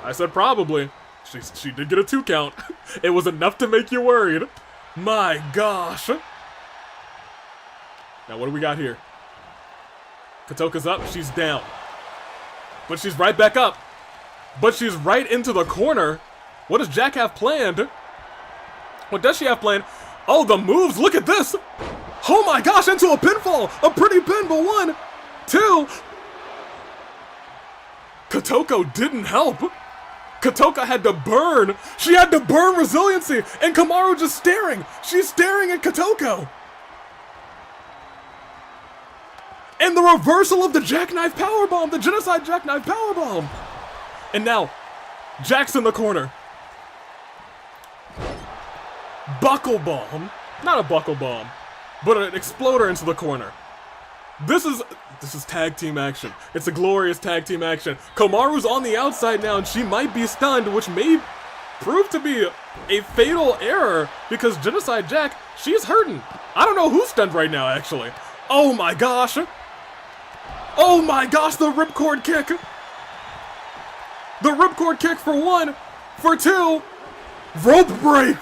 I said probably. She did get a 2 count. It was enough to make you worried. My gosh. Now what do we got here? Kotoka's up. She's down. But she's right back up. But she's right into the corner. What does Jack have planned? What does she have planned? Oh, the moves. Look at this. Oh my gosh, into a pinfall. A pretty pin, but 1, 2. Kotoko didn't help. Kotoka had to burn. She had to burn resiliency. And Kamaru just staring. She's staring at Kotoko. And the reversal of the Jackknife Powerbomb. The Genocide Jackknife Powerbomb. And now, Jack's in the corner. Buckle bomb. Not a buckle bomb, but an exploder into the corner. This is tag team action. It's a glorious tag team action. Komaru's on the outside now, and she might be stunned, which may prove to be a fatal error, because Genocide Jack, she's hurting. I don't know who's stunned right now, actually. Oh my gosh. Oh my gosh, the ripcord kick. The ripcord kick for 1, for 2, rope break.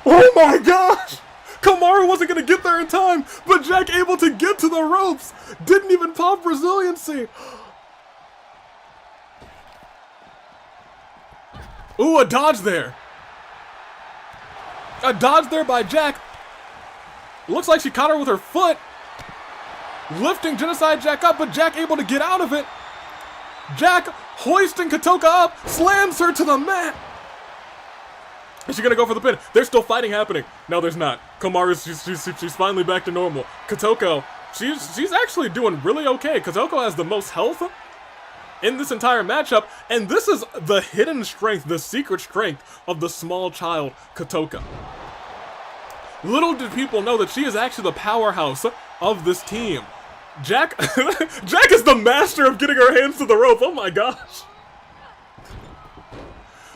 Oh my gosh. Kamaru wasn't going to get there in time, but Jack able to get to the ropes. Didn't even pop resiliency. Ooh, a dodge there. A dodge there by Jack. Looks like she caught her with her foot. Lifting Genocide Jack up, but Jack able to get out of it. Jack hoisting Kotoka up, slams her to the mat. Is she gonna go for the pin? There's still fighting happening. No, there's not. Kamaru, she's finally back to normal. Kotoko, she's actually doing really okay. Kotoko has the most health in this entire matchup, and this is the hidden strength, the secret strength of the small child Kotoka. Little did people know that she is actually the powerhouse of this team. Jack is the master of getting her hands to the rope. Oh my gosh.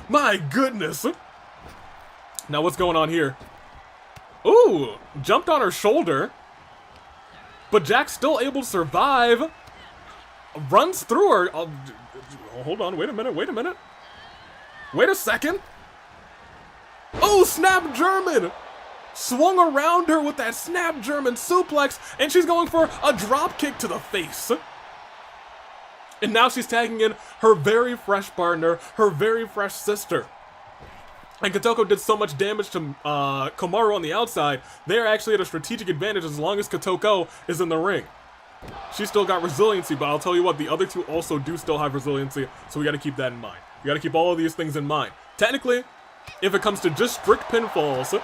My goodness. Now what's going on here? Ooh, jumped on her shoulder. But Jack's still able to survive. Runs through her. Oh, hold on, wait a minute. Wait a second. Oh, snap German. Swung around her with that snap German suplex, and she's going for a drop kick to the face. And now she's tagging in her very fresh partner, her very fresh sister. And Kotoko did so much damage to Komaru on the outside, they're actually at a strategic advantage as long as Kotoko is in the ring. She's still got resiliency, but I'll tell you what, the other two also do still have resiliency, so we gotta keep that in mind. We gotta keep all of these things in mind. Technically, if it comes to just strict pinfalls,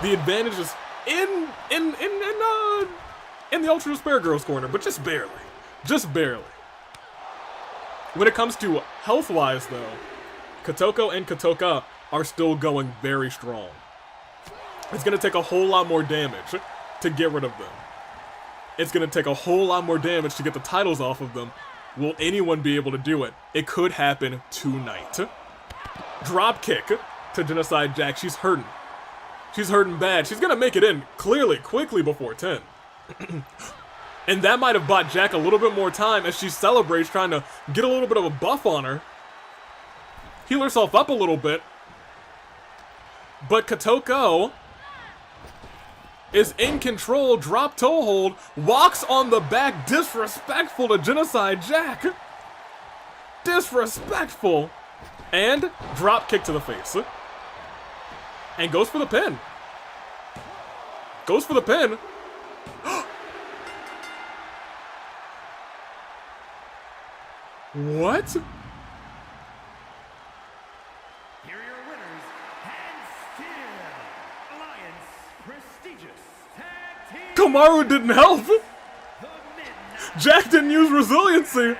the advantage is in the Ultra Despair Girls corner, but just barely. Just barely. When it comes to health-wise, though, Kotoko and Kotoka are still going very strong. It's going to take a whole lot more damage to get rid of them. It's going to take a whole lot more damage to get the titles off of them. Will anyone be able to do it? It could happen tonight. Drop kick to Genocide Jack. She's hurting. She's hurting bad. She's going to make it in quickly before 10. And that might have bought Jack a little bit more time as she celebrates, trying to get a little bit of a buff on her. Heal herself up a little bit. But Kotoko is in control, drop toe hold, walks on the back, disrespectful to Genocide Jack. Disrespectful. And drop kick to the face. And goes for the pin. Goes for the pin. What? Here are your winners, and still Alliance prestigious tag team. Kamaru didn't help. The Midnight Jack didn't use resiliency.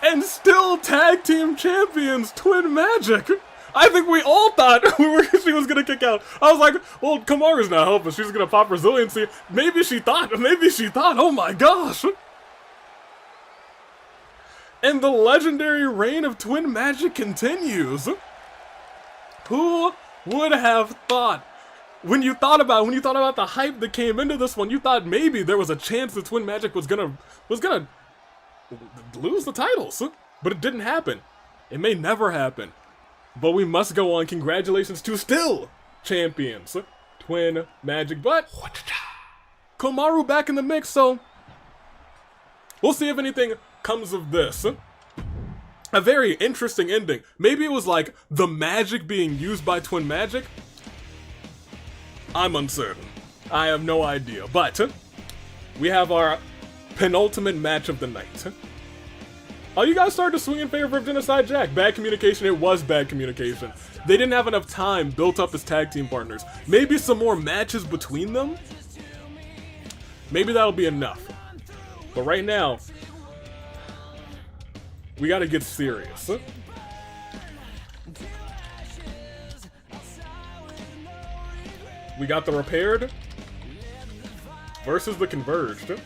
And still tag team champions, Twin Magic. I think we all thought she was gonna kick out. I was like, well, Kamaru's not helping. She's gonna pop resiliency. Maybe she thought. Oh my gosh. And the legendary reign of twin magic continues. Who would have thought? When you thought about the hype that came into this one, you thought maybe there was a chance that twin magic was gonna lose the titles, but it didn't happen. It may never happen. But we must go on. Congratulations to still champions, twin magic. But Komaru back in the mix, so we'll see if anything comes of this. A very interesting ending. Maybe it was like the magic being used by twin magic. I'm uncertain. I have no idea. But we have our penultimate match of the night. Oh, you guys started to swing in favor of Genocide Jack. Bad communication. It was bad communication. They didn't have enough time built up as tag team partners. Maybe some more matches between them. Maybe that'll be enough. But right now, we gotta get serious. We got the repaired versus the converged.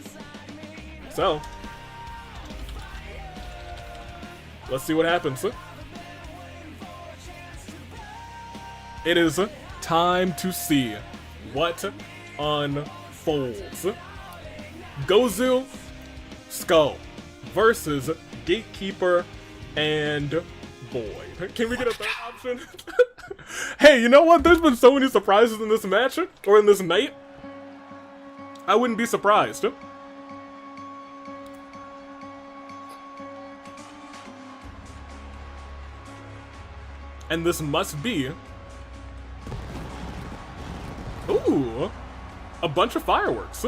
So, let's see what happens. It is time to see what unfolds. Gozu, Skull versus Gatekeeper and Void. Can we get a third option? Hey, you know what? There's been so many surprises in this match, or in this night. I wouldn't be surprised. And this must be... Ooh! A bunch of fireworks.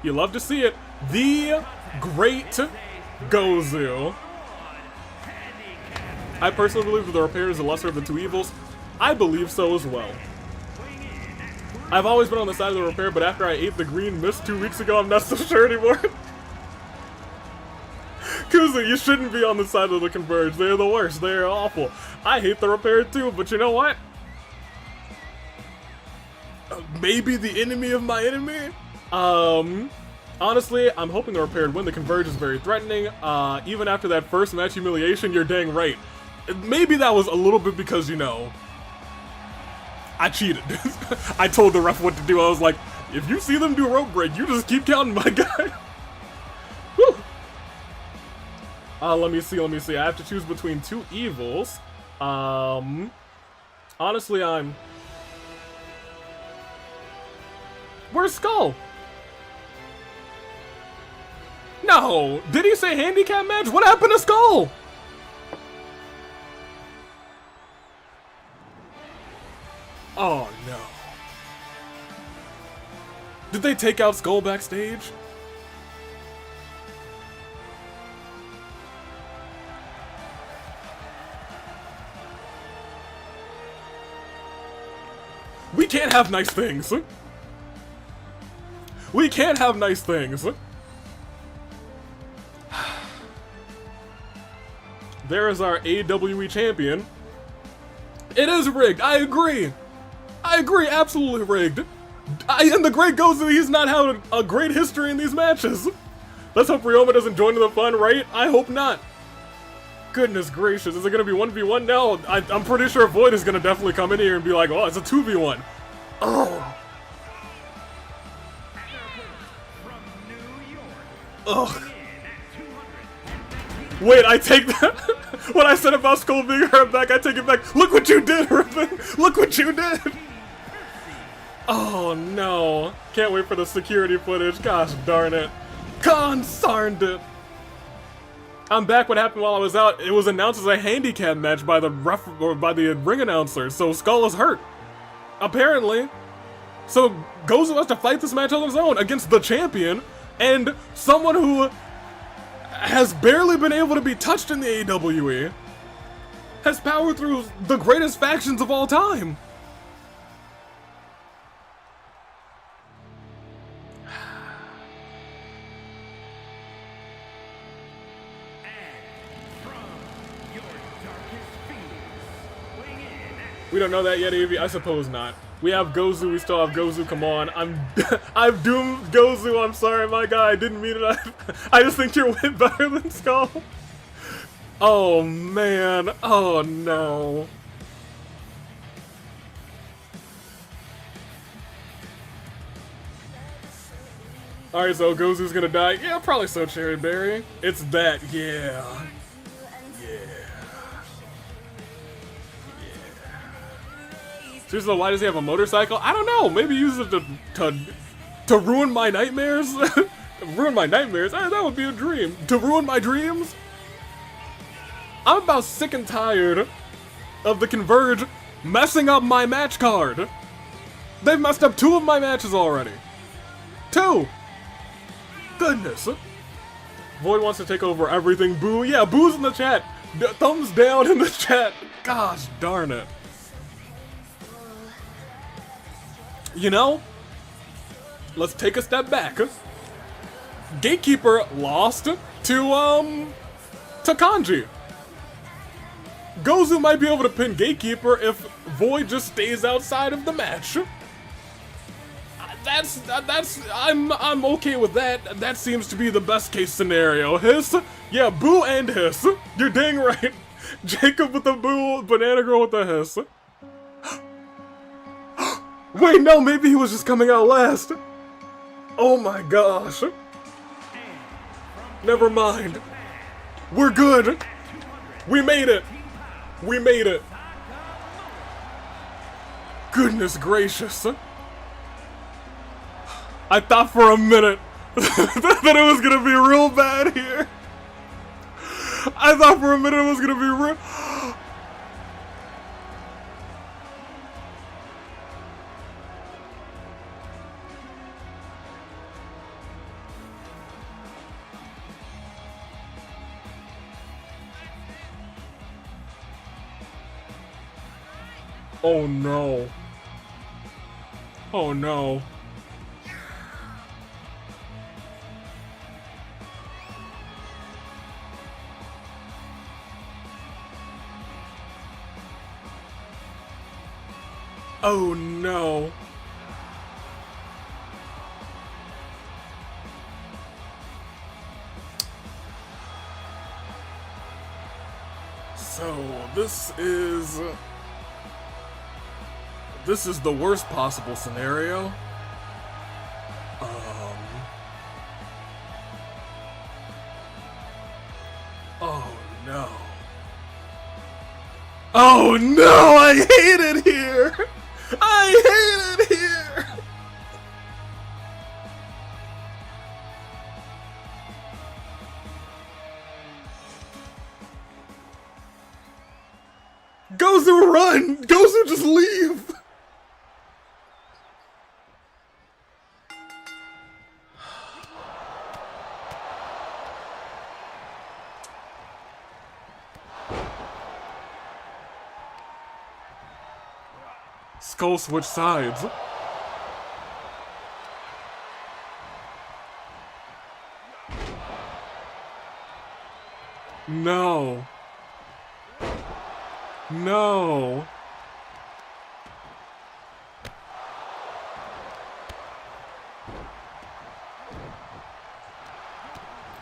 You love to see it. The Great Gozu. I personally believe that the repair is the lesser of the two evils. I believe so as well. I've always been on the side of the repair, but after I ate the green mist 2 weeks ago, I'm not so sure anymore. Kuzu, you shouldn't be on the side of the converge. They're the worst. They're awful. I hate the repair too, but you know what? Maybe the enemy of my enemy? Honestly, I'm hoping the repaired win. The converge is very threatening. Even after that first match humiliation, you're dang right. Maybe that was a little bit because, you know, I cheated. I told the ref what to do. I was like, if you see them do rope break, you just keep counting, my guy. Whew. Let me see. I have to choose between two evils. Honestly, Where's Skull? No! Did he say handicap match? What happened to Skull? Oh no. Did they take out Skull backstage? We can't have nice things. We can't have nice things. There is our AWE champion. It is rigged. I agree. Absolutely rigged. And the Great Gozu, he's not had a great history in these matches. Let's hope Ryoma doesn't join in the fun, right? I hope not. Goodness gracious, is it gonna be 1v1 now? I'm pretty sure Void is gonna definitely come in here and be like, oh, it's a 2v1. Oh. Ugh. Wait, I take that. What I said about Skull being hurt back, I take it back. Look what you did, Riven. Look what you did. Oh no. Can't wait for the security footage. Gosh darn it. Consarned it. I'm back. What happened while I was out? It was announced as a handicap match by the ref, or by the ring announcer, so Skull is hurt. Apparently. So Gozu has to fight this match on his own against the champion and someone who has barely been able to be touched in the AWE, has powered through the greatest factions of all time. We don't know that yet, Avi. I suppose not. We have Gozu. We still have Gozu. Come on. I've doomed Gozu. I'm sorry, my guy. I didn't mean it. I just think you're way better than Skull. Oh, man. Oh, no. Alright, so Gozu's gonna die. Yeah, probably so, Cherry Berry. It's that, yeah. Seriously, why does he have a motorcycle? I don't know. Maybe he uses it to ruin my nightmares? Ruin my nightmares? That would be a dream. To ruin my dreams? I'm about sick and tired of the Converge messing up my match card. They've messed up 2 of my matches already. 2! Goodness. Void wants to take over everything. Boo. Yeah, boo's in the chat. Thumbs down in the chat. Gosh darn it. You know, let's take a step back. Gatekeeper lost to Kanji. Gozu might be able to pin Gatekeeper if Void just stays outside of the match. I'm okay with that. That seems to be the best case scenario. Hiss? Yeah, boo and hiss. You're dang right. Jacob with the boo, Banana Girl with the hiss. Wait, no, maybe he was just coming out last. Oh my gosh. Never mind. We're good. We made it. We made it. Goodness gracious. I thought for a minute that it was gonna be real bad here. I thought for a minute it was gonna be real. Oh no. Oh no. Oh no. So this is the worst possible scenario. Oh no. Oh no, I hate it here! I hate it here! Gozu, run! Gozu, just leave! Skull switch sides. No. No.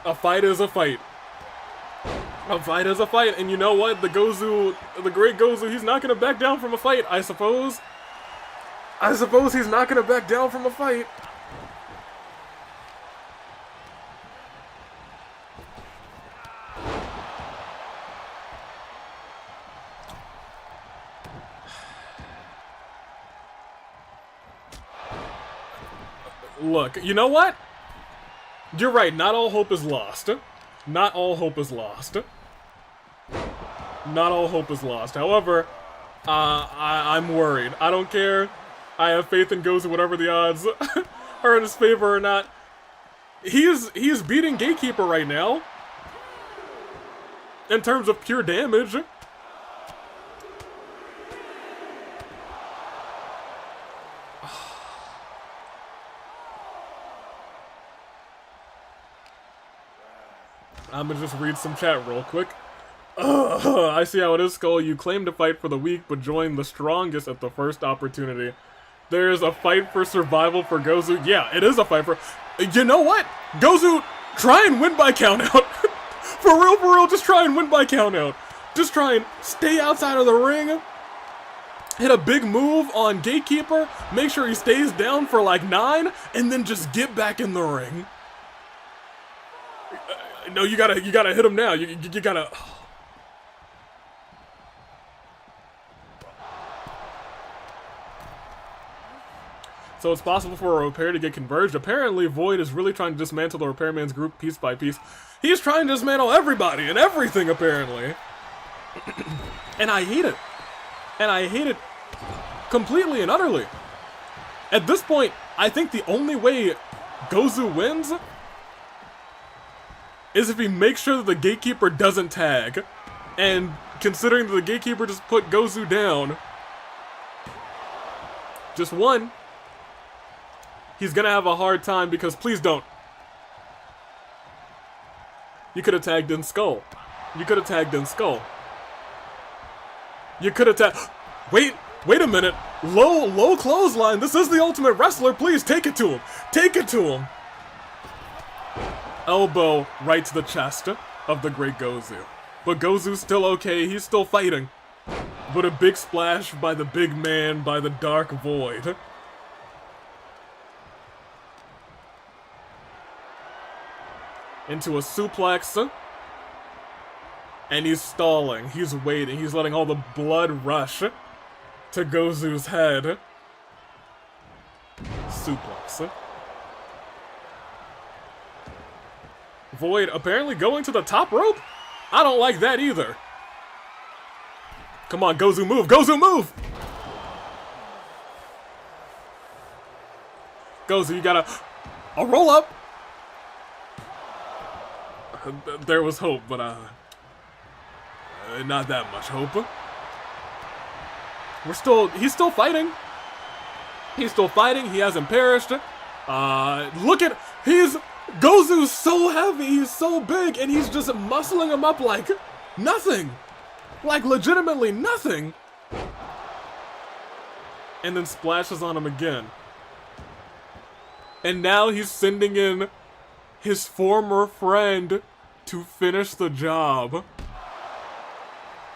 A fight is a fight. A fight is a fight, and you know what? The Gozu, the great Gozu, he's not gonna back down from a fight, I suppose. I suppose he's not gonna back down from a fight. Look, you know what? You're right, not all hope is lost. Not all hope is lost. Not all hope is lost. However, I'm worried. I don't care. I have faith in Gozu, whatever the odds are in his favor or not. He is beating Gatekeeper right now. In terms of pure damage. I'm gonna just read some chat real quick. I see how it is, Skull. You claim to fight for the weak, but join the strongest at the first opportunity. There's a fight for survival for Gozu. Yeah, it is a fight for... You know what? Gozu, try and win by countout. For real, just try and win by countout. Just try and stay outside of the ring. Hit a big move on Gatekeeper. Make sure he stays down for like 9, and then just get back in the ring. No, you gotta hit him now. You gotta... So it's possible for a repair to get converged. Apparently, Void is really trying to dismantle the Repairman's group piece by piece. He's trying to dismantle everybody and everything, apparently. And I hate it. And I hate it completely and utterly. At this point, I think the only way Gozu wins is if he makes sure that the Gatekeeper doesn't tag. And considering that the Gatekeeper just put Gozu down, just one, he's gonna have a hard time because please don't. You could have tagged in Skull. You could have tagged in Skull. You could have tagged... Wait a minute. Low clothesline. This is the Ultimate Wrestler. Please take it to him. Take it to him. Elbow right to the chest of the great Gozu. But Gozu's still okay. He's still fighting. But a big splash by the big man, by the Dark Void. Into a suplex. And he's stalling. He's waiting. He's letting all the blood rush to Gozu's head. Suplex. Void apparently going to the top rope? I don't like that either. Come on, Gozu, move! Gozu, move! Gozu, you gotta... A roll up! There was hope, but not that much hope. He's still fighting. He's still fighting. He hasn't perished. Look at, Gozu's so heavy. He's so big, and he's just muscling him up like nothing. Like legitimately nothing. And then splashes on him again. And now he's sending in his former friend to finish the job.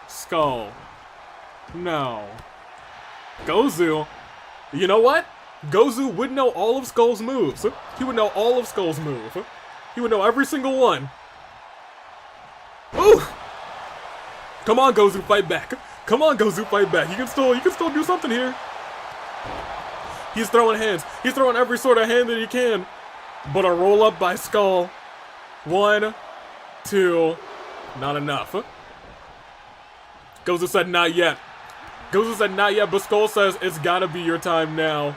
Skull. No. Gozu. You know what? Gozu would know all of Skull's moves. He would know all of Skull's moves. He would know every single one. Ooh! Come on, Gozu, fight back. Come on, Gozu, fight back. You can still do something here. He's throwing hands. He's throwing every sort of hand that he can. But a roll up by Skull. 1, 2, not enough. Gozu said not yet. Gozu said not yet, but Skull says it's gotta be your time now.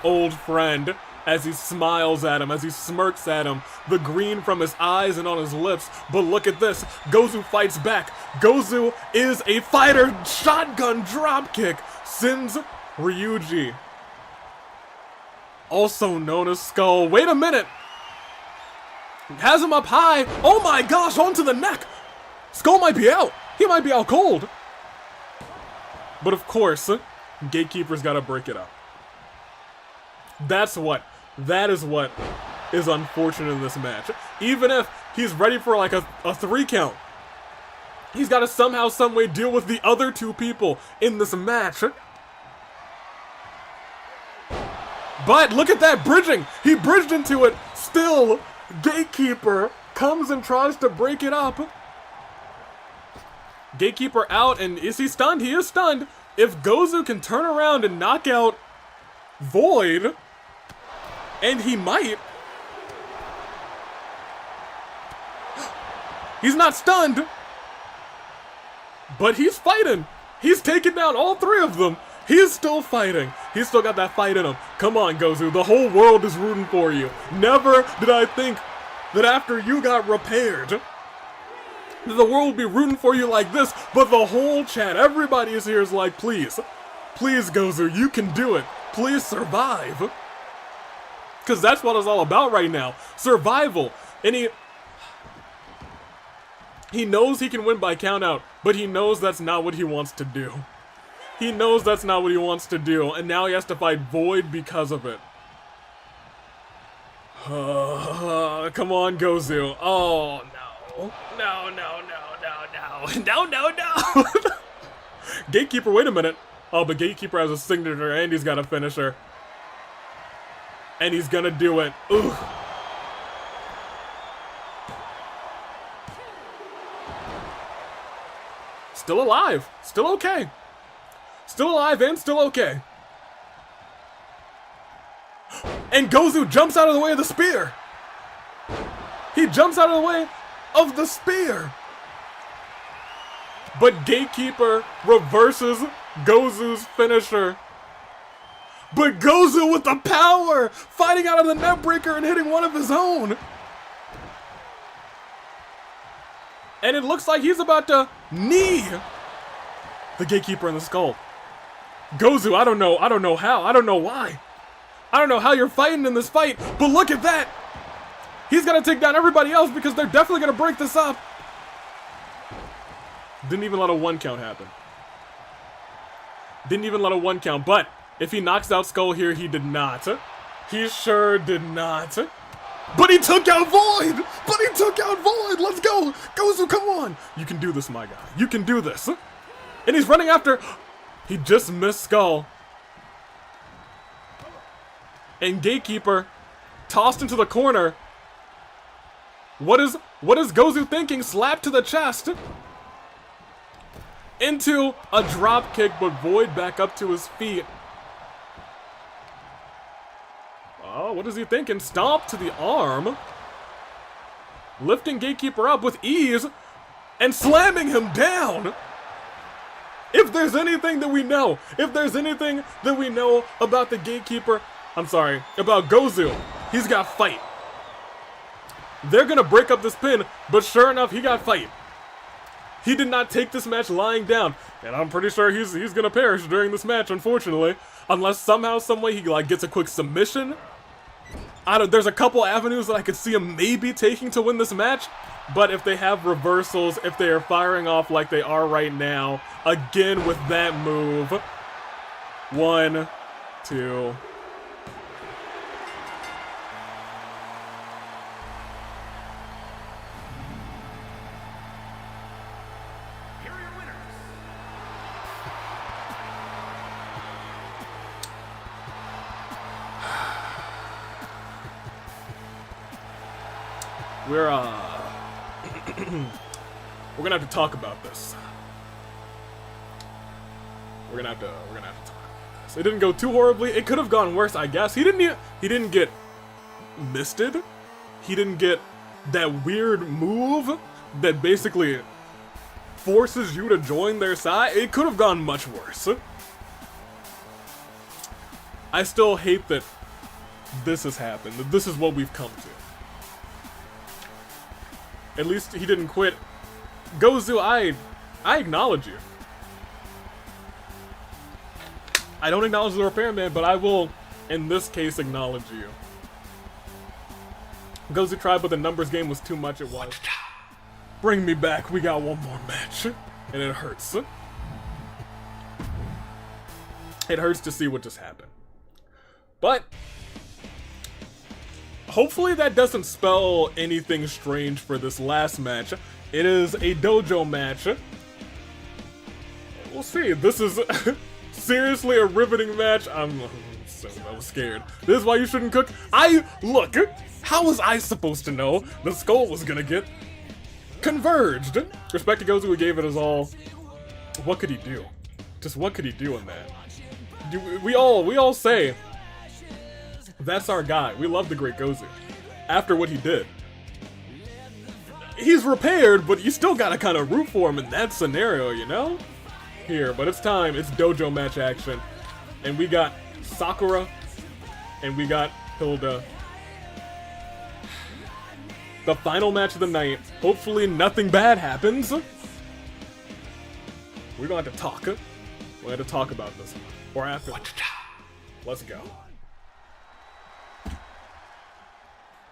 Old friend, as he smiles at him, as he smirks at him, the green from his eyes and on his lips. But look at this, Gozu fights back. Gozu is a fighter. Shotgun dropkick sends Ryuji, also known as Skull. Wait a minute. Has him up high. Oh my gosh, onto the neck. Skull might be out. He might be out cold. But of course, Gatekeeper's gotta break it up. That is what is unfortunate in this match. Even if he's ready for like a 3 count, he's gotta somehow, someway deal with the other 2 people in this match. But look at that bridging. He bridged into it. Still, Gatekeeper comes and tries to break it up. Gatekeeper out, and is he stunned? He is stunned. If Gozu can turn around and knock out Void, and he might. He's not stunned, but he's fighting. He's taking down all 3 of them. He is still fighting. He's still got that fight in him. Come on, Gozu. The whole world is rooting for you. Never did I think that after you got repaired, that the world would be rooting for you like this. But the whole chat, everybody is here is like, please, please, Gozu, you can do it. Please survive. Because that's what it's all about right now. Survival. He knows he can win by countout, but he knows that's not what he wants to do. He knows that's not what he wants to do, and now he has to fight Void because of it. Come on, Gozu. Oh, no. No, no, no, no, no. No, no, no. Gatekeeper, wait a minute. Oh, but Gatekeeper has a signature, and he's got a finisher. And he's gonna do it. Ooh. Still alive. Still okay. Still alive and still okay. And Gozu jumps out of the way of the spear. He jumps out of the way of the spear. But Gatekeeper reverses Gozu's finisher. But Gozu with the power, fighting out of the net breaker and hitting one of his own. And it looks like he's about to knee the Gatekeeper in the skull. Gozu, I don't know how, I don't know why. I don't know how you're fighting in this fight, but look at that! He's gonna take down everybody else because they're definitely gonna break this up. Didn't even let a 1 count happen. Didn't even let a 1 count, but if he knocks out Skull here, he did not. He sure did not. But he took out Void! But he took out Void! Let's go! Gozu, come on! You can do this, my guy. You can do this. And he's running after... He just missed Skull. And Gatekeeper tossed into the corner. What is Gozu thinking? Slap to the chest. Into a drop kick, but Void back up to his feet. Oh, what is he thinking? Stomp to the arm. Lifting Gatekeeper up with ease and slamming him down. If there's anything that we know, about the Gatekeeper, about Gozu, he's got fight. They're gonna break up this pin, but sure enough, he got fight. He did not take this match lying down, and I'm pretty sure he's gonna perish during this match, unfortunately, unless somehow, someway he like gets a quick submission. There's a couple avenues that I could see him maybe taking to win this match, but if they have reversals, if they are firing off like they are right now, again with that move, 1, 2. We're gonna have to talk about this. We're gonna have to talk about this. It didn't go too horribly. It could have gone worse, I guess. He didn't get misted. He didn't get that weird move that basically forces you to join their side. It could have gone much worse. I still hate that this has happened, that this is what we've come to. At least he didn't quit. Gozu, I acknowledge you. I don't acknowledge the repairman, but I will, in this case, acknowledge you. Gozu tried, but the numbers game was too much, it was. Bring me back, we got one more match. And it hurts. It hurts to see what just happened. But hopefully that doesn't spell anything strange for this last match. It is a dojo match. We'll see. This is seriously a riveting match. I was scared. This is why you shouldn't cook. Look, how was I supposed to know the skull was gonna get converged? Respect to Gozu, who gave it his all. What could he do? Just what could he do in that? We all say that's our guy. We love the great Gozu. After what he did. He's repaired, but you still gotta kind of root for him in that scenario, you know? Here, but it's time. It's dojo match action. And we got Sakura, and we got Hilda. The final match of the night. Hopefully nothing bad happens. We're gonna have to talk. We're gonna have to talk about this. Or after. Let's go.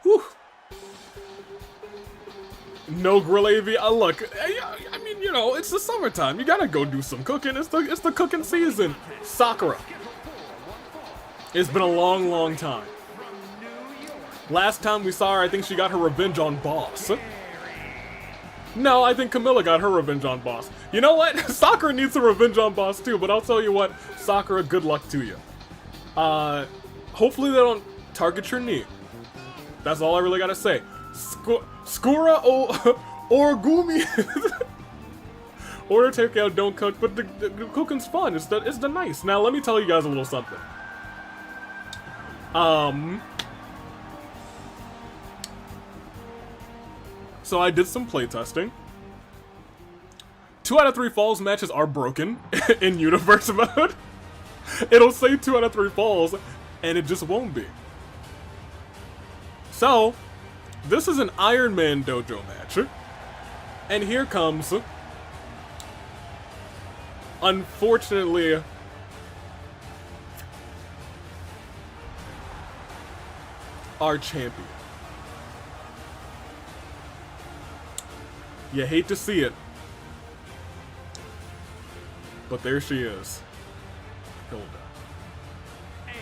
Whew. No grill AV. Look, I mean, you know, it's the summertime. You gotta go do some cooking. It's the cooking season. Sakura. It's been a long, long time. Last time we saw her, I think she got her revenge on Boss. No, I think Camilla got her revenge on Boss. You know what? Sakura needs some revenge on Boss too, but I'll tell you what, Sakura, good luck to you. Hopefully they don't target your knee. That's all I really gotta say. Sakura Origumi. Order takeout, don't cook, but the cooking's fun. It's the nice. Now let me tell you guys a little something. So I did some playtesting. 2 out of 3 falls matches are broken in universe mode. It'll say 2 out of 3 falls, and it just won't be. So, this is an Iron Man Dojo match. And here comes, unfortunately, our champion. You hate to see it, but there she is, Hilda. And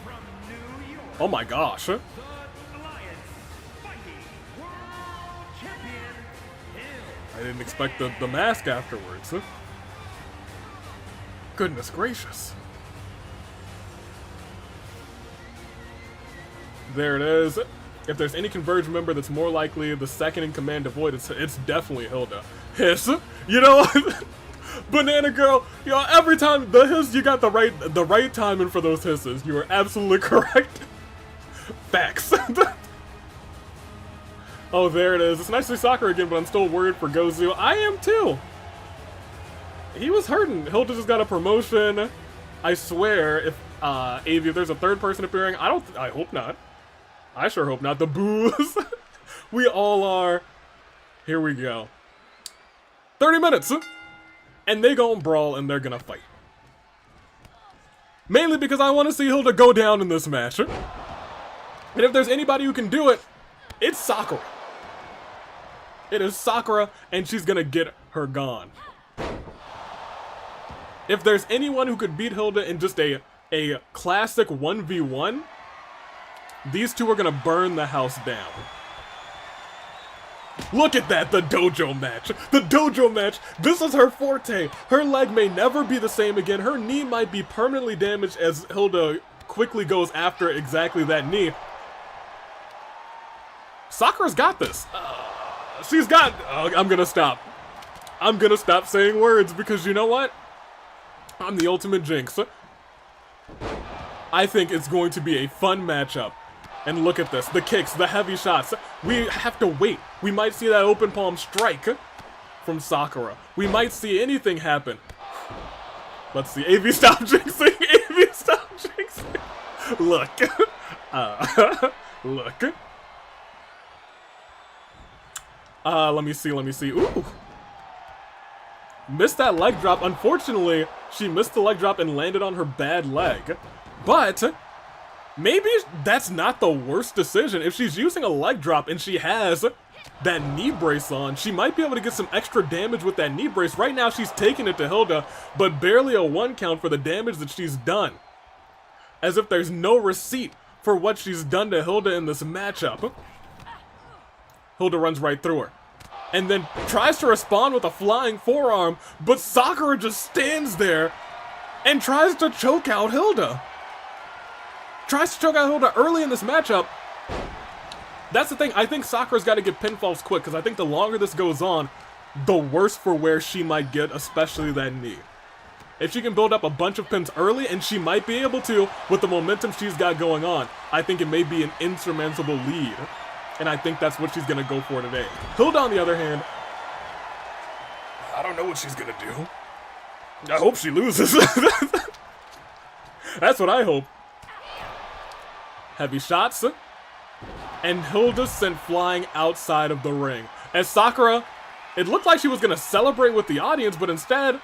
from New York, Oh my gosh. the Alliance Fighting World Champion, Hilda. I didn't expect the mask afterwards. Goodness gracious. There it is. If there's any Converge member that's more likely the second in command to void, it's definitely Hilda. Hiss. You know, Banana Girl, you know, every time the hiss, you got the right timing for those hisses. You are absolutely correct. Facts. Oh, there it is. It's nice to see Sakura again, but I'm still worried for Gozu. I am too. He was hurting. Hilda just got a promotion. I swear, if if there's a third person appearing, I hope not. I sure hope not. The boos. We all are. Here we go. 30 minutes. And they gon' brawl and they're gonna fight. Mainly because I want to see Hilda go down in this match. And if there's anybody who can do it, it's Sakura. It is Sakura, and she's gonna get her gone. If there's anyone who could beat Hilda in just a classic 1v1, these two are gonna burn the house down. Look at that, the dojo match. The dojo match, this is her forte. Her leg may never be the same again. Her knee might be permanently damaged as Hilda quickly goes after exactly that knee. Sakura's got this. She's got... I'm gonna stop. I'm gonna stop saying words because you know what? I'm the ultimate jinx. I think it's going to be a fun matchup. And look at this, the kicks, the heavy shots. We have to wait. We might see that open palm strike from Sakura. We might see anything happen. Let's see, AV stop jinxing, AV stop jinxing. Look, look. Let me see. Ooh. Missed that leg drop. Unfortunately, she missed the leg drop and landed on her bad leg. But maybe that's not the worst decision. If she's using a leg drop and she has that knee brace on, she might be able to get some extra damage with that knee brace. Right now, she's taking it to Hilda, but barely a 1 count for the damage that she's done. As if there's no receipt for what she's done to Hilda in this matchup. Hilda runs right through her. And then tries to respond with a flying forearm, but Sakura just stands there and tries to choke out Hilda. Tries to choke out Hilda early in this matchup. That's the thing, I think Sakura's got to get pinfalls quick, because I think the longer this goes on, the worse for where she might get, especially that knee. If she can build up a bunch of pins early, and she might be able to, with the momentum she's got going on, I think it may be an insurmountable lead. And I think that's what she's going to go for today. Hilda, on the other hand, I don't know what she's going to do. I hope she loses. That's what I hope. Heavy shots. And Hilda sent flying outside of the ring. As Sakura, it looked like she was going to celebrate with the audience, but instead,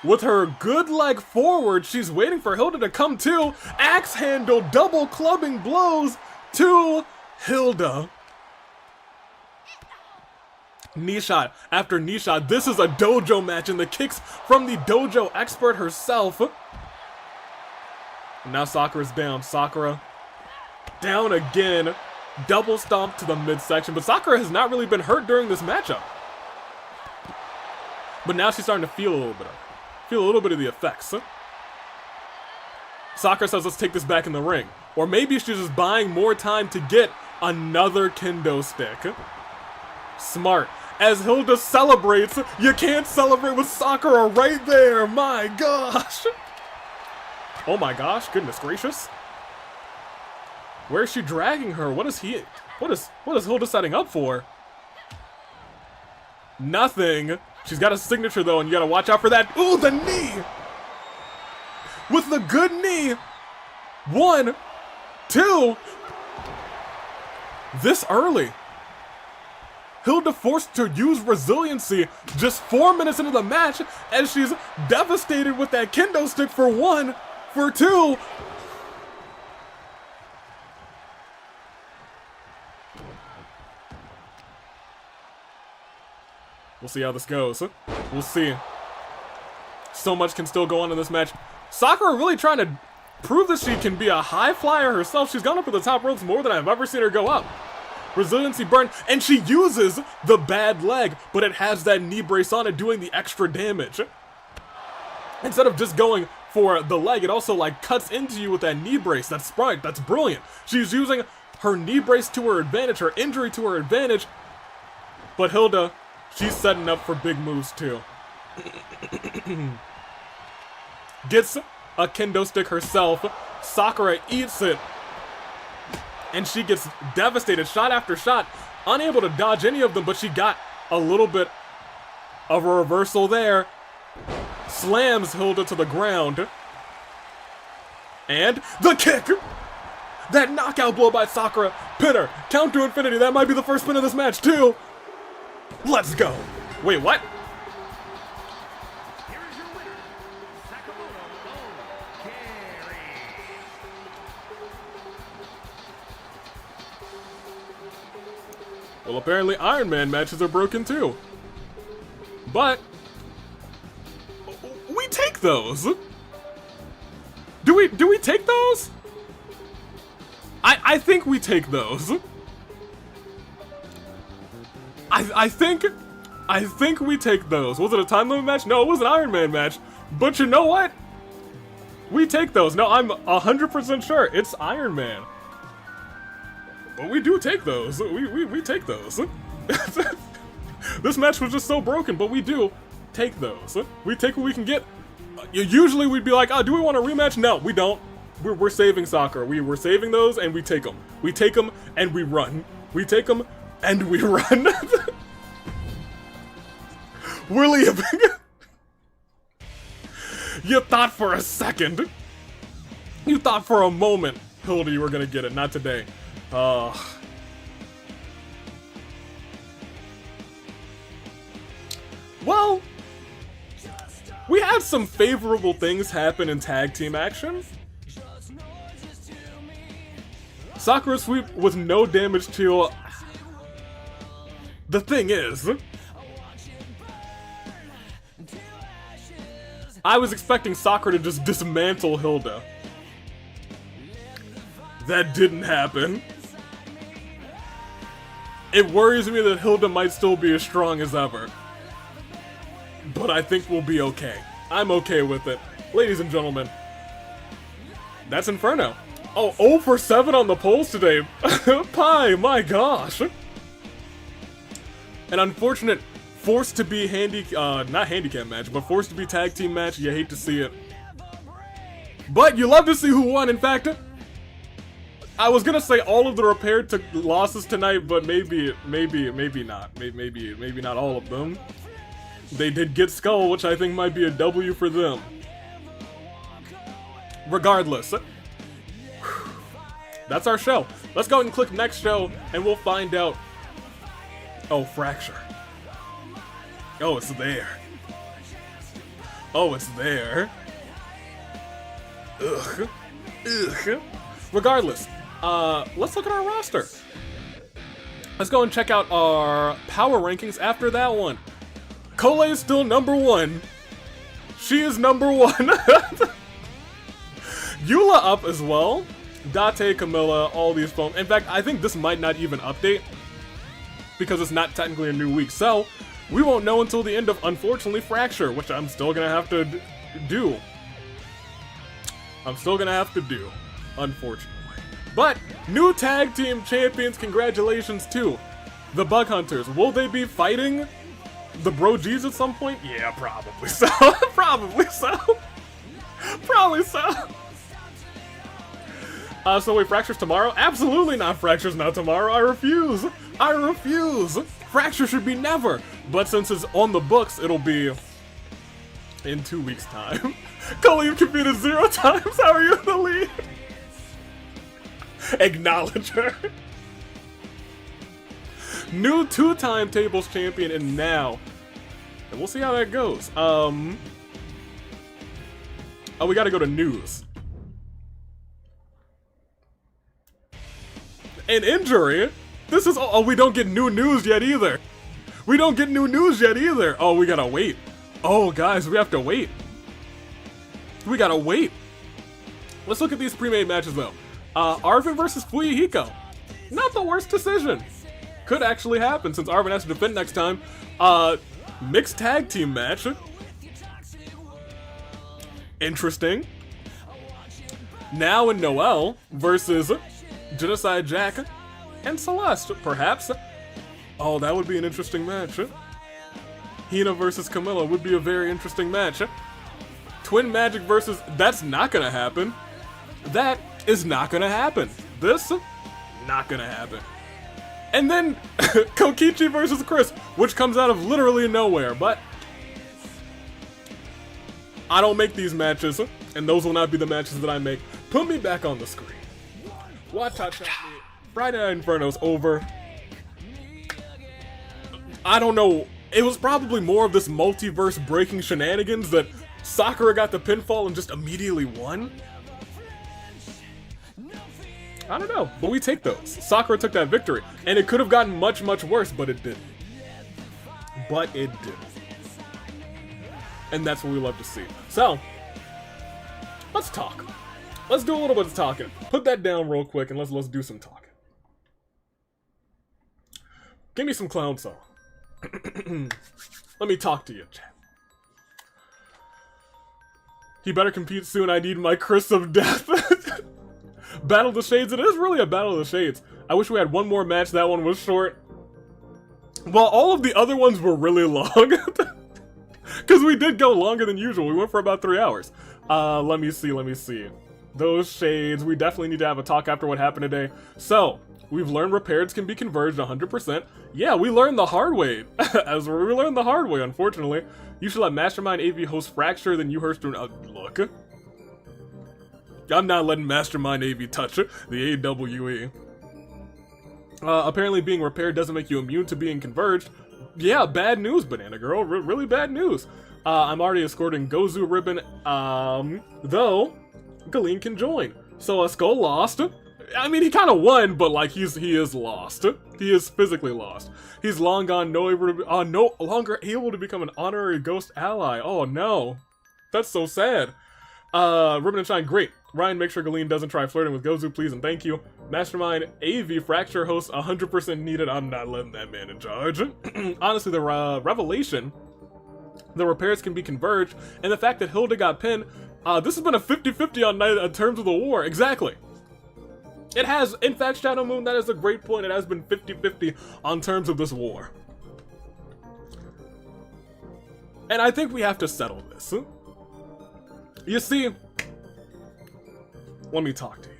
with her good leg forward, she's waiting for Hilda to come to. Axe handle, double clubbing blows to Hilda. Knee shot after knee shot. This is a dojo match, and the kicks from the dojo expert herself. And now Sakura's down. Sakura down again. Double stomp to the midsection. But Sakura has not really been hurt during this matchup. But now she's starting to feel a little bit of the effects. Sakura says, let's take this back in the ring. Or maybe she's just buying more time to get another kendo stick. Smart. As Hilda celebrates, you can't celebrate with Sakura right there. My gosh. Oh my gosh, goodness gracious. Where is she dragging her? What is Hilda setting up for? Nothing. She's got a signature though, and you gotta watch out for that. Ooh, the knee! With the good knee. 1, 2. This early. Hilda forced to use resiliency just 4 minutes into the match, and she's devastated with that kendo stick for 1, for 2. We'll see how this goes. We'll see. So much can still go on in this match. Sakura really trying to prove that she can be a high flyer herself. She's gone up to the top ropes more than I've ever seen her go up. Resiliency burn, and she uses the bad leg, but it has that knee brace on it doing the extra damage. Instead of just going for the leg, it also like cuts into you with that knee brace. That's smart, that's brilliant. She's using her knee brace to her advantage, her injury to her advantage. But Hilda, she's setting up for big moves too. Gets a kendo stick herself. Sakura eats it. And she gets devastated shot after shot. Unable to dodge any of them, but she got a little bit of a reversal there. Slams Hilda to the ground. And the kick! That knockout blow by Sakura. Pinner. Count to infinity. That might be the first pin of this match too. Let's go. Wait, what? Here's your winner, Sakamoto Carry. Well, apparently Iron Man matches are broken too. But we take those. Do we take those? I think we take those. I think we take those. Was it a time limit match? No, it was an Iron Man match. But you know what? We take those. No, I'm 100% sure it's Iron Man. But we do take those. We take those. This match was just so broken, but we do take those. We take what we can get. Usually we'd be like, oh, do we want a rematch? No, we don't. We're saving Sakura. We're saving those, and we take them. We take them, and we run. We take them, and we run. We're leaving. You thought for a second. You thought for a moment, Hilda, you were gonna get it. Not today. Well, we had some favorable things happen in tag team action. Sakura sweep with no damage to... The thing is, I was expecting Sakura to just dismantle Hilda. That didn't happen. It worries me that Hilda might still be as strong as ever. But I think we'll be okay. I'm okay with it. Ladies and gentlemen, that's Inferno. Oh, 0 for 7 on the polls today. Pie, my gosh. An unfortunate forced to be not handicap match, but forced to be tag team match. You hate to see it. But you love to see who won, in fact. I was gonna say all of the repaired took losses tonight, but maybe not. Maybe not all of them. They did get Skull, which I think might be a W for them. Regardless. That's our show. Let's go ahead and click next show, and we'll find out. Oh, Fracture. Oh, it's there. Oh, it's there. Ugh. Ugh. Regardless, let's look at our roster. Let's go and check out our power rankings after that one. Cole is still number 1. She is number 1. Eula up as well. Date, Camilla, all these phones. In fact, I think this might not even update because it's not technically a new week. So, we won't know until the end of, unfortunately, Fracture, which I'm still gonna have to do. Unfortunately. But, new tag team champions, congratulations to the Bug Hunters. Will they be fighting the BrOGs at some point? Yeah, probably so. Probably so. Probably so. So wait, Fracture's tomorrow? Absolutely not. Fracture's not tomorrow. I refuse. I refuse. Fracture should be never. But since it's on the books, it'll be in 2 weeks' time. Cole, you've competed 0 times. How are you in the lead? Acknowledge her. New 2-time tables champion, and now, and we'll see how that goes. Oh, we gotta go to news. An injury? This is, oh, we don't get new news yet either. We don't get new news yet either. Oh, we gotta wait. Oh, guys, we have to wait. We gotta wait. Let's look at these pre-made matches, though. Arvin versus Fuyuhiko. Not the worst decision. Could actually happen since Arvin has to defend next time. Mixed tag team match. Interesting. Now and Noelle versus Genocide Jack and Celeste, perhaps. Oh, that would be an interesting match. Hina versus Camilla would be a very interesting match. Twin Magic versus... That's not gonna happen. That is not gonna happen. This, not gonna happen. And then, Kokichi versus Chris, which comes out of literally nowhere, but... I don't make these matches, and those will not be the matches that I make. Put me back on the screen. Watch out, Friday Night Inferno's over. I don't know. It was probably more of this multiverse breaking shenanigans that Sakura got the pinfall and just immediately won. I don't know, but we take those. Sakura took that victory, and it could have gotten much, much worse, but it didn't. But it didn't. And that's what we love to see. So, let's talk. Let's do a little bit of talking. Put that down real quick, and let's do some talking. Give me some clown song. Let me talk to you, chat. He better compete soon. I need my Chris of Death. Battle of the Shades. It is really a Battle of the Shades. I wish we had one more match. That one was short. Well, all of the other ones were really long. Because we did go longer than usual. We went for about 3 hours. Let me see. Those Shades. We definitely need to have a talk after what happened today. So, we've learned repairs can be converged 100%. Yeah, we learned the hard way. We learned the hard way, unfortunately. You should let Mastermind AV host Fracture, then you host... look. I'm not letting Mastermind AV touch the AWE. Apparently being repaired doesn't make you immune to being converged. Yeah, bad news, Banana Girl. Really bad news. I'm already escorting Gozu Ribbon, though Galeen can join. So Skull lost. I mean, he kind of won, but like he is lost. He is physically lost. He's long gone, no longer able to become an honorary ghost ally. Oh no, that's so sad. Ribbon and Shine, great. Ryan, make sure Galeen doesn't try flirting with Gozu, please and thank you. Mastermind AV Fracture host 100% needed. I'm not letting that man in charge. Honestly, the revelation, the repairs can be converged, and the fact that Hilda got pinned, this has been a 50-50 on terms of the war. Exactly. It has, in fact, Shadow Moon, that is a great point. It has been 50-50 on terms of this war. And I think we have to settle this. You see, let me talk to you.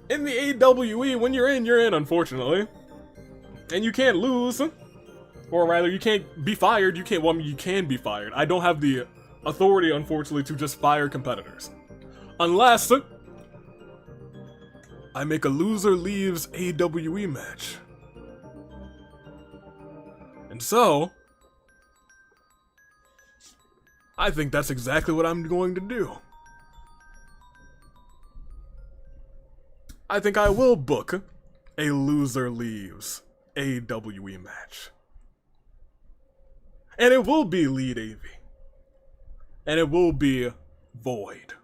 In the AWE, when you're in, unfortunately. And you can't lose. Or rather, you can't be fired. You can be fired. I don't have the authority, unfortunately, to just fire competitors. Unless I make a loser leaves AWE match. And so, I think that's exactly what I'm going to do. I think I will book a loser leaves AWE match. And it will be Lead AV. And it will be Void.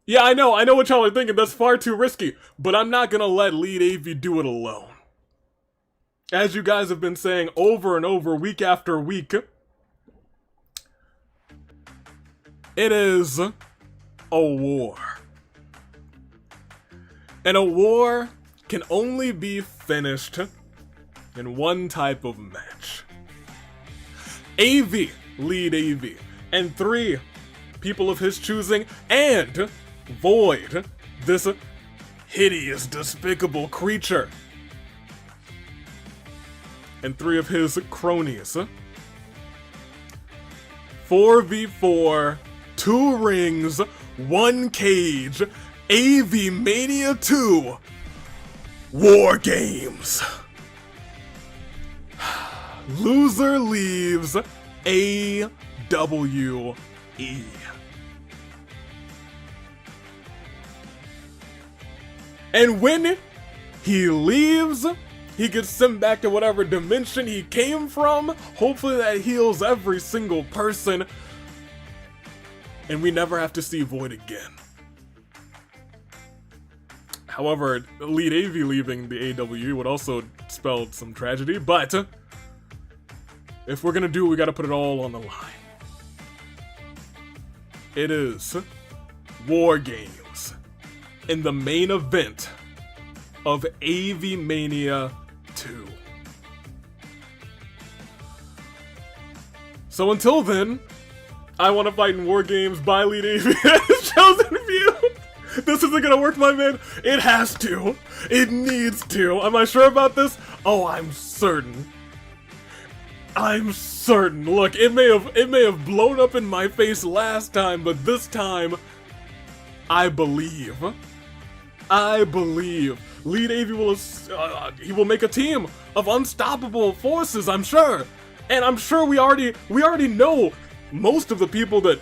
Yeah, I know what y'all are thinking, that's far too risky, but I'm not gonna let Lead AV do it alone. As you guys have been saying over and over, week after week, it is a war. And a war can only be finished in one type of match. AV, Lead AV, and 3 people of his choosing, and Void, this hideous, despicable creature, and 3 of his cronies. 4v4, 2 rings, 1 cage, AvIIMania 2 War Games. Loser leaves AWE. And when he leaves, he gets sent back to whatever dimension he came from. Hopefully that heals every single person. And we never have to see Void again. However, Lead AV leaving the AWE would also spell some tragedy, but if we're gonna do it, we gotta put it all on the line. It is War Games in the main event of AvIIMania 2. So until then, I want to fight in War Games by Lead AV chosen few. This isn't gonna work, my man. It has to. It needs to. Am I sure about this? Oh, I'm certain. I'm certain. Look, it may have blown up in my face last time, but this time, I believe. I believe. Lead AV will, he will make a team of unstoppable forces, I'm sure. And I'm sure we already know most of the people that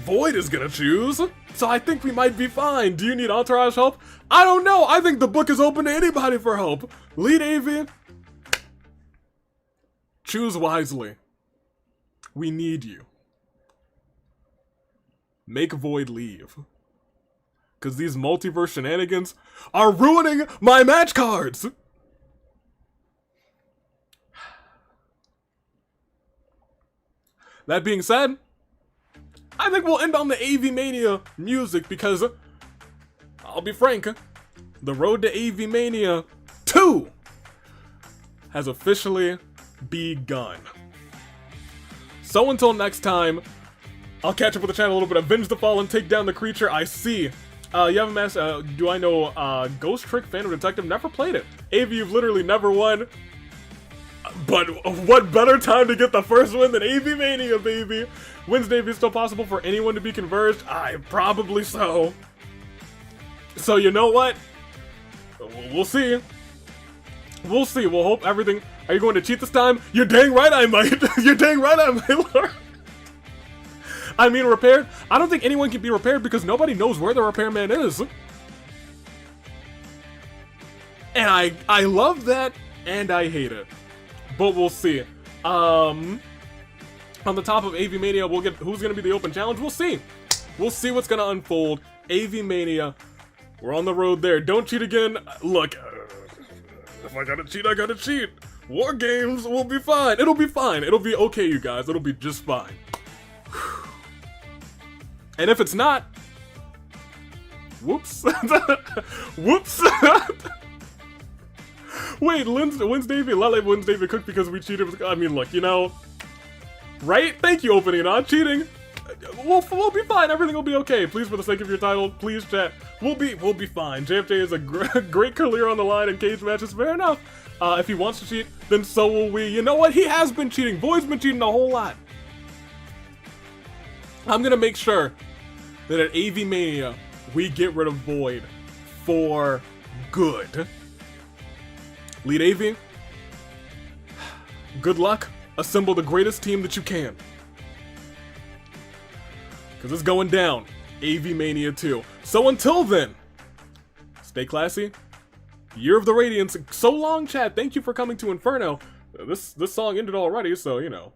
Void is gonna choose. So I think we might be fine. Do you need entourage help? I don't know. I think the book is open to anybody for help. Lead AV, choose wisely. We need you. Make Void leave. Because these multiverse shenanigans are ruining my match cards! That being said, I think we'll end on the AvIIMania music because, I'll be frank, the road to AvIIMania 2 has officially begun. So until next time, I'll catch up with the channel a little bit. Avenge the Fallen, take down the creature. I see. You haven't asked, do I know Ghost Trick Phantom Detective? Never played it. AV, you've literally never won. But what better time to get the first win than AvIIMania, baby? Wednesday, if it's still possible for anyone to be converged, probably so. So you know what? We'll see. We'll see. We'll hope everything. Are you going to cheat this time? You're dang right I might. You're dang right I might, Lord. I mean, repaired? I don't think anyone can be repaired because nobody knows where the repairman is. And I love that, and I hate it. But we'll see. On the top of AvIIMania, we'll get who's going to be the open challenge. We'll see. We'll see what's going to unfold. AvIIMania, we're on the road there. Don't cheat again. Look, if I gotta cheat, I gotta cheat. War Games will be fine. It'll be fine. It'll be okay, you guys. It'll be just fine. And if it's not, whoops. Whoops. Wait, Wednesday, let Wednesday be cooked because we cheated. I mean, look, you know, right? Thank you, opening and on cheating. We'll be fine. Everything will be okay. Please, for the sake of your title, please chat. We'll be fine. JFJ is a great career on the line in cage matches. Fair enough. If he wants to cheat, then so will we. You know what? He has been cheating. Void's been cheating a whole lot. I'm gonna make sure that at AvIIMania we get rid of Void for good. Lead AV, good luck. Assemble the greatest team that you can. Because it's going down. AvIIMania 2. So until then, stay classy, Year of the Radiance. So long, chat. Thank you for coming to Inferno. This song ended already, so, you know.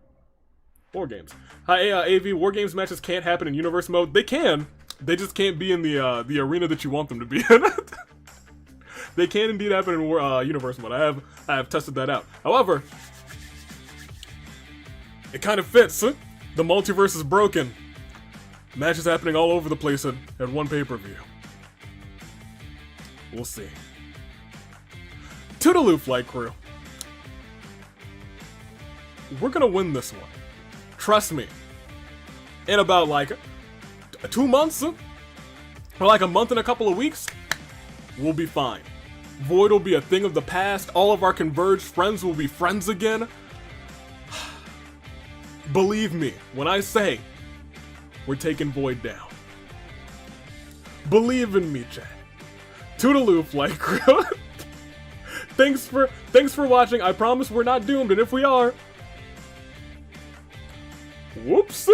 War games. Hi, AV. War games matches can't happen in universe mode. They can. They just can't be in the arena that you want them to be in. They can indeed happen in universe mode. I have tested that out. However, it kind of fits. The multiverse is broken. Matches happening all over the place at one pay-per-view. We'll see. Toodaloo, Flight Crew. We're gonna win this one. Trust me. In about like 2 months, or like a month and a couple of weeks, we'll be fine. Void will be a thing of the past. All of our converged friends will be friends again. Believe me when I say we're taking Void down. Believe in me, chat. Toodaloo, Flight Crew. Thanks for watching. I promise we're not doomed, and if we are, whoops.